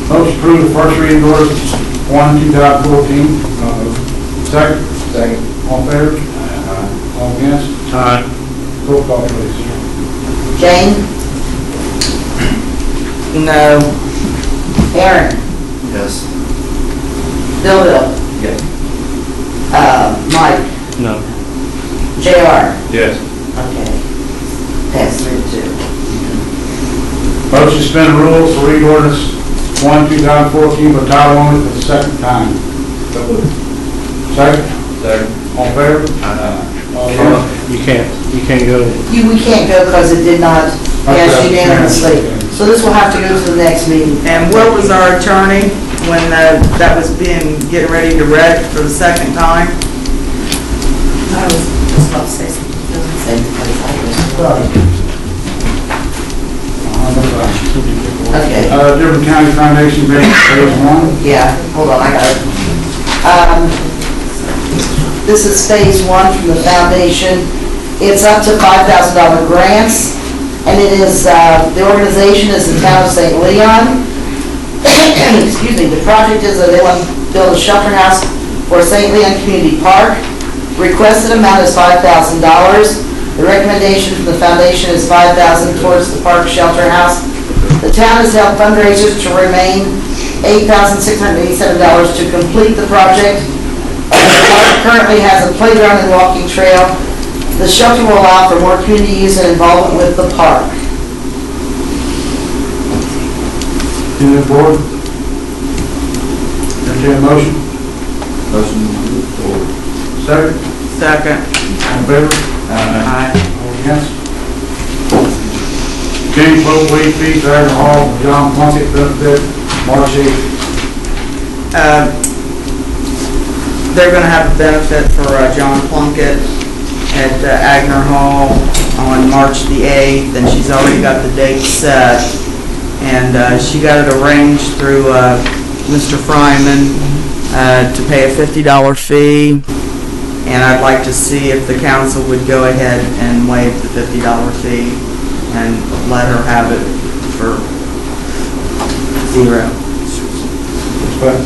Motion approved the first reading ordinance 1-2014. Second? Second. All in favor? All against? Aye. Roll call, please. Jane? No. Aaron? Yes. Bill? Yes. Mike? No. JR? Yes. Okay. Pass 3-2. Motion to suspend rules to read ordinance 1-2014 by title only for the second time. Second? Second. All in favor? All against? You can't go. We can't go because it did not pass Okay. unanimously. So this will have to go to the next meeting. And where was our attorney when that was getting ready to read for the second time? I was just about to say something. Okay. Dearborn County Foundation Grant Phase 1. Yeah, hold on, I got it. This is phase 1 from the foundation. It's up to $5,000 grants, and it is, the organization is the town of St. Leon. Excuse me, the project is that they want to build a shelter house for St. Leon Community Park. Requested amount is $5,000. The recommendation from the foundation is $5,000 towards the park shelter house. The town has held fundraisers to remain $8,687 to complete the project. The park currently has a playground and walking trail. The shelter will allow for more community use and involvement with the park. Any other board? Entertain a motion? Motion to move forward. Second? Second. All in favor? Aye. All against? Change vote waive fee for Agner Hall, John Plunkett benefit, March 8th. They're gonna have a benefit for John Plunkett at Agner Hall on March the 8th, and she's already got the date set. And she got it arranged through Mr. Fryman to pay a $50 fee. And I'd like to see if the council would go ahead and waive the $50 fee and let her have it for $0.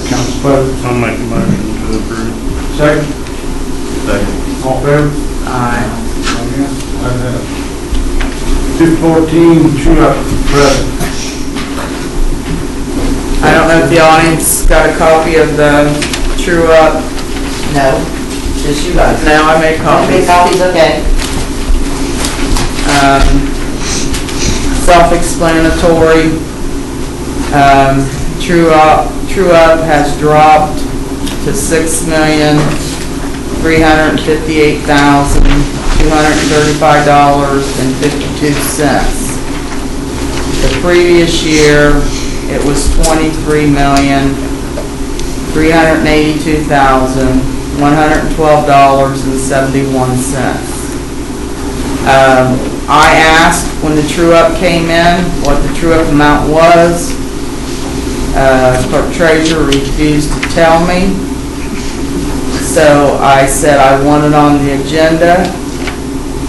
Council President? I'll make a motion to approve. Second? Second. All in favor? Aye. All against? Ayes have it. 214, true up, present. I don't know if the audience got a copy of the true up. No, just you guys. No, I made Make copies. copies, okay. Self-explanatory. True up has dropped to $6,358,235.52. The previous year, it was $23,382,112.71. I asked when the true-up came in what the true-up amount was. Clerk Treasurer refused to tell me. So I said I want it on the agenda,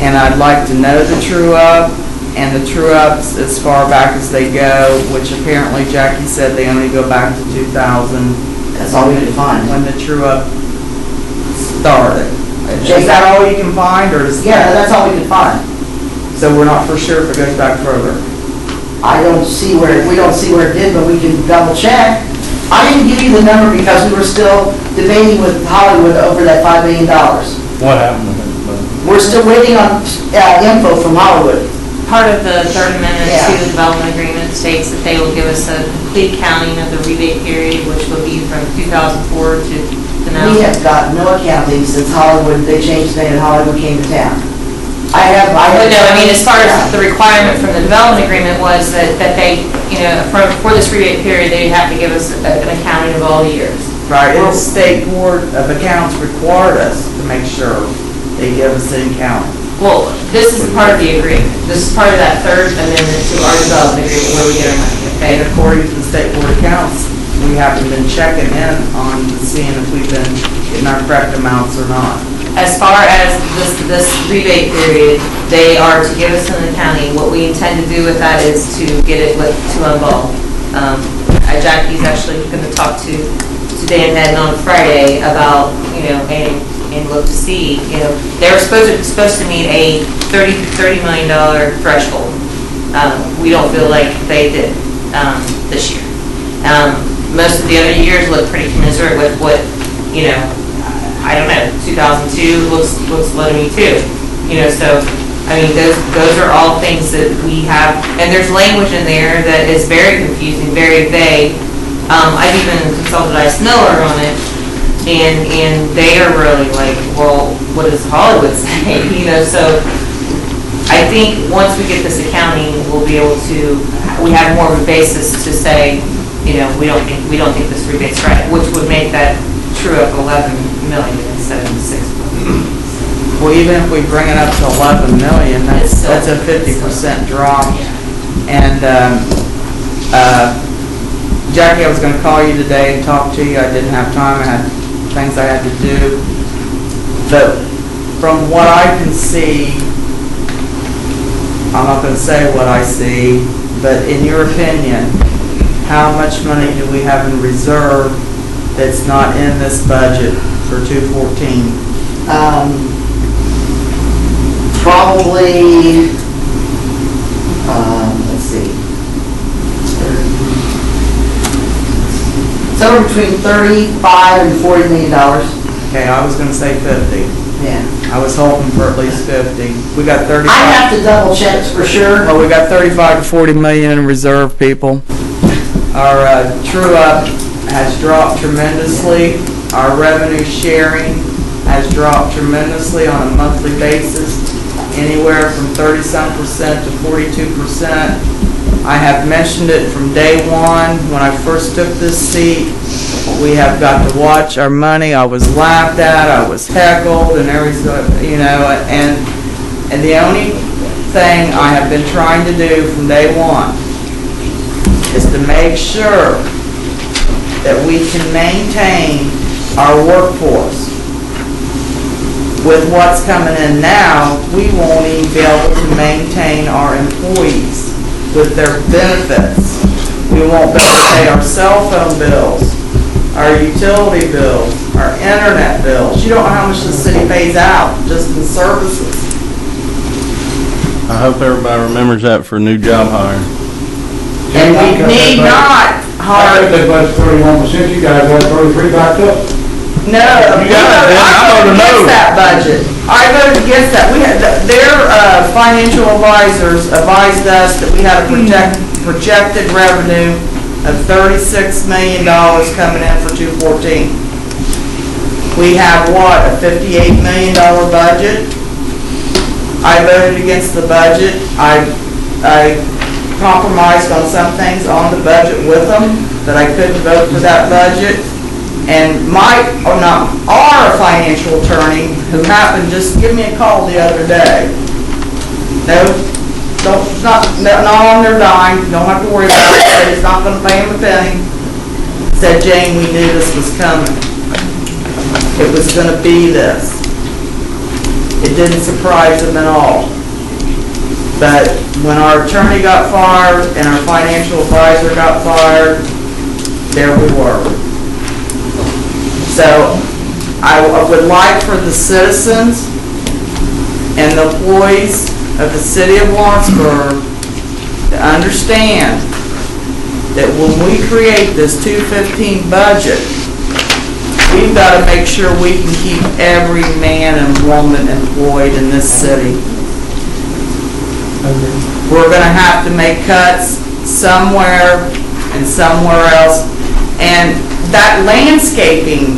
and I'd like to know the true-up, and the true-ups as far back as they go, which apparently Jackie said they only go back to 2000. That's all we could find. When the true-up started. Is that all you can find, or is Yeah, that's all we could find. So we're not for sure if it goes back further? I don't see where, we don't see where it did, but we can double check. I didn't give you the number because we were still debating with Hollywood over that $5 million. What happened with it? We're still waiting on info from Hollywood. Part of the third amendment Yeah. to the development agreement states that they will give us a complete counting of the rebate period, which will be from 2004 to now. We have got no accounting since Hollywood, they changed the name and Hollywood came to town. But no, I mean, as far as the requirement from the development agreement was that they, for this rebate period, they'd have to give us an accounting of all years. Right, and the State Board of Accounts required us to make sure they give us an accounting. Well, this is part of the agreement. This is part of that third amendment to our development agreement where we get our money, okay? And according to the State Board of Accounts, we haven't been checking in on seeing if we've been getting our correct amounts or not. As far as this rebate period, they are to give us an accounting. What we intend to do with that is to get it to Unball. Jackie's actually going to talk to Dan Hedden on Friday about, and look to see, they were supposed to meet a $30 million threshold. We don't feel like they did this year. Most of the other years look pretty commensurate with what, I don't know, 2002 looks low to me too. So, I mean, those are all things that we have, and there's language in there that is very confusing, very vague. I've even consulted Ice Miller on it, and they are really like, well, what does Hollywood say? So I think once we get this accounting, we'll be able to, we have more of a basis to say, we don't think this rebate's right, which would make that true up 11 million instead of 6 million. Well, even if we bring it up to 11 million, that's a 50% drop. And Jackie, I was going to call you today and talk to you. I didn't have time. I had things I had to do. But from what I can see, I'm not going to say what I see, but in your opinion, how much money do we have in reserve that's not in this budget for 2014? Probably, let's see, somewhere between $35 and $40 million. Okay, I was gonna say 50. Yeah. I was hoping for at least 50. We got 35. I have to double check for sure. Well, we got 35 to 40 million in reserve, people. Our true up has dropped tremendously. Our revenue sharing has dropped tremendously on a monthly basis, anywhere from 30-some% to 42%. I have mentioned it from day one when I first took this seat. We have got to watch our money. I was laughed at, I was heckled, and everything, you know, and the only thing I have been trying to do from day one is to make sure that we can maintain our workforce. With what's coming in now, we won't even be able to maintain our employees with their benefits. We won't be able to pay our cell phone bills, our utility bills, our internet bills. You don't know how much the city pays out just in services. I hope everybody remembers that for new job hire. And we need not hire. They budget 31%, you guys got 33 backed up. No, I voted against that budget. I voted against that. We had, their financial advisors advised us that we had a projected revenue of $36 million coming in for 2014. We have what, a $58 million budget? I voted against the budget. I compromised on some things on the budget with them, that I couldn't vote for that budget. And our financial attorney, who happened just to give me a call the other day, not on their dime, don't have to worry about it, said he's not going to pay him a penny, said, Jane, we knew this was coming. It was going to be this. It didn't surprise him at all. But when our attorney got fired and our financial advisor got fired, there we were. So I would like for the citizens and the employees of the city of Lawrenceburg to understand that when we create this 2015 budget, we've got to make sure we can keep every man and woman employed in this city. We're going to have to make cuts somewhere and somewhere else. And that landscaping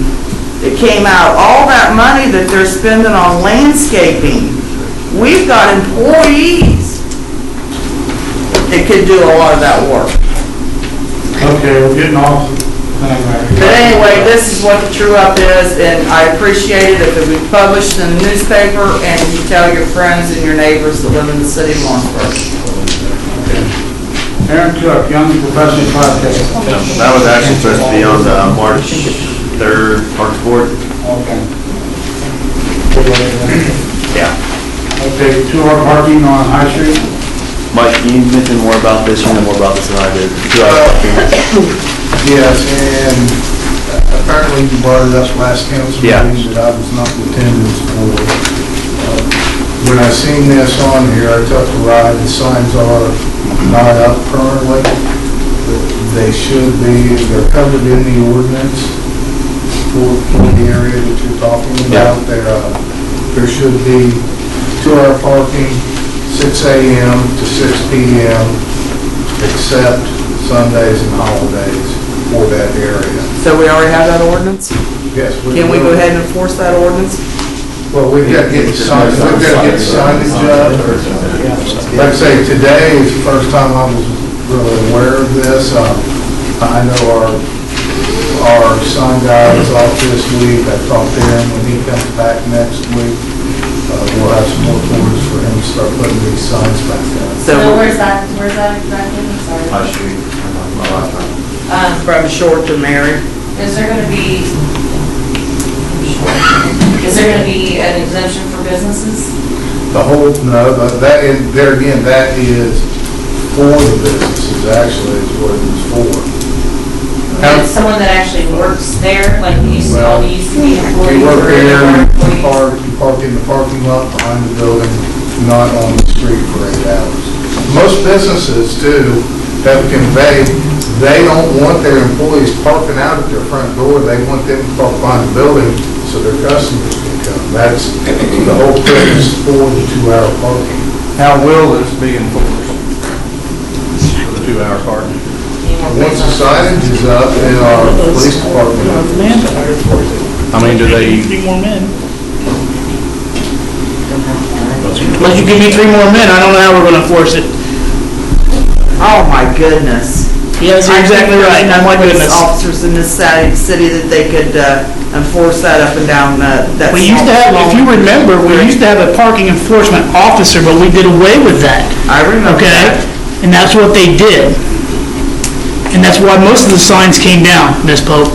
that came out, all that money that they're spending on landscaping, we've got employees that could do a lot of that work. Okay, we're getting off. But anyway, this is what the true up is, and I appreciate it if it be published in the newspaper and you tell your friends and your neighbors that live in the city of Lawrenceburg. Aaron Cook, Young Professional Podcast. That was actually supposed to be on the March 3rd Parks Board. Okay. Yeah. Okay, 2-hour parking on High Street. Mike, can you mention more about this? You know more about this than I did. 2-hour parking. Yes, and apparently you brought it up last council meeting that I was not in attendance for. When I seen this on here, I took a ride. The signs are not up currently. They should be. They're covered in the ordinance for the area that you're talking about. There should be 2-hour parking, 6 a.m. to 6 p.m. except Sundays and holidays for that area. So we already have that ordinance? Yes. Can we go ahead and enforce that ordinance? Well, we've got to get signage up. Like I say, today is the first time I was really aware of this. I know our sign guy is off this week. I talked to him when he comes back next week. We'll have some more orders for him to start putting these signs back up. So where's that exactly? I'm sorry. High Street. From Short to Mary. Is there going to be an exemption for businesses? No, but that is, there again, that is for the businesses, actually, is what it is for. And someone that actually works there, like used to be employees? You work or there, employees? you park in the parking lot behind the building, not on the street for 8 hours. Most businesses, too, have conveyed, they don't want their employees parking out at their front door. They want them to park behind the building so so their customers can come. That's the whole purpose for the 2-hour parking. How will this be enforced? For the 2-hour parking? Once the signage is up in our police department, I mean, do they, 3 more men. Unless you give me 3 more men, I don't know how we're gonna enforce it. Oh, my goodness. Yes, you're exactly right. Oh, my goodness. Officers in this city that they could enforce that up and down that. We used to have, if you remember, we used to have a parking enforcement officer, but we did away with that. I remember Okay? that. And that's what they did. And that's why most of the signs came down, Ms. Pope.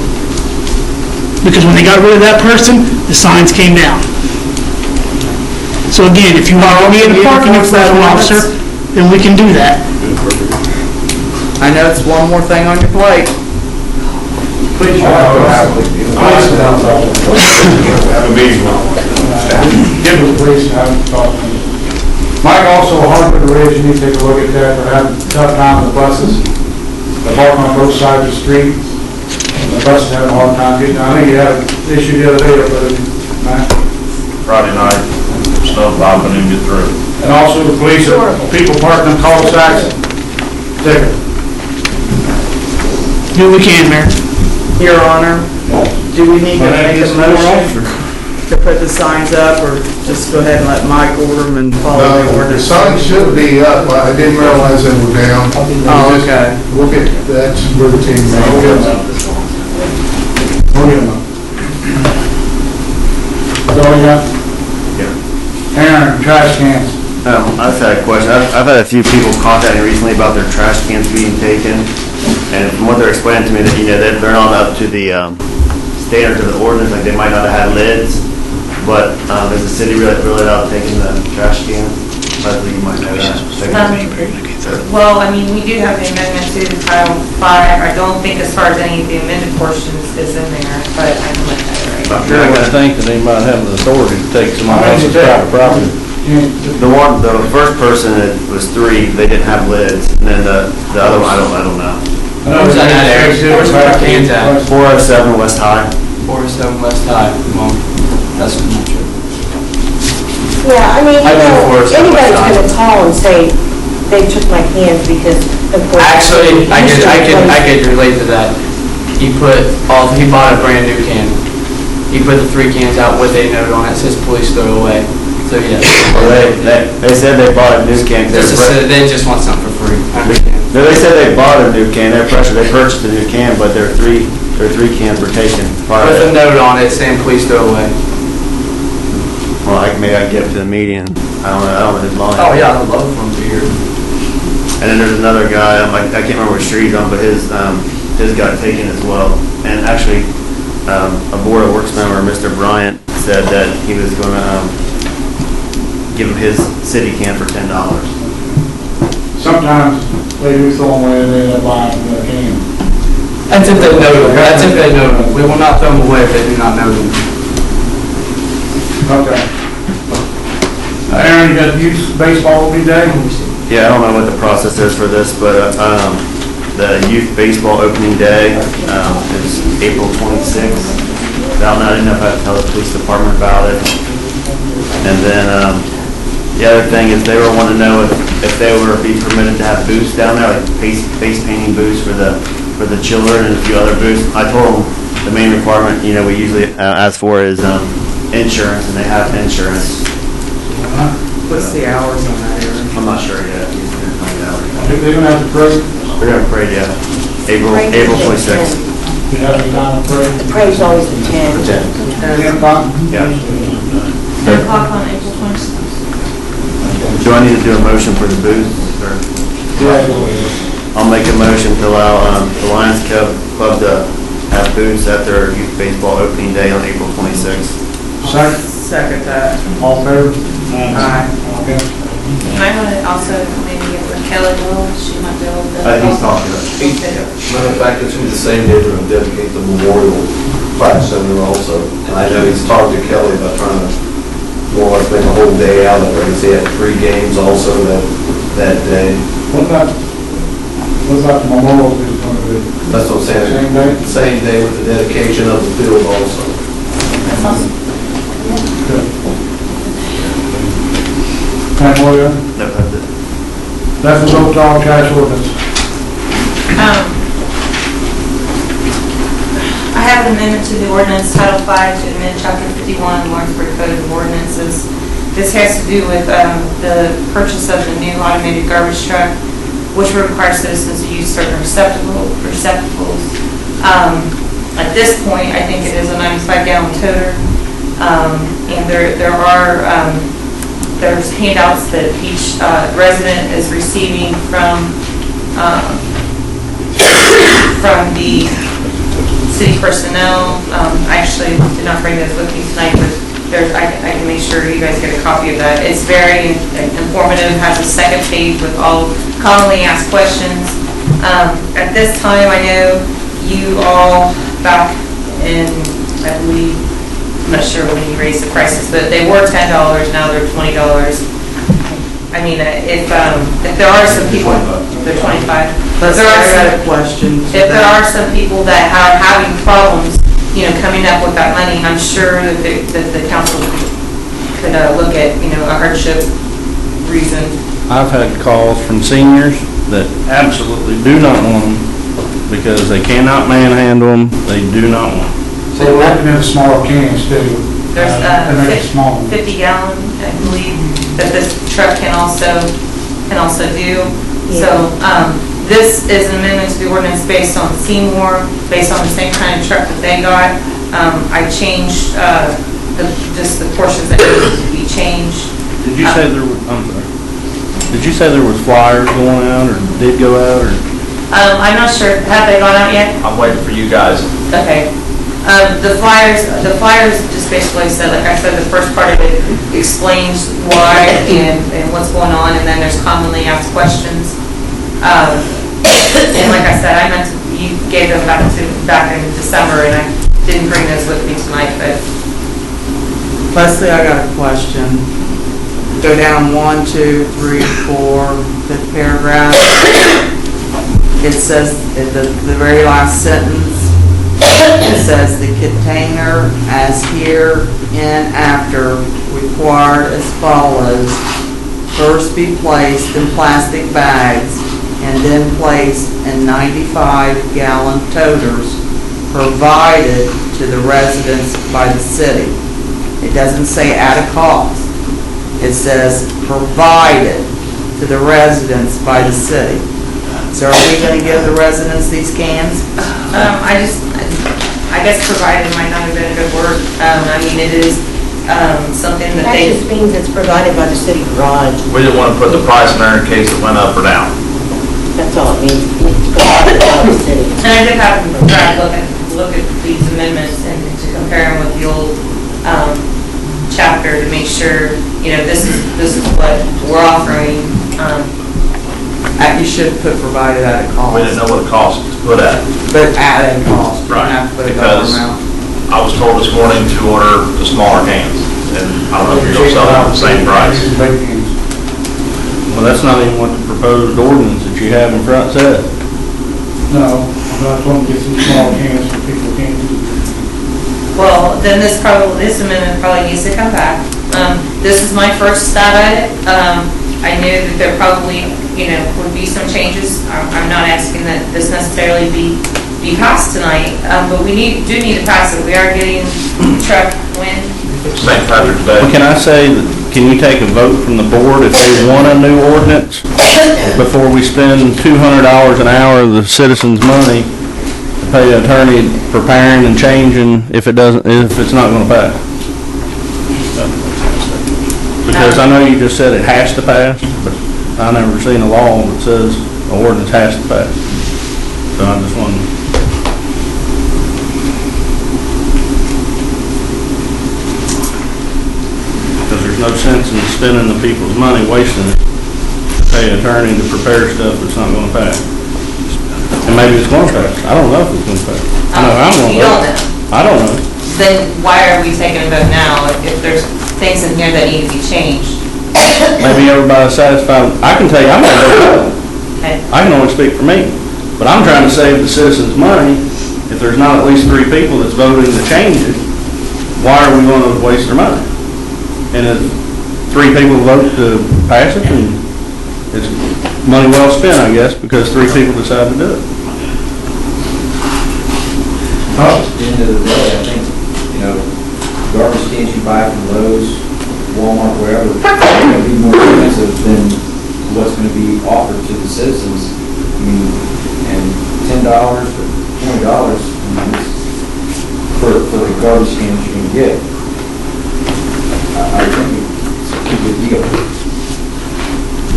Because when they got rid of that person, the signs came down. So again, if you want to be in a parking enforcement officer, then we can do that. I know it's one more thing on your plate. please have a meeting. Give the police and have them talk to me. Mike, also Hardwood Ridge, you need to take a look at that. We're having a tough time with the buses. They're parking on both sides of the street. The buses having a hard time getting, I think you had an issue the other day, but Friday night, stuff bopping and get through. and also the police, people parking in cul-de-sacs, ticket. Do what we can, Mayor. Your Honor, do we need to make a motion to put the signs up, or just go ahead and let Mike order them and follow the The ordinance? signs should be up, I didn't realize they were down. Oh, okay. We'll get, that's routine. That's all you got? Yeah. Aaron, trash cans. I've had a question. I've had a few people contact me recently about their trash cans being taken, and from what they're explaining to me, that, you know, they're not up to the standards of the ordinance, like they might not have had lids, but is the city really out taking the trash cans? Leslie, you might know that. Well, I mean, we do have the amendment to Title 5. I don't think as far as any of the amended portions is in there, but I can look at it right now. I would think that they might have the authority to take somebody else's private property. The first person, it was 3, they didn't have lids, and then the other one, I don't know. Where's that at, Eric? Where's our cans at? 407 West High. 407 West High. Well, that's not true. Yeah, I mean, I do anybody's 407 gonna call and say, they took my cans because of course. Actually, I could relate to that. He bought a brand new can. He put the 3 cans out with a note on it, says police throw away. So yeah. Well, they said they bought a new can. They just want something for free. I understand. No, they said they bought a new can. They purchased a new can, but their 3 cans were taken. With a note on it saying please throw away. Well, maybe I can get up to the meeting. I don't know his line. Oh yeah, I'd love for him to hear. And then there's another guy, I can't remember what street he's on, but his got taken as well. And actually, a Board of Works member, Mr. Bryant, said that he was going to give him his city can for $10. Sometimes they do throw them away and they end up buying a can. That's if they know them. That's if they know them. We will not throw them away if they do not know them. Okay. Aaron, you got youth baseball every day? Yeah, I don't know what the process is for this, but the youth baseball opening day is April 26th. I didn't know if I had to tell the police department about it. And then the other thing is they were wanting to know if they were be permitted to have booths down there, like face painting booths for the children and a few other booths. I told them the main requirement, you know, we usually ask for is insurance, and they have insurance. What's the hours on that, Aaron? I'm not sure yet. They're gonna have to parade? We're gonna parade, yeah. April 26th. You have any time to parade? The parade's always at 10. 10 o'clock? Yeah. 10 o'clock on April 26th. Do I need to do a motion for the booth? Or? I'll make a motion to allow the Lions Club to have booths at their youth baseball opening day on April 26th. Second that. All in favor? Aye. Okay. You might want to also maybe get with Kelly Will, she might be able to. He's talking. Matter of fact, it's going to be the same day we're going to dedicate the memorial plaque center also. And I know he's talked to Kelly about trying to more or less make a whole day out of it. He had 3 games also that day. What about the memorial is going to be? That's what I'm saying. Same day? Same day with the dedication of the field also. Any more, yeah? No, that's it. That's the vote on cash ordinance. I have an amendment to the ordinance, Title 5, to amend Chapter 51, Lawrenceburg Code of Ordinances. This has to do with the purchase of the new automated garbage truck, which will require citizens to use certain receptacles. At this point, I think it is a 95-gallon toter, and there's handouts that each resident is receiving from the city personnel. I actually did not bring those with me tonight, but I can make sure you guys get a copy of that. It's very informative, has a second page with all commonly asked questions. At this time, I know you all back in, I believe, I'm not sure when you raised the prices, but they were $10, now they're $20. I mean, if there are some people, they're 25. I got a question. If there are some people that are having problems, coming up with that money, I'm sure that the council could look at, a hardship reason. I've had calls from seniors that absolutely do not want them because they cannot manhandle them, they do not want them. So we're looking at smaller cans too. There's a small 50-gallon, I believe, that this truck can also do. So this is an amendment to the ordinance based on Seymour, based on the same kind of truck that they got. I changed just the portions that needed to be changed. Did you say there was, I'm sorry, did you say there was flyers going out or did go out or? I'm not sure, have they gone out yet? I'm waiting for you guys. Okay. The flyers just basically said, like I said, the first part of it explains why and what's going on, and then there's commonly asked questions. And like I said, you gave them back in December, and I didn't bring those with me tonight, but. Leslie, I got a question. Go down 1, 2, 3, 4, fifth paragraph. It says, in the very last sentence, it says the container as here and after required as follows. First be placed in plastic bags and then placed in 95-gallon toters provided to the residents by the city. It doesn't say at a cost. It says provided to the residents by the city. So are we going to give the residents these cans? I guess provided might not have been a good word. I mean, it is something that That just means it's provided by the city garage. We didn't want to put the price in there in case it went up or down. That's all it means. It's provided by the city. And I did have Brad look at these amendments and to compare them with the old chapter to make sure, this is what we're offering. You should put provided at a cost. We didn't know what it cost to put at. But at a cost. You don't Right. have to put a dollar Because amount. I was told this morning to order the smaller cans, and I don't know if you're gonna sell them at the same price. Well, that's not even what the proposed ordinance that you have in front says. No, I'm not going to get some small cans for people can't use. Well, then this amendment probably needs to come back. This is my first stab at it. I knew that there probably, would be some changes. I'm not asking that this necessarily be passed tonight, but we do need to pass it. We are getting the truck when? St. Patrick's Day. Well, can I say, can you take a vote from the board if they want a new ordinance before we spend $200 an hour of the citizens' money to pay an attorney preparing and changing if it's not going to pass? Because I know you just said it has to pass, but I never seen a law that says an ordinance has to pass. So I just wanted. Because there's no sense in spending the people's money, wasting it, to pay an attorney to prepare stuff that's not going to pass. And maybe it's going to pass. I don't know if it's going to pass. I know I'm going to You don't pass. know. I don't know. Then why are we taking a vote now if there's things in here that need to be changed? Maybe everybody's satisfied. I can tell you, I'm going to vote no. Okay. I can only speak for me. But I'm trying to save the citizens money. If there's not at least 3 people that's voting to change it, why are we going to waste their money? And if 3 people vote to pass it, then it's money well spent, I guess, because 3 people decided to do it. At the end of the day, I think, garbage cans you buy from Lowe's, Walmart, wherever, are going to be more expensive than what's going to be offered to the citizens. I mean, and $10 or $20, for the garbage cans you can get. I think it's a good deal.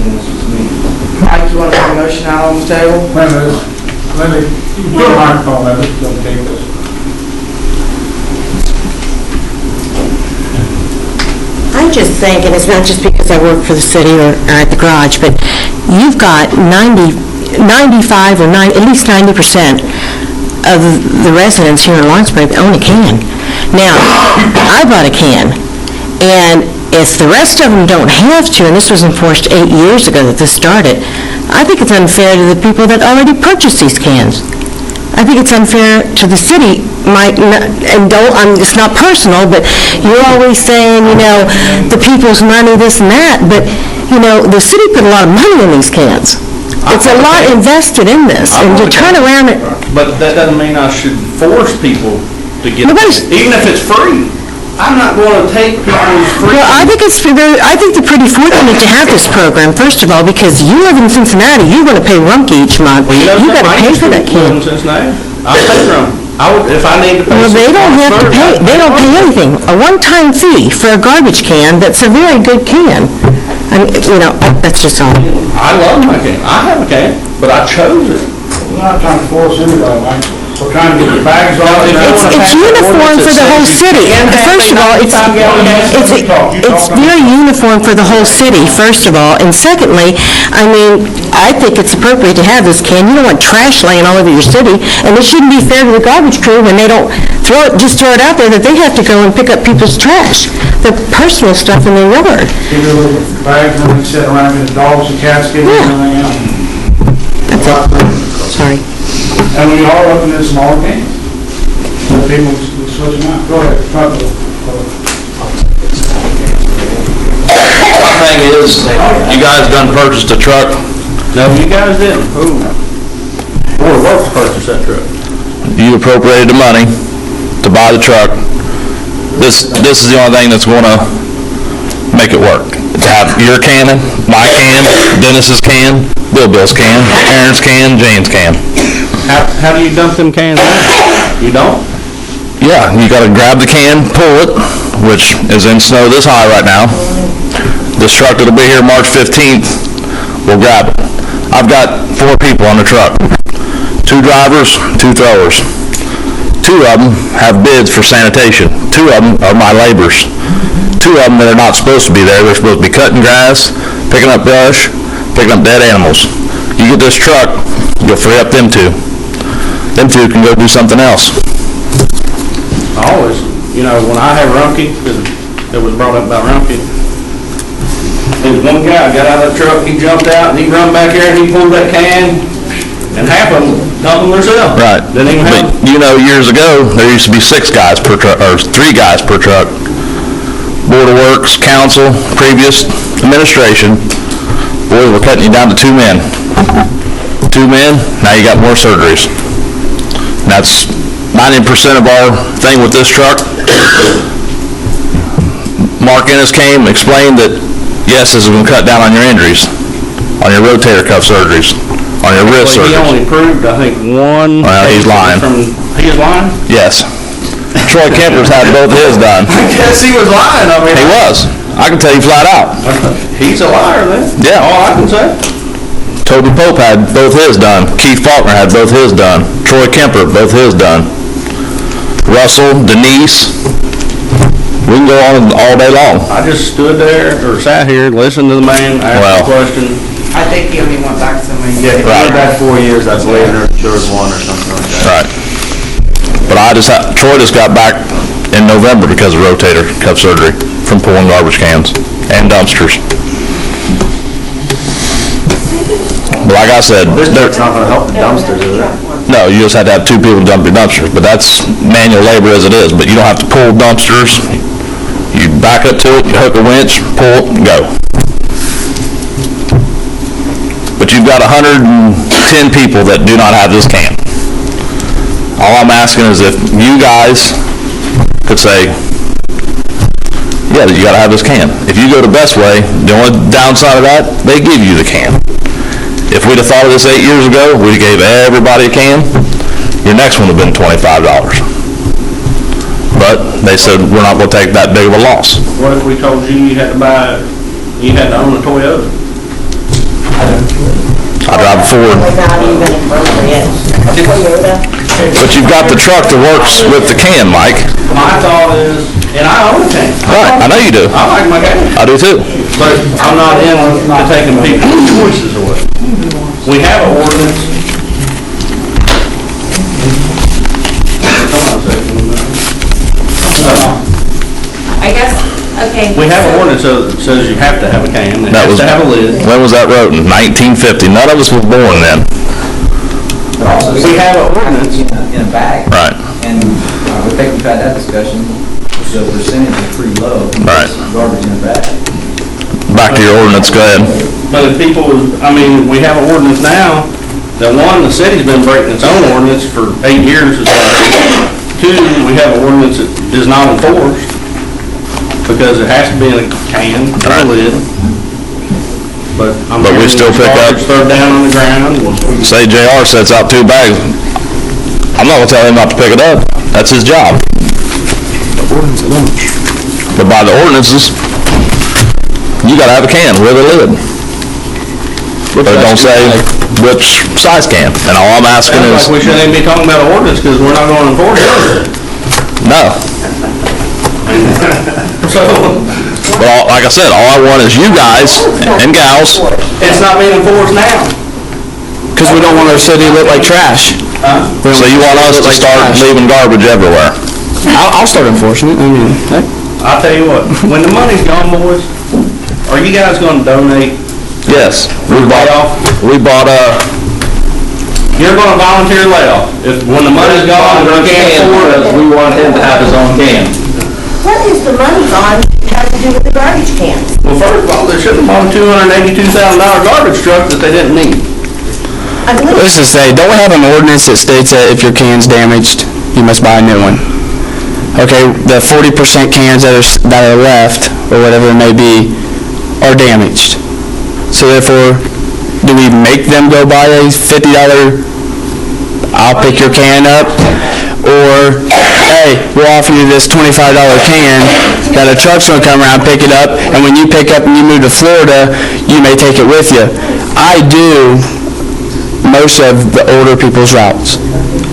That's just me. Mike, you want to put a motion out on the table? Let me, you can put a microphone on this, don't take this. I'm just thinking, it's not just because I work for the city or at the garage, but you've got 95 or at least 90% of the residents here in Lawrenceburg own a can. Now, I bought a can, and if the rest of them don't have to, and this was enforced 8 years ago that this started, I think it's unfair to the people that already purchased these cans. I think it's unfair to the city, it's not personal, but you're always saying, the people's money, this and that, but, the city put a lot of money in these cans. It's a lot invested in this, and to turn around it... But that doesn't mean I should force people to get it, even if it's free. I'm not going to take people's free... Well, I think they're pretty fortunate to have this program, first of all, because you live in Cincinnati, you're going to pay Rumpke each month. You've got to pay for that can. I pay Rumpke. If I need to pay... Well, they don't have to pay, they don't pay anything. A one-time fee for a garbage can that's a very good can. I mean, that's just all. I love my can. I have a can, but I chose it. We're not trying to force anybody, Mike. We're trying to get the bags off. It's uniform for the whole city. First of all, it's very uniform for the whole city, first of all. And secondly, I think it's appropriate to have this can. You don't want trash laying all over your city. And it shouldn't be fair to the garbage crew when they don't just throw it out there, that they have to go and pick up people's trash, their personal stuff in their yard. Give you a little bags and then sit around and the dogs and cats get everything else. That's it. Sorry. And we are looking at smaller cans. So people will switch them out. Go ahead. My thing is, you guys done purchased a truck? No, you guys didn't. Who? Board of Works purchased that truck. You appropriated the money to buy the truck. This is the only thing that's going to make it work. To have your can, my can, Dennis's can, Bill's can, Aaron's can, Jane's can. How do you dump them cans out? You don't? Yeah, you got to grab the can, pull it, which is in snow this high right now. This truck that'll be here March 15th will grab it. I've got 4 people on the truck. 2 drivers, 2 throwers. 2 of them have bids for sanitation. 2 of them are my laborers. 2 of them that are not supposed to be there. They're supposed to be cutting grass, picking up brush, picking up dead animals. You get this truck, you'll free up them 2. Them 2 can go do something else. Always. When I had Rumpke, it was brought up about Rumpke, there was one guy got out of the truck, he jumped out, and he run back there, and he pulled that can, and half of them dumped them themselves. Right. But years ago, there used to be 6 guys per truck, or 3 guys per truck. Board of Works, council, previous administration, boy, we're cutting you down to 2 men. 2 men, now you got more surgeries. That's 90% of our thing with this truck. Mark Ennis came, explained that, yes, this is going to cut down on your injuries, on your rotator cuff surgeries, on your wrist surgeries. He only proved, I think, 1... Well, he's lying. He is lying? Yes. Troy Kemper's had both his done. I guess he was lying. He was. I can tell you flat out. He's a liar then. Yeah. All I can say. Toby Pope had both his done. Keith Faulkner had both his done. Troy Kemper, both his done. Russell, Denise. We can go on all day long. I just stood there, or sat here, listened to the man, asked a question. I think he only went back so many Yeah, years. he went back 4 years, I believe, and there was 1 or something like that. Right. But Troy just got back in November because of rotator cuff surgery from pulling garbage cans and dumpsters. But like I said, This truck's not going to help the dumpsters, is it? No, you just had to have 2 people dump your dumpsters, but that's manual labor as it is, but you don't have to pull dumpsters. You back up to it, you hook a winch, pull, go. But you've got 110 people that do not have this can. All I'm asking is if you guys could say, yeah, you gotta have this can. If you go to Best Way, the only downside of that, they give you the can. If we'd have thought of this 8 years ago, we'd have gave everybody a can, your next one would have been $25. But they said, we're not gonna take that big of a loss. What if we told you you had to own a Toyota? I drive a Ford. Not even appropriate. Toyota. But you've got the truck that works with the can, Mike. My thought is, and I own a can. Right, I know you do. I like my can. I do too. But I'm not into taking people's choices away. We have an ordinance. I guess, okay. We have an ordinance that says you have to have a can, it has to have a lid. When was that wrote? In 1950. None of us was born then. We have an ordinance. In a bag. Right. And I think we've had that discussion, so the percentage is pretty low. Right. Garbage in a bag. Back to your ordinance, go ahead. But if people, I mean, we have an ordinance now, that one, the city's been breaking its own ordinance for 8 years. Two, we have an ordinance that is not enforced, because it has to be in a can, or a lid. But we still pick up. Throw down on the ground. Say JR sets out 2 bags. I'm not gonna tell him not to pick it up. That's his job. But by the ordinances, you gotta have a can with a lid. But it don't say which size can. And all I'm asking is... Sounds like we shouldn't even be talking about an ordinance, because we're not going to enforce it. No. But like I said, all I want is you guys and gals. It's not being enforced now. Because we don't want our city lit like trash. So you want us to start leaving garbage everywhere? I'll start enforcing it. I mean, heck. I'll tell you what, when the money's gone, boys, are you guys going to donate? Yes. We bought You're going to volunteer layoff. When the money's gone, we can't afford it. We want him to have his own can. What is the money gone have to do with the garbage cans? Well, first of all, they shouldn't have bought a $282,000 garbage truck that they didn't need. Let's just say, don't we have an ordinance that states that if your can's damaged, you must buy a new one? Okay, the 40% cans that are left, or whatever it may be, are damaged. So therefore, do we make them go buy a $50, I'll pick your can up? Or, hey, we'll offer you this $25 can that a truck's gonna come around, pick it up, and when you pick up and you move to Florida, you may take it with you. I do most of the older people's routes.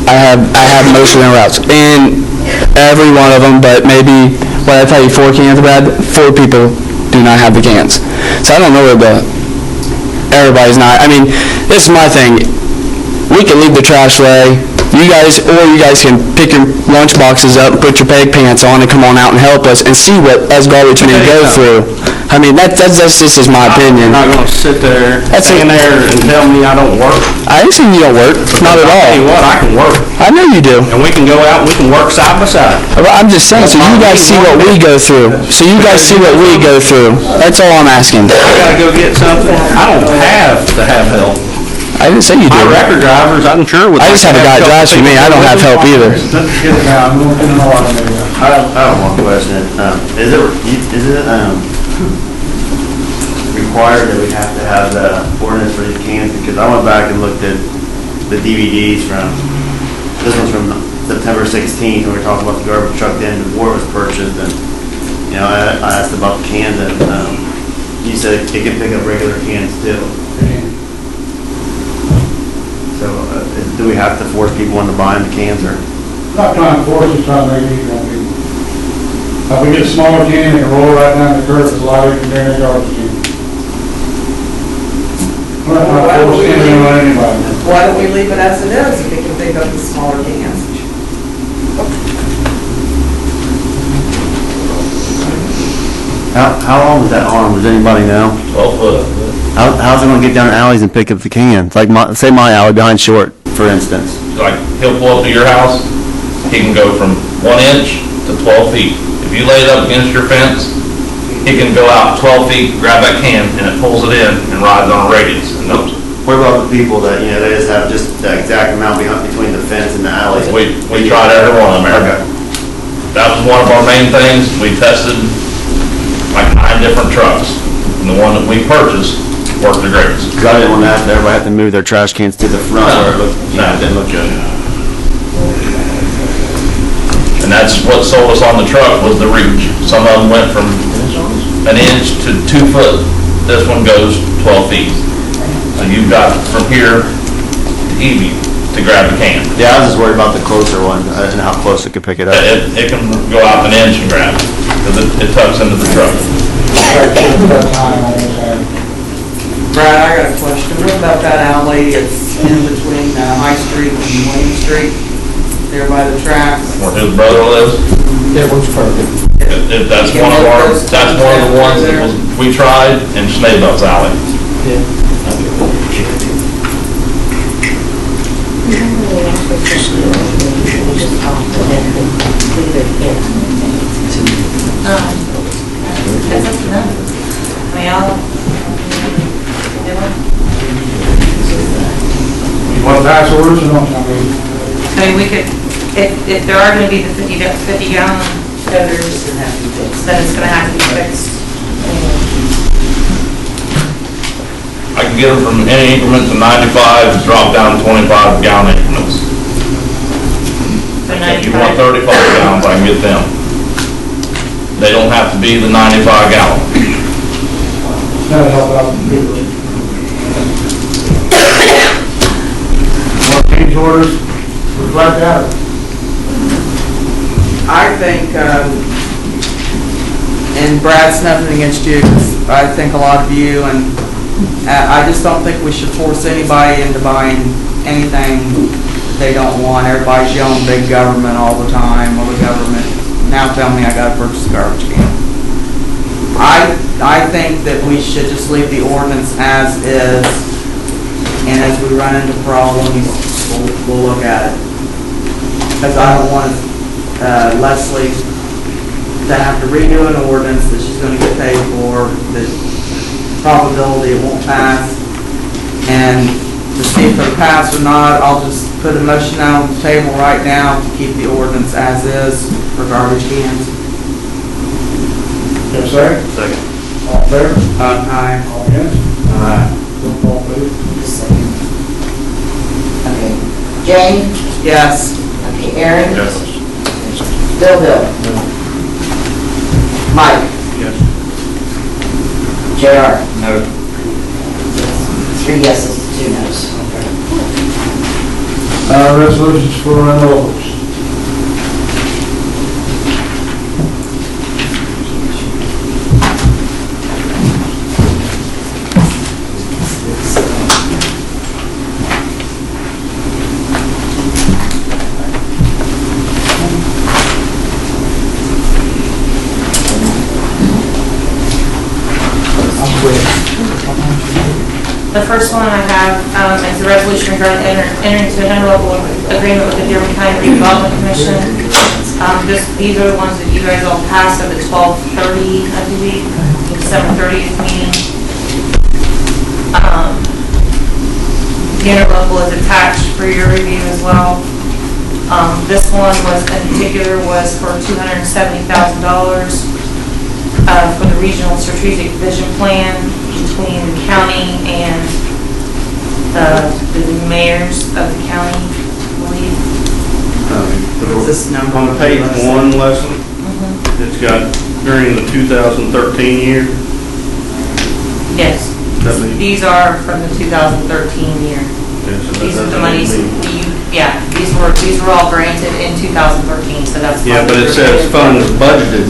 I have most of their routes. And every one of them, but maybe, what I tell you, 4 cans, Brad? 4 people do not have the cans. So I don't know where everybody's not. I mean, this is my thing. We can leave the trash away. You guys can pick your lunch boxes up, put your peg pants on, and come on out and help us and see what us garbage men go through. I mean, that's just my opinion. I'm not going to sit there, stand there and tell me I don't work. I ain't saying you don't work. Not at all. I'll tell you what, I can work. I know you do. And we can go out and we can work side by side. I'm just saying, so you guys see what we go through. So you guys see what we go through. That's all I'm asking. I got to go get something. I don't have to have help. I didn't say you do. My record drivers, I'm sure would. I just have a guy drives for me. I don't have help either. I have one question. Is it required that we have to have the ordinance for these cans? Because I went back and looked at the DVDs this one's from September 16th, when we were talking about the garbage truck then before it was purchased, and, you know, I asked about the cans, and you said it can pick up regular cans too. So, do we have to force people into buying the cans, or? Not trying to force it, trying to make it easy on people. If we get a smaller can, they can roll right down the curb, it's a lot easier than a garbage can. We're not trying to force anything on anybody. Why don't we leave it as it is, if we can pick up the smaller cans? How long is that arm? Does anybody know? 12 foot. How's it going to get down alleys and pick up the cans? Like, say my alley behind Short, for instance. like, he'll pull up to your house, he can go from 1 inch to 12 feet. If you lay it up against your fence, he can go out 12 feet, grab that can, and it pulls it in and rides on a radius and dumps it. What about the people that, you know, they just have just the exact amount between the fence and the alley? We tried every one of them, Eric. That was one of our main things. We tested like 9 different trucks, and the one that we purchased worked the greatest. Because I didn't want to have everybody have to move their trash cans to the front where it looked, it didn't look good. And that's what sold us on the truck was the reach. Some of them went from 1 inch to 2 foot. This one goes 12 feet. So you've got from here to Evie to grab the can. Yeah, I was just worried about the closer one and how close it could pick it up. It can go out 1 inch and grab it, because it tucks into the truck. Brad, I got a question. What about that alley? It's in between High Street and William Street, there by the tracks. Where his brother lives. It looks perfect. That's one of the ones that we tried in Schneebel's alley. That's up to them. I mean, You want to pass orders or not? I mean, we could, if there are gonna be the 50 gallon gutters, then it's gonna have to be fixed. I can get them from any increment to 95, drop down to 25 gallon increments. If you want 35 gallons, I can get them. They don't have to be the 95 gallon. That'll help out the people. Want change orders? We're glad to have it. I think, and Brad's nothing against you, 'cause I think a lot of you, and I just don't think we should force anybody into buying anything they don't want. Everybody's yelling big government all the time, well, the government, now tell me I gotta purchase a garbage can. I think that we should just leave the ordinance as is, and as we run into problems, we'll look at it. Because I don't want Leslie to have to redo an ordinance that she's gonna get paid for, the probability it won't pass, and to see if it'll pass or not, I'll just put a motion out on the table right now to keep the ordinance as is for garbage cans. Yes, sir? Second. All in favor? Aye. All against? Aye. Roll call, please. Okay. Jane? Yes. Okay, Aaron? Yes. Bill? Mike? Yes. JR? No. 3 yeses, 2 noes. Resolutions for renewals. The first one I have is a resolution regarding entering into an interlocal agreement with the Dearborn County Redevelopment Commission. These are the ones that you guys all passed at the 12/30, I believe, December 30th meeting. The interlocal is attached for your review as well. This one was, in particular, was for $270,000 for the regional strategic vision plan between the county and the mayors of the county, I believe. What's this number? On page 1 lesson, it's got during the 2013 year. Yes. These are from the 2013 year. These are the monies these were all granted in 2013, so that's. Yeah, but it says funds budgeted.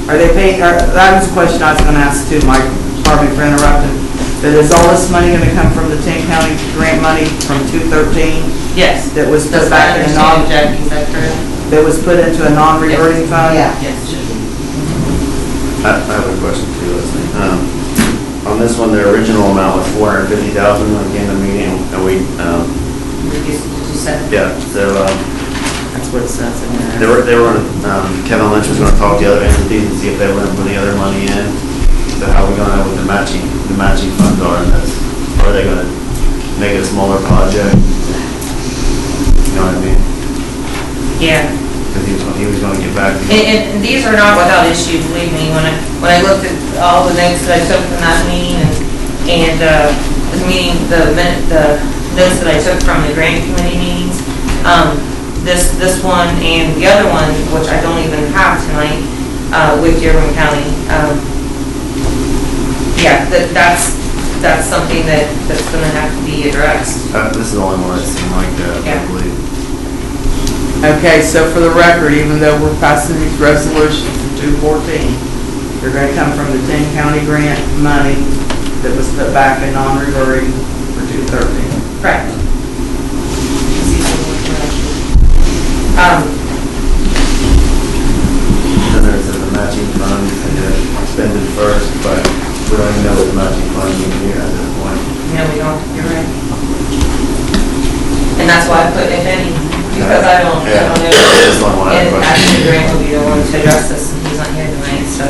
Are they paying, that was a question I was gonna ask too, Mike, pardon me for interrupting. But is all this money gonna come from the 10 county grant money from 2013? Yes. That was Does put back in a Jackie, is that correct? that was put into a non-reverting fund? Yeah. Yes. I have a question too, Leslie. On this one, the original amount was $450,000 at the end of the meeting, and we reduce it to 270. Yeah, so, That's what it says in there. they were, Kevin Lynch was gonna talk to the other entities and see if they were gonna put any other money in. So how we gonna, with the matching funds are, and that's, are they gonna make it a smaller project? You know what I mean? Yeah. Because he was gonna get back to you. And these are not without issue, believe me. When I looked at all the notes that I took from that meeting and the notes that I took from the grant committee meetings, this one and the other one, which I don't even have tonight, with Dearborn County, yeah, that's something that's gonna have to be addressed. This is the only one that seemed like that, I believe. Okay, so for the record, even though we're passing these resolutions for 214, they're gonna come from the 10 county grant money that was put back in non-reverting for 213. Correct. Then there's the matching funds and spend it first, but we don't even know what the matching funds are here at this point. No, we don't, you're right. And that's why I put if any, because I don't know. And actually, Grant will be the one to address this, and he's not here tonight, so.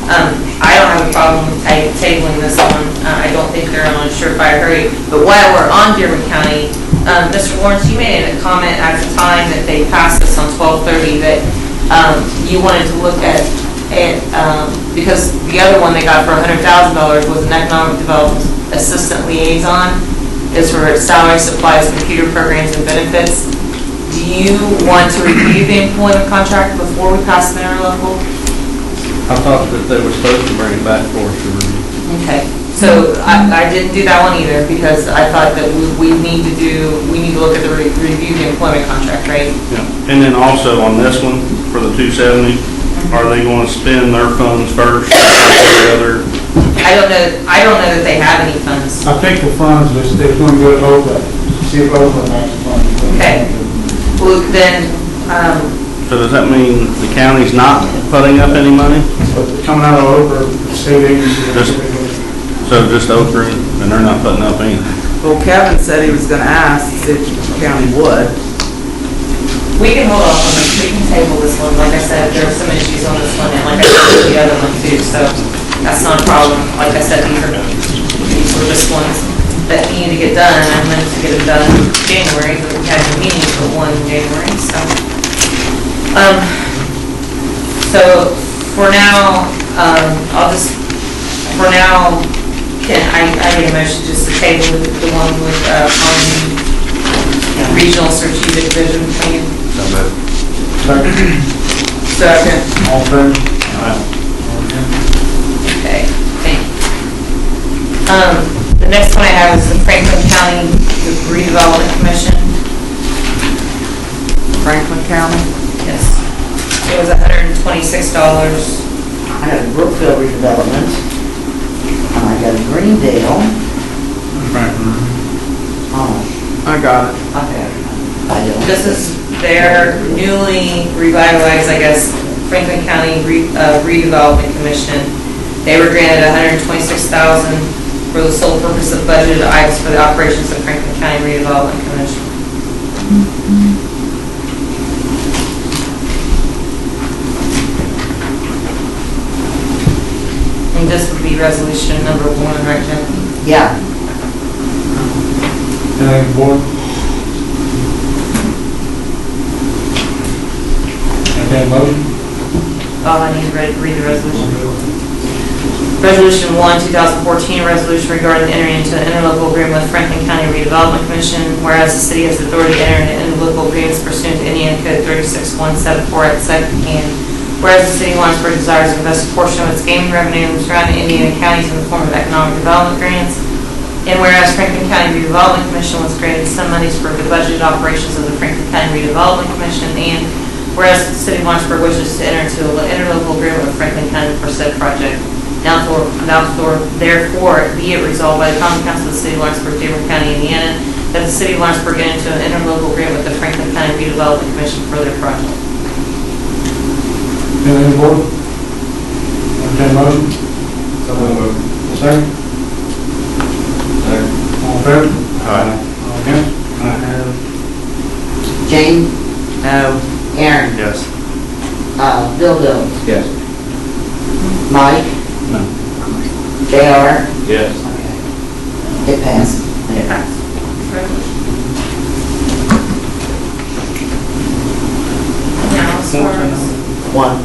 I don't have a problem with tabling this one. I don't think they're on a surefire hurry. But while we're on Dearborn County, Mr. Lawrence, you made a comment at the time that they passed this on 12/30 that you wanted to look at because the other one they got for $100,000 was an economic development assistant liaison. Is for salary, supplies, computer programs, and benefits. Do you want to review the employment contract before we pass the interlocal? I thought that they were supposed to bring it back for us to review. Okay, so I didn't do that one either because I thought that we need to look at the review the employment contract, right? Yeah, and then also on this one, for the 270, are they going to spend their funds first or the other? I don't know that they have any funds. I think the funds, they're going to go to OPEB, see if OPEB has the funds. Okay, well then, So does that mean the county's not putting up any money? Coming out of OPEB, state agency. Just Oakland, and they're not putting up anything? Well, Kevin said he was gonna ask if the county would. we can hold off on this, we can table this one. Like I said, there are some issues on this one, and like I said, with the other one too, so that's not a problem. Like I said, these were just ones that need to get done, and I meant to get them done in January, but we had a meeting for one in January, so. So for now, can I get a motion just to table the one with, on the regional strategic vision plan? Second. All fair? Okay, thank you. The next one I have is the Franklin County Redevelopment Commission. Franklin County? Yes. It was $126. I got a Brookfield redevelopment. I got a Greendale. Oh, I got it. okay. I don't. This is their newly revitalized, I guess, Franklin County Redevelopment Commission. They were granted $126,000 for the sole purpose of budgeted items for the operations of Franklin County Redevelopment Commission. And this would be resolution number 1, right, Jackie? Yeah. Anything, board? Okay, motion? I need to read the resolution. Resolution 1, 2014, a resolution regarding entering into an interlocal agreement with Franklin County Redevelopment Commission, whereas the city has authority to enter into interlocal agreements pursuant to Indiana Code 36174 at second hand. Whereas the city of Lawrenceburg desires to invest a portion of its gaming revenue in surrounding Indiana counties in the form of economic development grants, and whereas Franklin County Redevelopment Commission was granted some monies for the budgeted operations of the Franklin County Redevelopment Commission, and whereas the city of Lawrenceburg wishes to enter into an interlocal agreement with Franklin County for said project, now therefore be it resolved by the Common Council of the City of Lawrenceburg, Dearborn County, Indiana, that the city of Lawrenceburg enter into an interlocal agreement with the Franklin County Redevelopment Commission for their project. Anything, board? Okay, motion? Second? Second. All in favor? Aye. All against? I have Bill Dillon, Yes. Mike, No. JR, Yes. it passed. It passed. Now, as far as, One,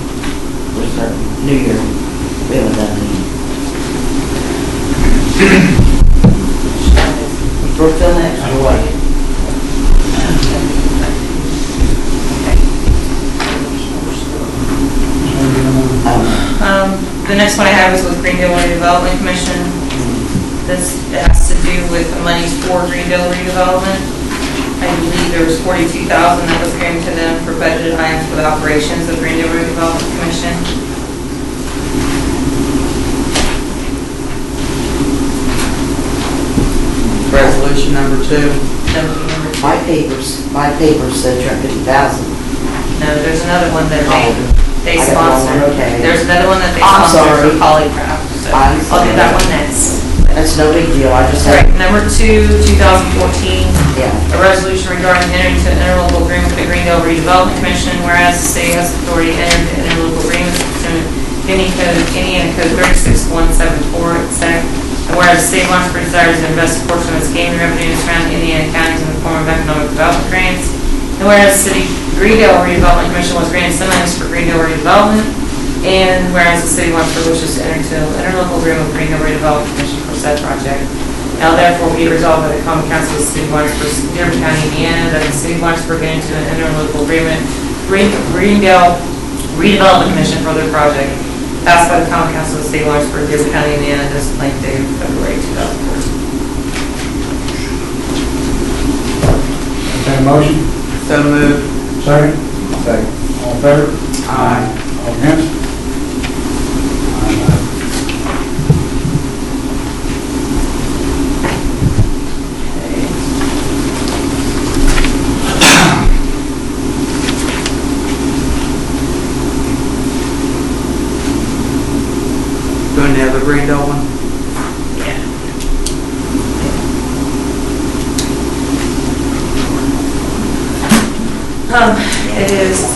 there's our New Year, we haven't done any. Brookville next, or what? the next one I have is with Greendale Redevelopment Commission. This has to do with the monies for Greendale redevelopment. I believe there was $42,000 that was given to them for budgeted items for the operations of Greendale Redevelopment Commission. Resolution number 2. My papers said 250,000. No, there's another one that they I got one, sponsored. okay. There's another one that they I'm sponsored for sorry. Polycraft, so I'm I'll do sorry. that one next. That's no big deal, I just Right, had, number 2, 2014, yeah. a resolution regarding entering into an interlocal agreement with the Greendale Redevelopment Commission, whereas the city has authority to enter into interlocal agreements pursuant to Indiana Code 36174, etc. And whereas the city of Lawrenceburg desires to invest a portion of its gaming revenue around Indiana counties in the form of economic development grants. And whereas the city Greendale Redevelopment Commission was granted some monies for Greendale redevelopment. And whereas the city of Lawrenceburg wishes to enter into an interlocal agreement with Greendale Redevelopment Commission for said project. Now therefore be resolved by the Common Council of the City of Lawrenceburg, Dearborn County, Indiana, that the city of Lawrenceburg enter into an interlocal agreement with Greendale Redevelopment Commission for their project. Passed by the Common Council of the State of Lawrenceburg, Dearborn County, Indiana, this length date of February 2014. Okay, motion? So moved. Second? Second. All in favor? Aye. All against? Doing the other Greendale one? It is,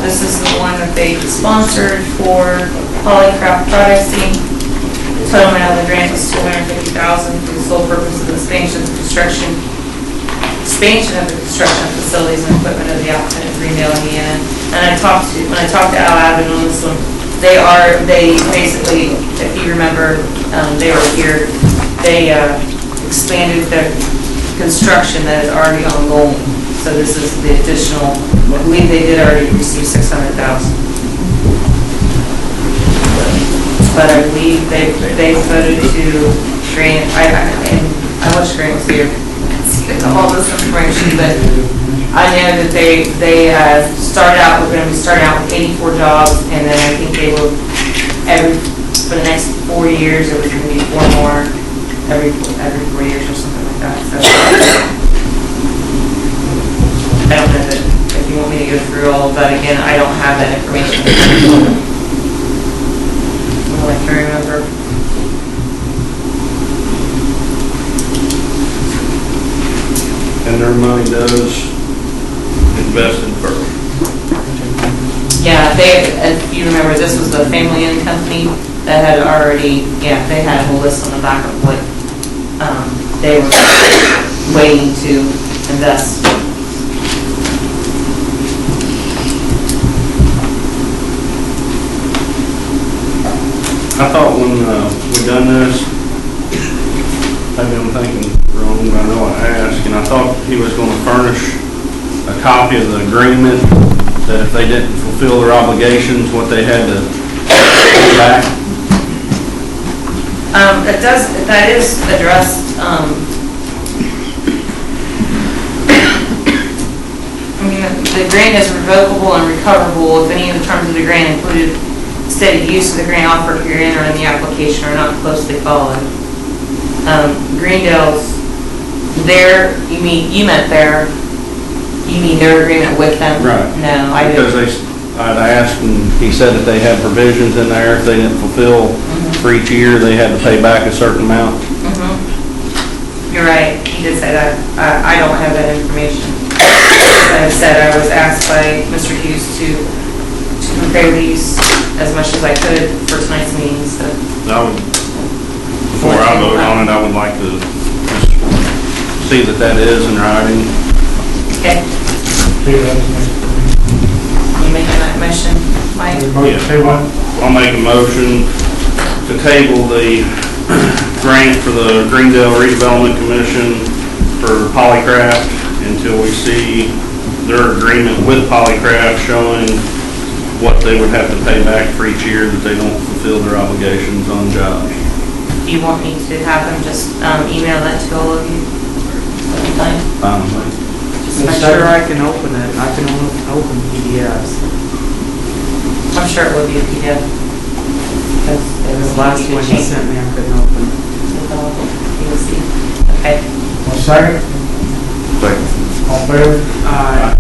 this is the one that they sponsored for Polycraft Producting. Total amount of the grant is $250,000 for the sole purpose of the expansion of the construction of facilities and equipment of the applicant in Greendale, Indiana. And when I talked to Al Abbott on this one, they basically, if you remember, they were here, they expanded the construction that is already ongoing. So this is the additional, I believe they did already receive $600,000. But I believe they voted to grant, I wish Grant was here, to all this information, but I know that they started out, we're going to be starting out with 84 jobs, and then I think they will, for the next 4 years, there was going to be 4 more every 4 years or something like that. So I don't know that, if you want me to go through all of that again, I don't have that information. All I can remember. And their money does invest in first. Yeah, if you remember, this was the family-owned company that had already, they had a whole list on the back of what they were waiting to invest. I thought when we done this, maybe I'm thinking wrong, but I know I asked, and I thought he was going to furnish a copy of the agreement that if they didn't fulfill their obligations, what they had to pay back. That is addressed, I mean, the grant is revocable and recoverable if any of the terms of the grant included stated use of the grant offer herein or in the application are not closely followed. Greendale's, you mean their agreement with them? Right. No, I Because didn't. I asked him, he said that they had provisions in there, if they didn't fulfill for each year, they had to pay back a certain amount. You're right, he did say that. I don't have that information. As I said, I was asked by Mr. Hughes to compare these as much as I could for tonight's meeting, so. Before I vote on it, I would like to just see that that is in writing. Okay. You making that motion, Mike? I'll make a motion to table the grant for the Greendale Redevelopment Commission for Polycraft until we see their agreement with Polycraft showing what they would have to pay back for each year that they don't fulfill their obligations on jobs. Do you want me to have them just email that to all of you? Fine. Just make sure I can open it. I can open PDFs. I'm sure it will be a PDF. The last one you sent me, I couldn't open. You'll see. Okay. One second. All in favor? Aye.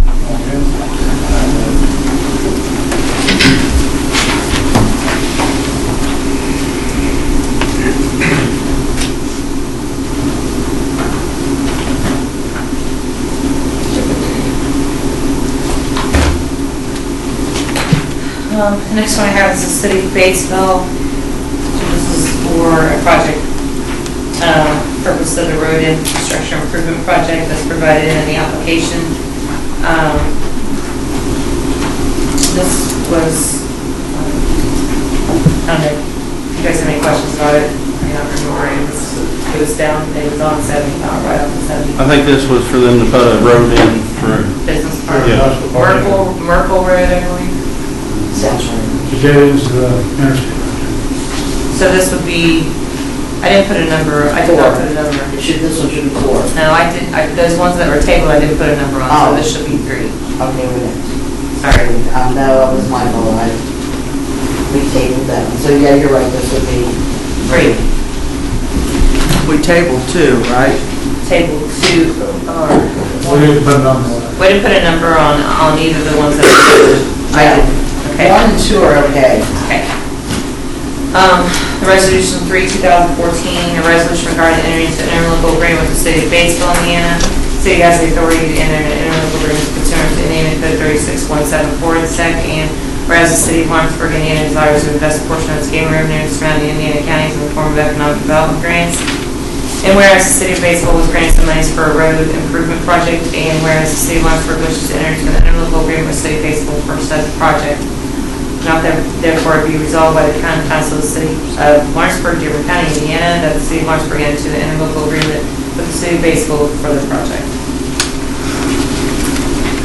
The next one I have is the City of Batesville. So this is for a project, purpose of the road infrastructure improvement project that's provided in the application. This was, I don't know, if you guys have any questions about it, I don't remember, it was down, it was on 70, right off the 70. I think this was for them to put a road in for Business park. Yeah. Merkel Road, I believe. To get into the interstate. So this would be, I didn't put a number, I did not put a number. This one should be 4. No, I did, those ones that were tabled, I didn't put a number on, so this should be 3. Okay, wait a minute. Sorry. No, that was my fault. We tabled that one. So yeah, you're right, this would be 3. We tabled 2, right? Table 2, or... We didn't put a number on it. We didn't put a number on either of the ones that were Yeah. Okay. 1 and 2 are okay. Okay. The resolution 3, 2014, a resolution regarding entering into an interlocal agreement with the city of Batesville, Indiana. The city has the authority to enter an interlocal agreement pursuant to Indiana Code 36174 and SEC, and whereas the city of Lawrenceburg, Indiana desires to invest a portion of its gaming revenue in surrounding Indiana counties in the form of economic development grants, and whereas the city of Batesville was granted some monies for a road improvement project, and whereas the city of Lawrenceburg wishes to enter into an interlocal agreement with the city of Batesville for such project. Now therefore be resolved by the County Council of the City of Lawrenceburg, Dearborn County, Indiana, that the City of Lawrenceburg enter into the interlocal agreement with the City of Batesville for the project.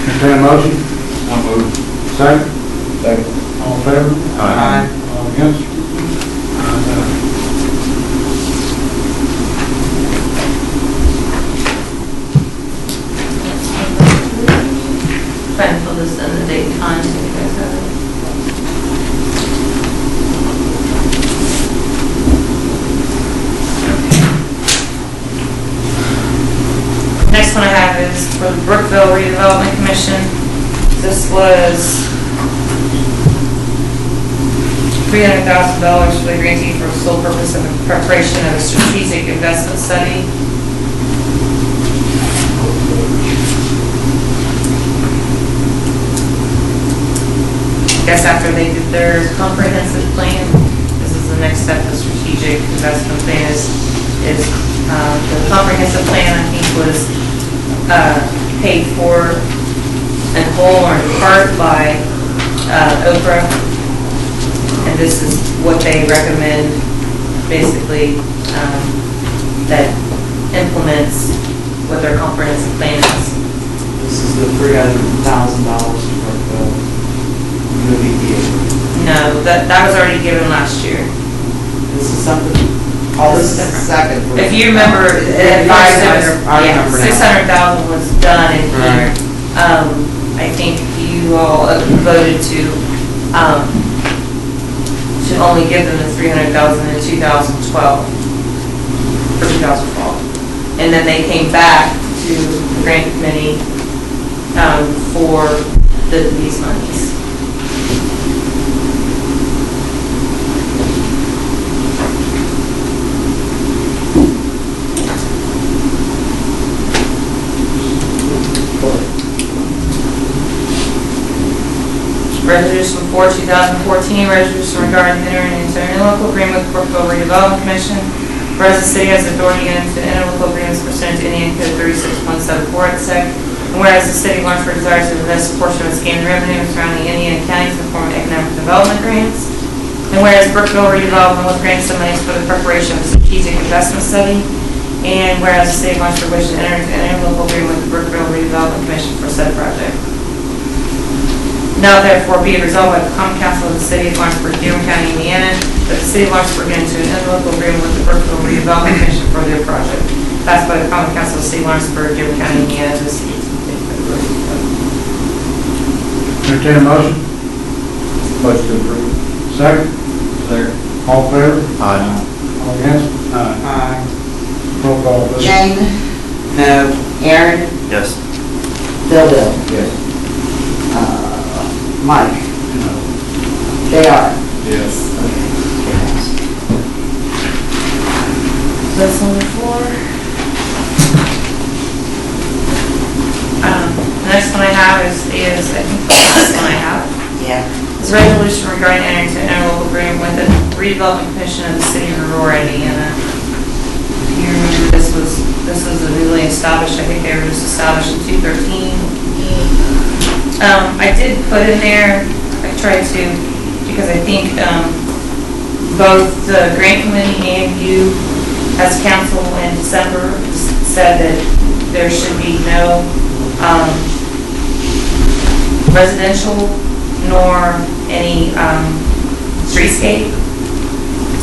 Entertain a motion? I'll move. Second? Second. All in favor? Aye. All against? Try and fill this in the date and time so you guys have it. Next one I have is for the Brookville Redevelopment Commission. This was $300,000 for the grantee for the sole purpose of the preparation of a strategic investment study. I guess after they did their comprehensive plan, this is the next step. The strategic investment plan is the comprehensive plan, I think, was paid for in whole or in part by Oprah, and this is what they recommend, basically, that implements what their comprehensive plan is. This is the $300,000 for the No, that was already given last year. This is something, This is different. Second. If you remember, I remember now. 600,000 was done in here. I think you all voted to only give them the 300,000 in 2012, for 2012. And then they came back to the grant committee for these monies. Resolution Resolution 4/2014, resolution regarding entering into an interlocal agreement with Brookville Redevelopment Commission, whereas the city has authority to enter into interlocal agreements pursuant to Indiana Code 36.74 etc. And whereas the city of Lawrenceburg desires to invest a portion of its gain revenue surrounding Indiana counties in the form of economic development grants. And whereas Brookville Redevelopment was granted some monies for the preparation of a strategic investment study. And whereas the city of Lawrenceburg wishes to enter into an interlocal agreement with the Brookville Redevelopment Commission for said project. Now therefore be it resolved by the Common Council of the City of Lawrenceburg, Dearborn County, Indiana, that the City of Lawrenceburg enter into an interlocal agreement with the Brookville Redevelopment Commission for their project. Passed by the Common Council of the City of Lawrenceburg, Dearborn County, Indiana, this is Entertain a motion? Motion to approve. Second? Second. All in favor? Aye. All against? Aye. Roll call, please. Jane? No. Aaron? Yes. Bill? Yes. Mike? JR? Yes. this on the floor. The next one I have is I think the last one I have. Yeah. Is a resolution regarding entering into an interlocal agreement with the redevelopment commission of the city of Aurora, Indiana. You remember this was a newly established, I think they were just established in 2013. I did put in there, I tried to, because I think both the grant committee and you as council in December said that there should be no residential nor any streetscape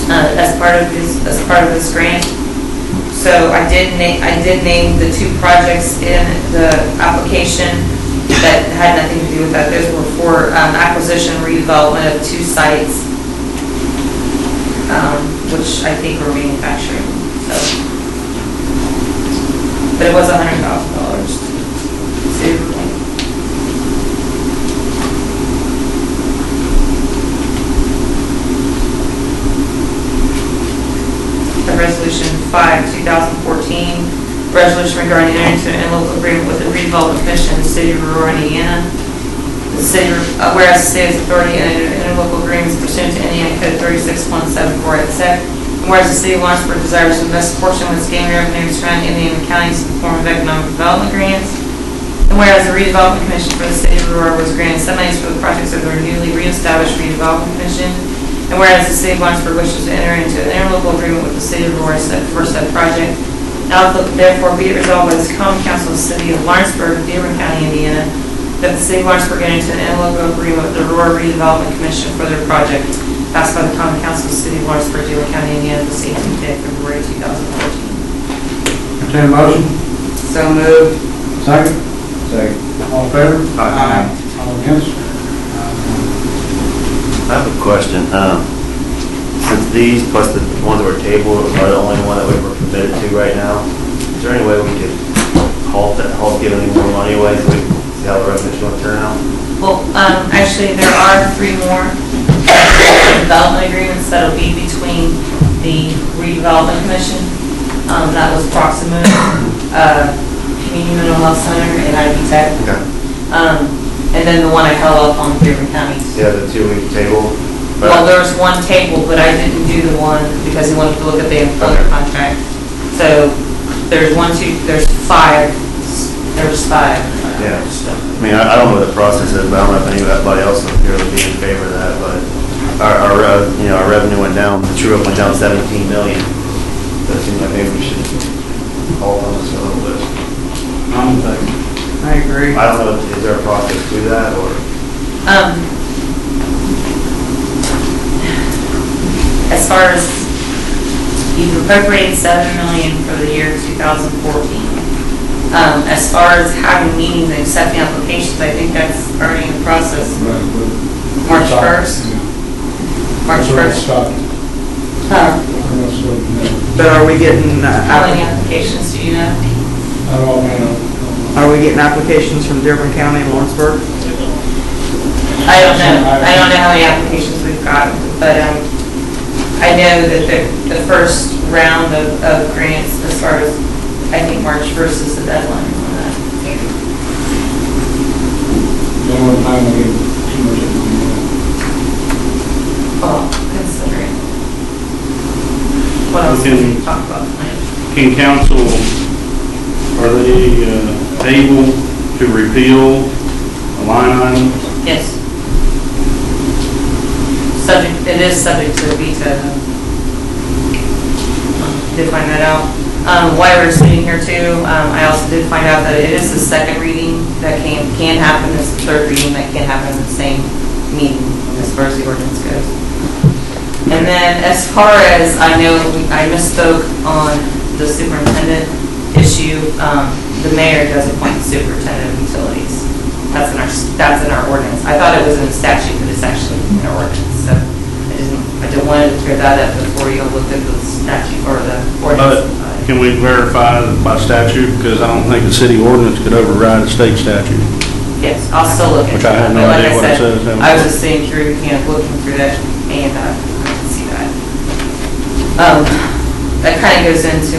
as part of this grant. So I did name the two projects in the application that had nothing to do with that. Those were for acquisition redevelopment of two sites, which I think were manufacturing. So, but it was $100,000. Resolution 5/2014, resolution regarding entering into an interlocal agreement with the redevelopment commission in the city of Aurora, Indiana. The city, whereas the city has authority to enter interlocal agreements pursuant to Indiana Code 36.74 etc. Whereas the city of Lawrenceburg desires to invest a portion of its gaming revenue surrounding Indiana counties in the form of economic development grants. And whereas the redevelopment commission for the city of Aurora was granted some monies for the projects of their newly reestablished redevelopment commission. And whereas the city of Lawrenceburg wishes to enter into an interlocal agreement with the city of Aurora for said project, now therefore be it resolved by the Common Council of the City of Lawrenceburg, Dearborn County, Indiana, that the city of Lawrenceburg enter into an interlocal agreement with the Aurora Redevelopment Commission for their project, passed by the Common Council of the City of Lawrenceburg, Dearborn County, Indiana, this 18th day of February 2014. Entertain a motion? So moved. Second? Second. All in favor? Aye. All against? I have a question. Since these plus the ones that were tabled are the only one that we were committed to right now, is there any way we could halt giving any more money away so we can see how the revenue's going to turn out? Well, actually, there are 3 more development agreements that'll be between the redevelopment commission, that was Proxima, Community Mental Health Center, and IB Tech. Okay. And then the one I held up on Dearborn County. Yeah, the 2-week table. Well, there was one table, but I didn't do the one because he wanted to look at the employer contract. So there's 5. There's 5. Yeah. I mean, I don't know what the process is, but I don't know if anybody else up here would be in favor of that, but our revenue went down, the true up went down 17 million. So it seems like maybe we should halt on this a little bit. I agree. I don't know, is there a process to that, or? As far as you've appropriated $7 million for the year 2014. As far as having meetings and accepting applications, I think that's already in process. March 1st. March 1st. But are we getting, How many applications do you know? are we getting applications from Dearborn County and Lawrenceburg? I don't know. I don't know how many applications we've got, but I know that the first round of grants, as far as, I think March 1st is the deadline on that. What else We can can- we talk about tonight? Can council, are they able to repeal a line item? Yes. It is subject to a veto. Did find that out. While we're sitting here too, I also did find out that it is the second reading that can happen, it's the third reading that can happen in the same meeting as far as the ordinance goes. And then as far as, I know, I misspoke on the superintendent issue, the mayor does appoint the superintendent of utilities. That's in our ordinance. I thought it was in the statute, but it's actually in our ordinance. So I just wanted to clear that up before you looked at the statute or the ordinance. But can we verify by statute? Because I don't think the city ordinance could override a state statute. Yes, I'll still look into Which I it. have no But idea what it Like I says. said, I was just seeing through, looking through that, and I can see that. That kind of goes into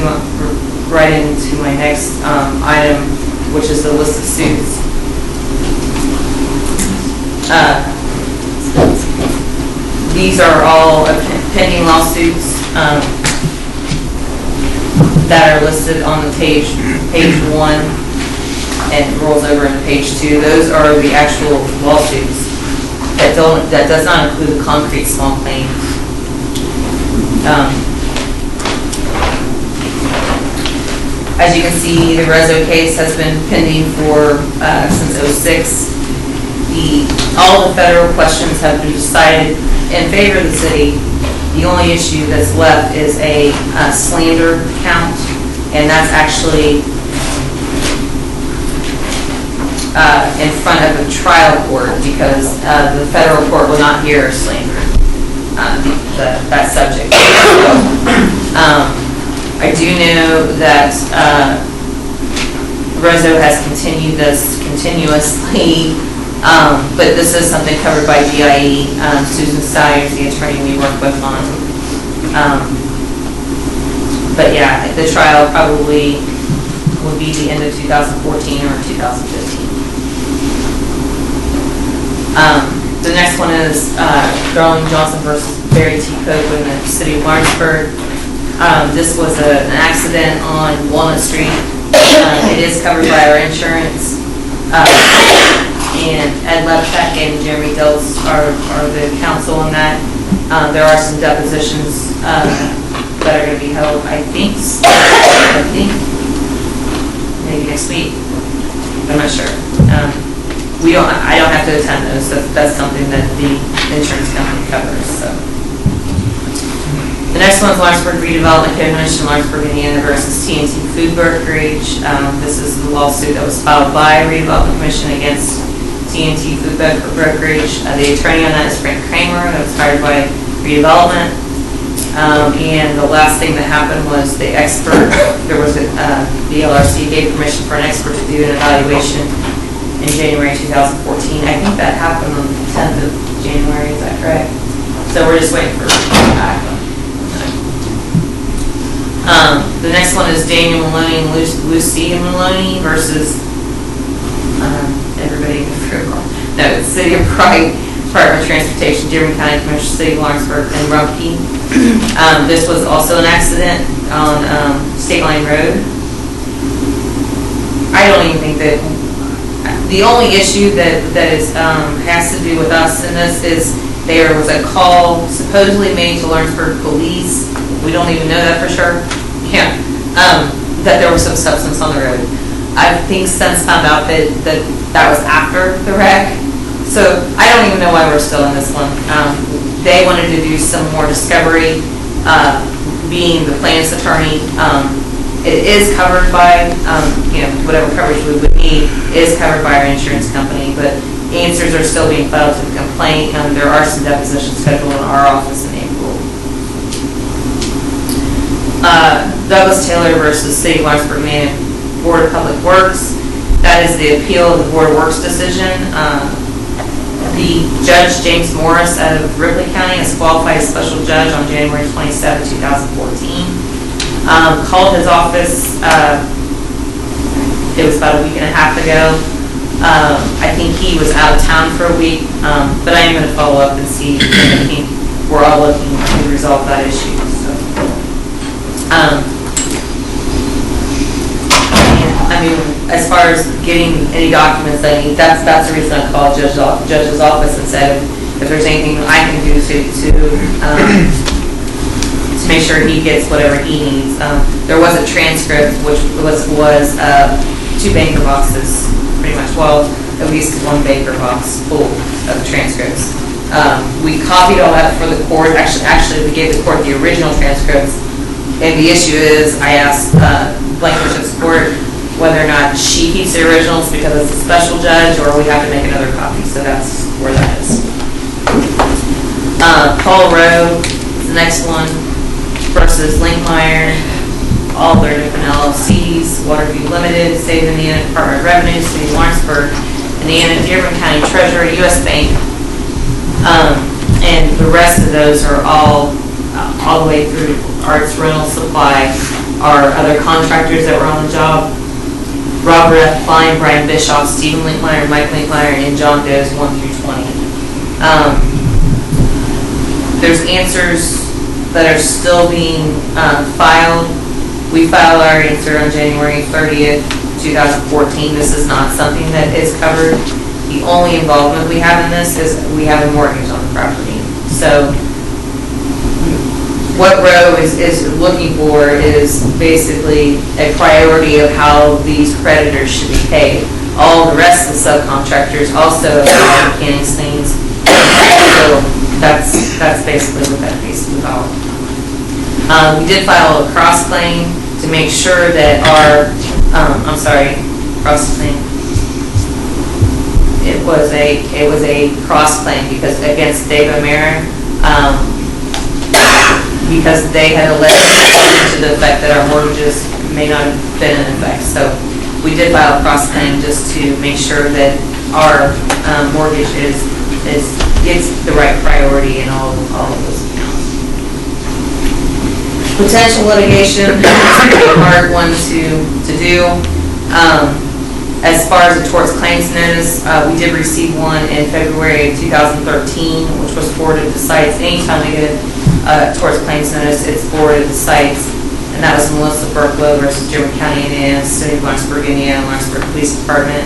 right into my next item, which is the list of suits. These are all pending lawsuits that are listed on the page 1 and rolls over into page 2. Those are the actual lawsuits that does not include the concrete small claims. As you can see, the Rezo case has been pending for since '06. All the federal questions have been decided in favor of the city. The only issue that's left is a slander count, and that's actually in front of a trial court because the federal court will not hear slander, that subject. I do know that Rezo has continued this continuously. But this is something covered by GIE. Susan Steyer is the attorney we work with on. But yeah, the trial probably will be the end of 2014 or 2015. The next one is Darlene Johnson versus Barry T. Cope in the city of Lawrenceburg. This was an accident on Walnut Street. It is covered by our insurance. And Ed Lepchak and Jeremy Dills are the counsel on that. There are some depositions that are going to be held, I think maybe next week. I'm not sure. I don't have to attend those. That's something that the insurance company covers. So. The next one is Lawrenceburg Redevelopment Commission, Lawrenceburg, Indiana versus TNT Food Brokerage. This is the lawsuit that was filed by Redevelopment Commission against TNT Food Brokerage. The attorney on that is Frank Kramer, that was hired by Redevelopment. And the last thing that happened was the expert, there was the LRC gave permission for an expert to do an evaluation in January 2014. I think that happened on the 10th of January, is that correct? So we're just waiting for feedback. The next one is Daniel Maloney and Lucy Maloney versus everybody in the room. No, it's City of Pride, Department of Transportation, Dearborn County Commissioner, City of Lawrenceburg, and Rumpke. This was also an accident on State Line Road. I don't even think that, the only issue that is, has to do with us in this is there was a call supposedly made to Lawrenceburg Police. We don't even know that for sure. Yeah. That there was some substance on the road. I've since found out that was after the wreck. So I don't even know why we're still in this one. They wanted to do some more discovery, being the plaintiff's attorney. It is covered by, whatever coverage we would need is covered by our insurance company, but answers are still being filed to the complaint. There are some depositions scheduled in our office in April. Douglas Taylor versus City of Lawrenceburg Board of Public Works. That is the appeal of the Board of Works decision. The judge, James Morris, out of Ripley County, is qualified as special judge on January 27, 2014. Called his office, it was about a week and a half ago. I think he was out of town for a week, but I am going to follow up and see if we're all looking to resolve that issue. So. I mean, as far as getting any documents I need, that's the reason I called judge's office and said, if there's anything I can do to make sure he gets whatever he needs. There was a transcript, which was 2 banker boxes, pretty much, well, at least 1 banker box full of transcripts. We copied all that for the court. Actually, we gave the court the original transcripts. And the issue is, I asked Blankenship's court whether or not she keeps the originals because it's a special judge, or we have to make another copy. So that's where that is. Paul Rowe is the next one versus Linkmeyer. All their different LLCs, Waterview Limited, State of Indiana Department of Revenue, City of Lawrenceburg, Indiana, Dearborn County Treasurer, U.S. Bank. And the rest of those are all the way through Arts Rental Supply, our other contractors that were on the job. Robert F. Klein, Brian Bischoff, Stephen Linkmeyer, Mike Linkmeyer, and John Doe's 1 through 20. There's answers that are still being filed. We filed our answer on January 30th, 2014. This is not something that is covered. The only involvement we have in this is we have a mortgage on the property. So what Roe is looking for is basically a priority of how these creditors should be paid. All the rest of the subcontractors also have mechanics things. So that's basically what that case is about. We did file a cross claim to make sure that our, cross claim. It was a cross claim because against Dave O'Meara, because they had alleged to the effect that our mortgages may not have been in effect. So we did file a cross claim just to make sure that our mortgage gets the right priority in all of those accounts. Potential litigation is a hard one to do. As far as the torts claims notice, we did receive one in February of 2013, which was forwarded to sites. Anytime we get a torts claims notice, it's forwarded to sites. And that was Melissa Burklow versus Dearborn County, Indiana, City of Lawrenceburg, Indiana, Lawrenceburg Police Department.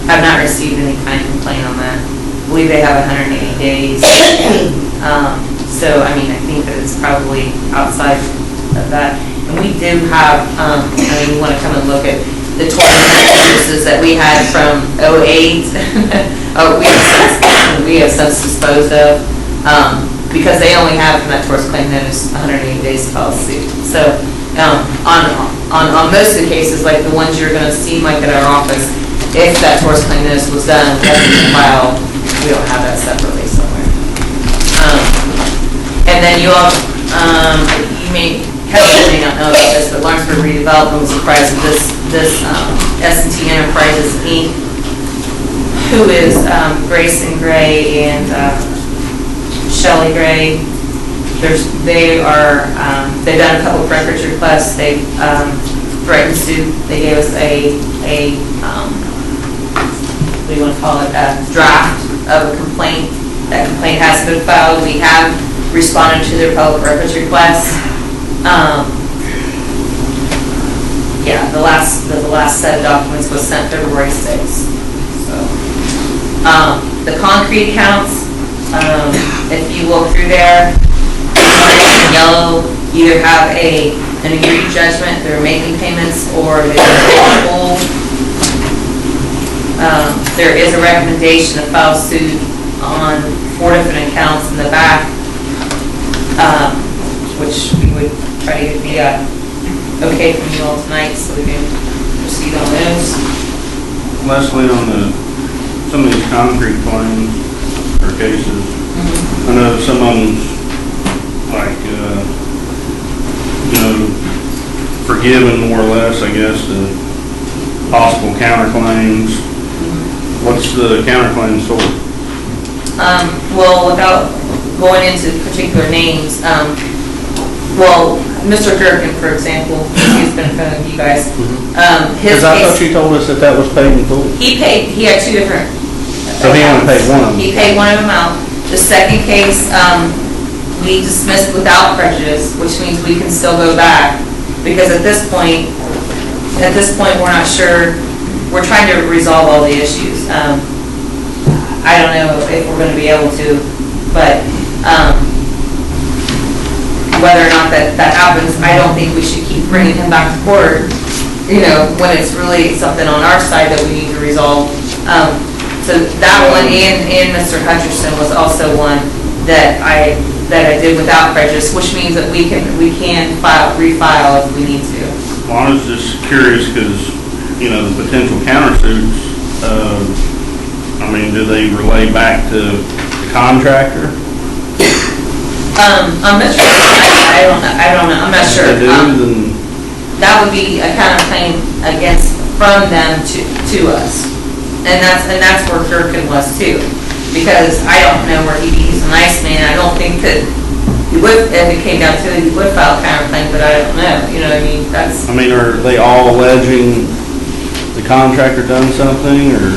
I've not received any kind of complaint on that. I believe they have 180 days. So, I mean, I think that it's probably outside of that. And we do have, you want to come and look at the 20 notices that we had from 2008. We have since disposed of, because they only have from that torts claim notice 180 days to file suit. So, on most of the cases, like the ones you're going to see, like at our office, if that torts claim notice was done, wasn't filed, we don't have that separately somewhere. And then you all, Kevin may not know about this, but Lawrenceburg Redevelopment was comprised of this S&T Enterprises, Inc., who is Grayson Gray and Shelley Gray. They've done a couple of records requests. They've threatened to sue. They gave us a what do you want to call it, a draft of a complaint. That complaint has been filed. We have responded to their public records requests. Yeah, the last set of documents was sent February 6th. So, the concrete accounts, if you look through there, in yellow, either have an agreed judgment, they're making payments, or they're full. There is a recommendation to file suit on 4 different accounts in the back, which we would try to get the okay from you all tonight so we can proceed on those. Leslie, on some of these concrete claims or cases, I know some of them, like, forgiven more or less, I guess, the possible counterclaims. What's the counterclaims for? Well, without going into particular names, Mr. Gerken, for example, he's been in front of you guys. His Because I case, thought you told us that was paid in full. he had 2 different So he only paid one of them? He paid one of them out. The second case, we dismissed without prejudice, which means we can still go back, because at this point, we're not sure, we're trying to resolve all the issues. I don't know if we're gonna be able to, but, whether or not that happens, I don't think we should keep bringing him back to court, when it's really something on our side that we need to resolve. So that one and Mr. Hutcherson was also one that I did without prejudice, which means that we can refile if we need to. Well, I was just curious because, the potential countersuits, do they relay back to the contractor? I'm not sure. I don't know. I'm not sure. If they do, then that would be a counterclaim from them to us. And that's where Durkin was too. Because I don't know where he's a nice man. I don't think that he would, if it came down to it, he would file a counterclaim, but I don't know. You know what I mean? Are they all alleging the contractor done something, or?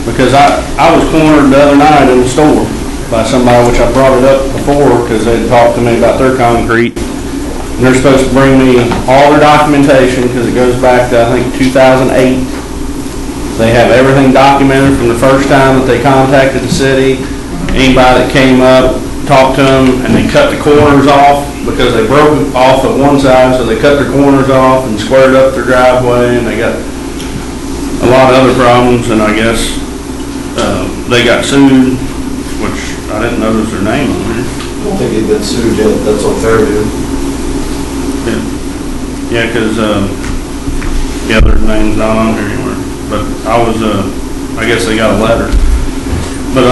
Because I was cornered the other night in the store by somebody, which I brought it up before, because they had talked to me about their concrete. And they're supposed to bring me all their documentation, because it goes back to, I think, 2008. They have everything documented from the first time that they contacted the city. Anybody that came up, talked to them, and they cut the corners off, because they broke off of one side, so they cut their corners off and squared up their driveway, and they got a lot of other problems, and I guess they got sued, which I didn't notice their name on here. I don't think he'd been sued yet, that's on Fairview. Yeah, because, their name's not on here anywhere. But I guess they got a letter. But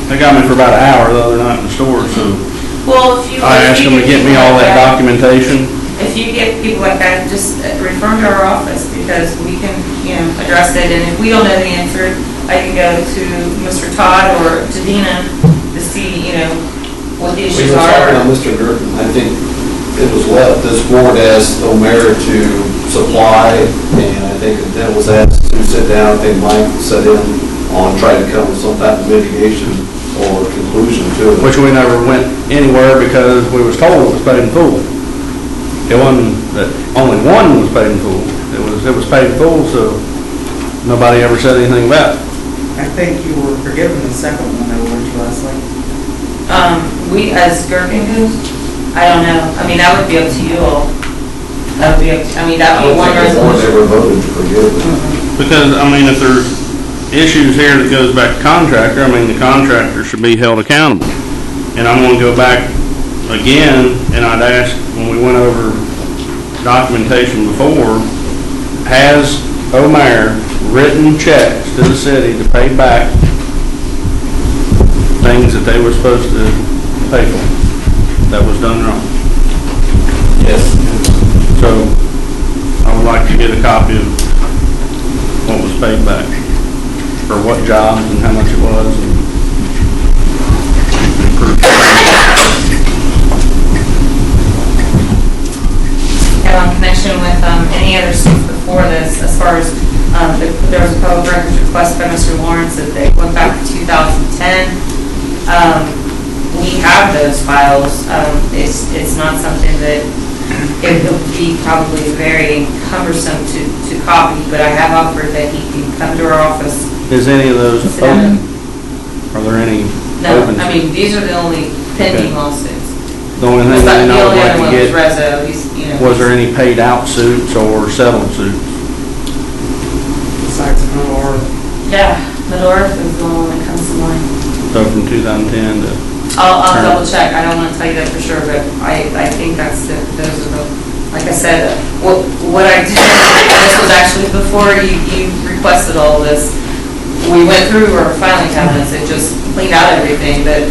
they got me for about an hour the other night in the store, so I asked them to get me all that documentation. If you get people like that, just refer them to our office, because we can, address it. And if we don't know the answer, I can go to Mr. Todd or to Dina to see, what the issues We were are. talking on Mr. Durkin, I think it was left, this board asked O'Meara to supply, and I think that was asked to sit down, I think Mike set in on trying to come with some type of mitigation or conclusion to it. Which we never went anywhere because we was told it was paid in full. It wasn't that only one was paid in full. It was paid in full, so nobody ever said anything about it. I think you were forgiven the second one, though, weren't you, Leslie? As Gherkin goes, I don't know. That would be up to you all. That would be up to, that would be one resolution. Ever voted to forgive them. Because, if there's issues here that goes back to contractor, the contractor should be held accountable. And I'm gonna go back again, and I'd ask, when we went over documentation before, has O'Meara written checks to the city to pay back things that they were supposed to pay for that was done wrong? Yes. So I would like to get a copy of what was paid back, for what jobs and how much it was. In connection with any other suits before this, as far as there was a public records request by Mr. Lawrence that they went back to 2010. We have those files. It's not something that it would be probably very cumbersome to copy, but I have offered that he can come to our office. Is any of those open? Are there any open? No, these are the only pending lawsuits. The only thing I would like to get, was there any paid out suits or settled suits? Besides Medora? Yeah, Medora is the one that comes to mind. So from 2010 to... I'll double check. I don't want to tell you that for sure, but I think those are the, like I said, what I did, this was actually before you requested all of this. We went through our filing cabinets and just cleaned out everything that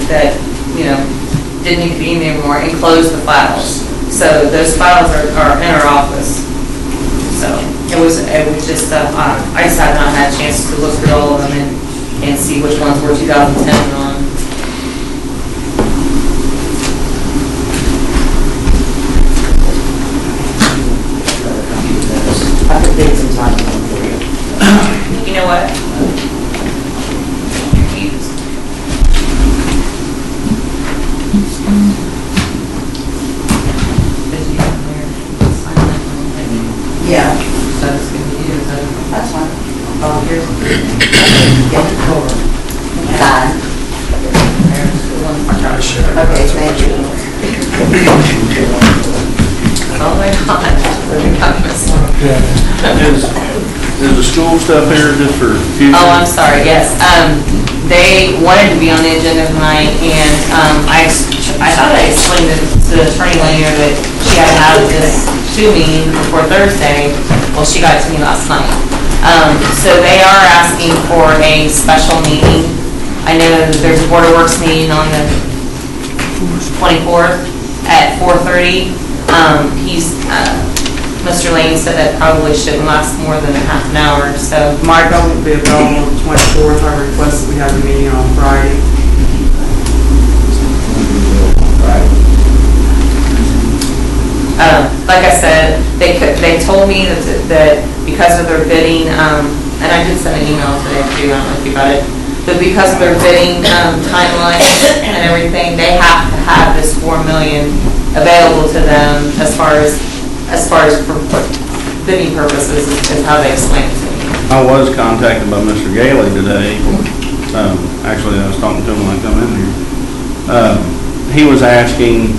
didn't need to be in there anymore and closed the files. So those files are in our office. So it was just, I just have not had a chance to look through all of them and see which ones were 2010 and on. I could take some time for you. You know what? Yeah. So it's going to be you, so that's fine. Oh, here's. Get the cord. Sign. Okay, thank you. Oh my God. Is the school stuff here just for future? Oh, I'm sorry, yes. They wanted to be on the agenda tonight, and I thought I explained it to Attorney Lanier that she had to have this to me before Thursday. Well, she got it to me last night. So they are asking for a special meeting. I know there's a Board of Works meeting on the 24th at 4:30. Mr. Lane said that probably shouldn't last more than a half an hour, so. Michael will be available on the 24th. I request that we have a meeting on Friday. Like I said, they told me that because of their bidding, and I did send an email today too, I don't know if you got it, that because of their bidding timelines and everything, they have to have this $4 million available to them as far as for bidding purposes is how they explained it to me. I was contacted by Mr. Gailey today. Actually, I was talking to him when I come in here. He was asking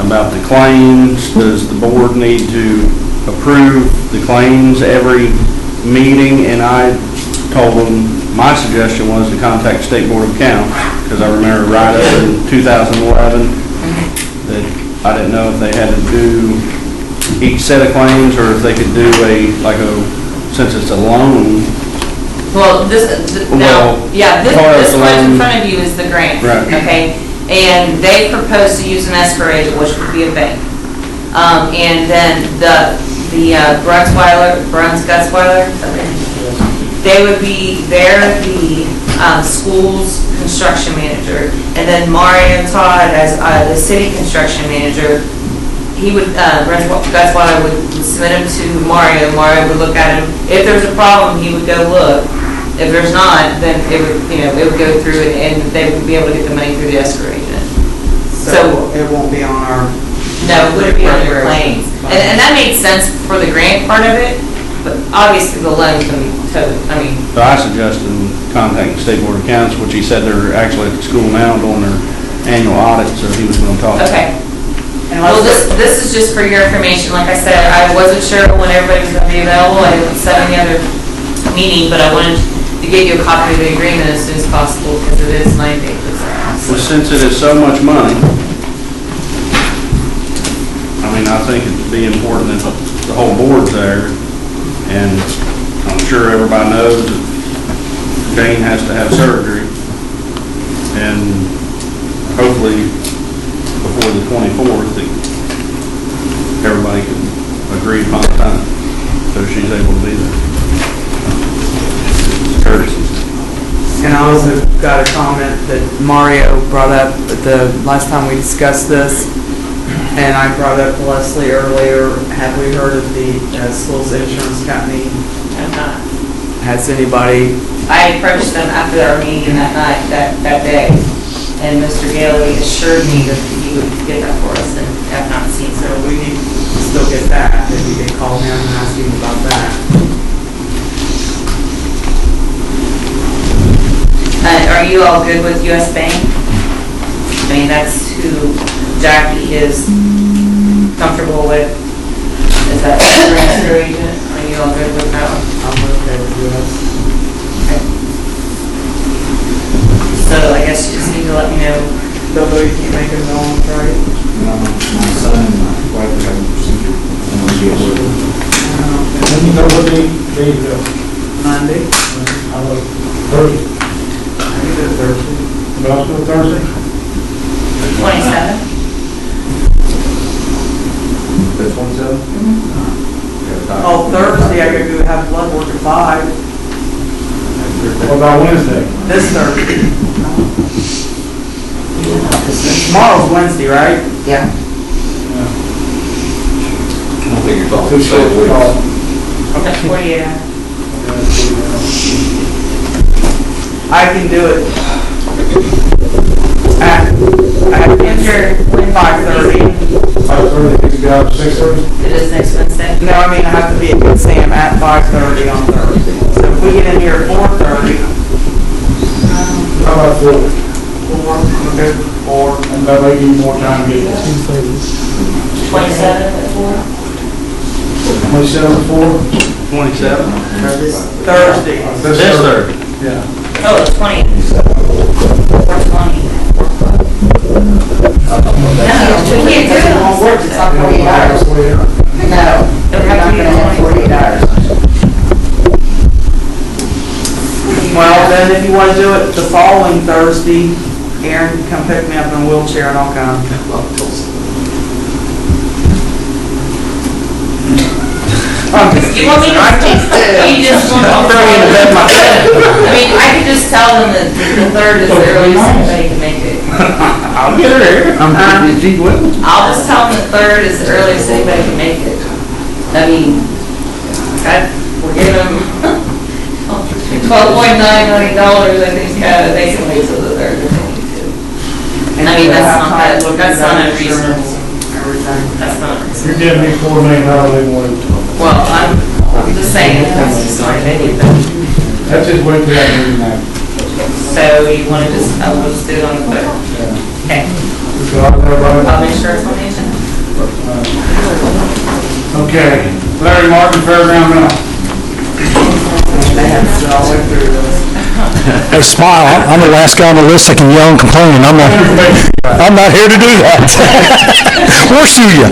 about the claims. Does the board need to approve the claims every meeting? And I told him my suggestion was to contact State Board of Accounts, because I remember right up in 2011 that I didn't know if they had to do each set of claims, or if they could do since it's a loan. Well, this what's in front of you is the grant, right? Okay, and they propose to use an escrow agent, which would be a bank, and then the Bruns-Gutzweiler, they're the school's construction manager, and then Mario Todd as the city construction manager. He would, Gutzweiler would submit him to Mario. Mario would look at him. If there's a problem, he would go look. If there's not, then it would go through and they would be able to get the money through the escrow agent. So it won't be on our. No, it wouldn't be on your claims. And that made sense for the grant part of it, but obviously the loan can be totally, So I suggested contacting State Board of Accounts, which he said they're actually at the school now doing their annual audit, so he was going to talk. Okay. Well, this is just for your information. Like I said, I wasn't sure when everybody was going to be available. I didn't set any other meeting, but I wanted to get you a copy of the agreement as soon as possible because it is 9 days. Well, since it is so much money, I think it'd be important that the whole board's there, and I'm sure everybody knows that Jane has to have surgery, and hopefully before the 24th, that everybody can agree upon the time, so she's able to be there. It's courtesy. And I also got a comment that Mario brought up at the last time we discussed this, and I brought up to Leslie earlier, have we heard of the school's insurance company? I'm not. Has anybody? I approached them after our meeting that night, that day, and Mr. Gailey assured me that he would get that for us, and I've not seen So we need to still get that, if you can call him and ask him about that. Are you all good with US Bank? That's who Jackie is comfortable with. Is that the transfer agent? Are you all good with that one? I'm okay with US. Okay. So I guess you just need to let me know. Bill, you can't make it on Friday? No, my son and my wife are having a procedure. Let me know what day you go. Monday. How about Thursday? I can do it Thursday. About Thursday? 27? The 27th? Oh, Thursday, I gotta go have blood work at 5. What about Wednesday? This Thursday. Tomorrow's Wednesday, right? Yeah. I don't think you're talking Too short to call. That's 48 hours. I can do it at Enter 5:30. 5:30, you go. out at 6:30? It is next Wednesday. No, I mean, I have to be at Good Sam at 5:30 on Thursday. So if we get in here at 4:30, How about 4? 4, okay, 4. And that may give you more time to get there. 27 at 4? 27 to 4? 27? Thursday. This Thursday? Yeah. Oh, it's 20. 4:20. No, we can't do it on Work, it's not 48 hours. No, It'll you're have not to gonna be have 48 hours. Well, then if you want to do it the following Thursday, Aaron can come pick me up in a wheelchair and I'll come. You want me to, you just want to throw you in the bed myself? I mean, I could just tell them that the 3rd is the earliest anybody can make it. I'll get her here. I'll just tell them the 3rd is the earliest anybody can make it. I mean, we're giving them $12.9 million, I think, they can wait till the 3rd if they need to. I mean, that's not unreasonable. That's not unreasonable. You're giving me $4 million anyway. Well, I'm just saying, that's just not anything. That's just wait till that meeting now. So you want to just, I'll just do it on the 3rd? Okay. I'll make sure it's on the agenda. Okay, Larry Martin, Fairground Rental. Hey, smile, I'm the last guy on the list that can yell and complain, and I'm not here to do that. Or sue you.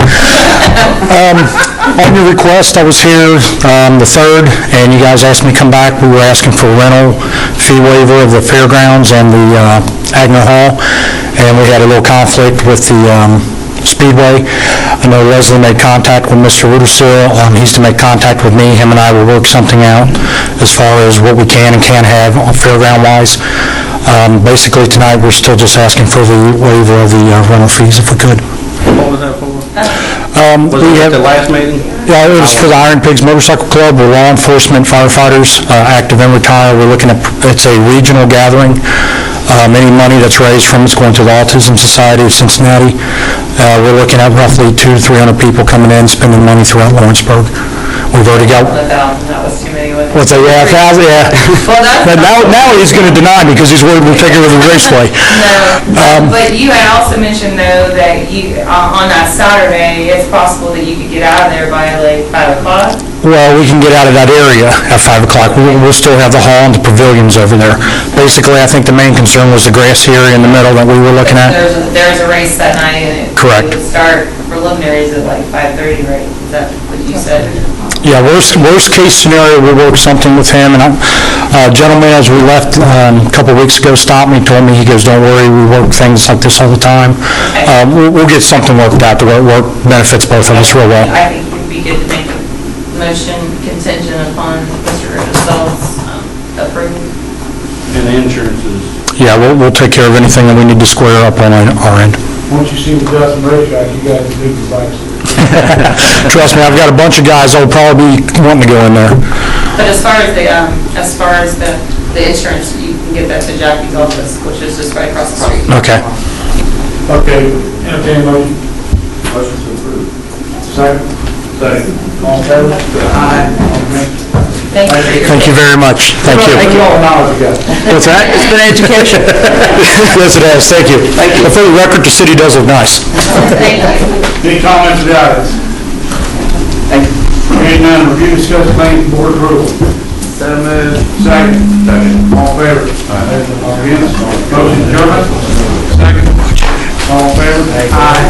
On your request, I was here the 3rd, and you guys asked me to come back. We were asking for a rental fee waiver of the fairgrounds and the Agner Hall, and we had a little conflict with the Speedway. I know Leslie made contact with Mr. Rudersill. He's to make contact with me. Him and I will work something out as far as what we can and can't have fairground-wise. Basically, tonight, we're still just asking for the waiver of the rental fees if we could. What was that for? Was We it have, at the last meeting? yeah, it was for the Iron Pigs Motorcycle Club. We're law enforcement, firefighters, active and retired. We're looking at, it's a regional gathering. Any money that's raised from it's going to the Autism Society of Cincinnati. We're looking at roughly 200 to 300 people coming in, spending money throughout Lawrenceburg. We've already got... That was too many. What's that? Yeah, 1,000, yeah. But now he's going to deny me because he's worried we'll take over the raceway. No, but you had also mentioned though that you, on that Saturday, it's possible that you could get out of there by like 5 o'clock? Well, we can get out of that area at 5 o'clock. We'll still have the hall and the pavilions over there. Basically, I think the main concern was the grassy area in the middle that we were looking at. There's a race that night and it Correct. would start preliminaries at like 5:30, right? Is that what you said? Yeah, worst case scenario, we'll work something with him. And a gentleman, as we left a couple weeks ago, stopped me, told me, he goes, "Don't worry, we work things like this all the time." We'll get something worked out to where it benefits both of us real well. I think it would be good to make a motion contingent upon Mr. Rudersill's approval. And the insurance is... Yeah, we'll take care of anything that we need to square up on our end. Once you see the Dustin racetrack, you guys can do the bikes. Trust me, I've got a bunch of guys that'll probably be wanting to go in there. But as far as the insurance, you can give that to Jackie's office, which is just right across the street. Okay. Okay, entertain a motion. Motion to approve. Second? Second. All in favor? Aye. Thank you very much. Thank you. Thank you all the knowledge you got. What's that? It's been education. Yes, it has. Thank you. But for the record, the city does look nice. Thank you. Any comments or doubts? Hearing none, review, discuss, claims, board approval. So moved. Second. Second. All in favor? All against? Motion adjourned. Second. All in favor? Paul.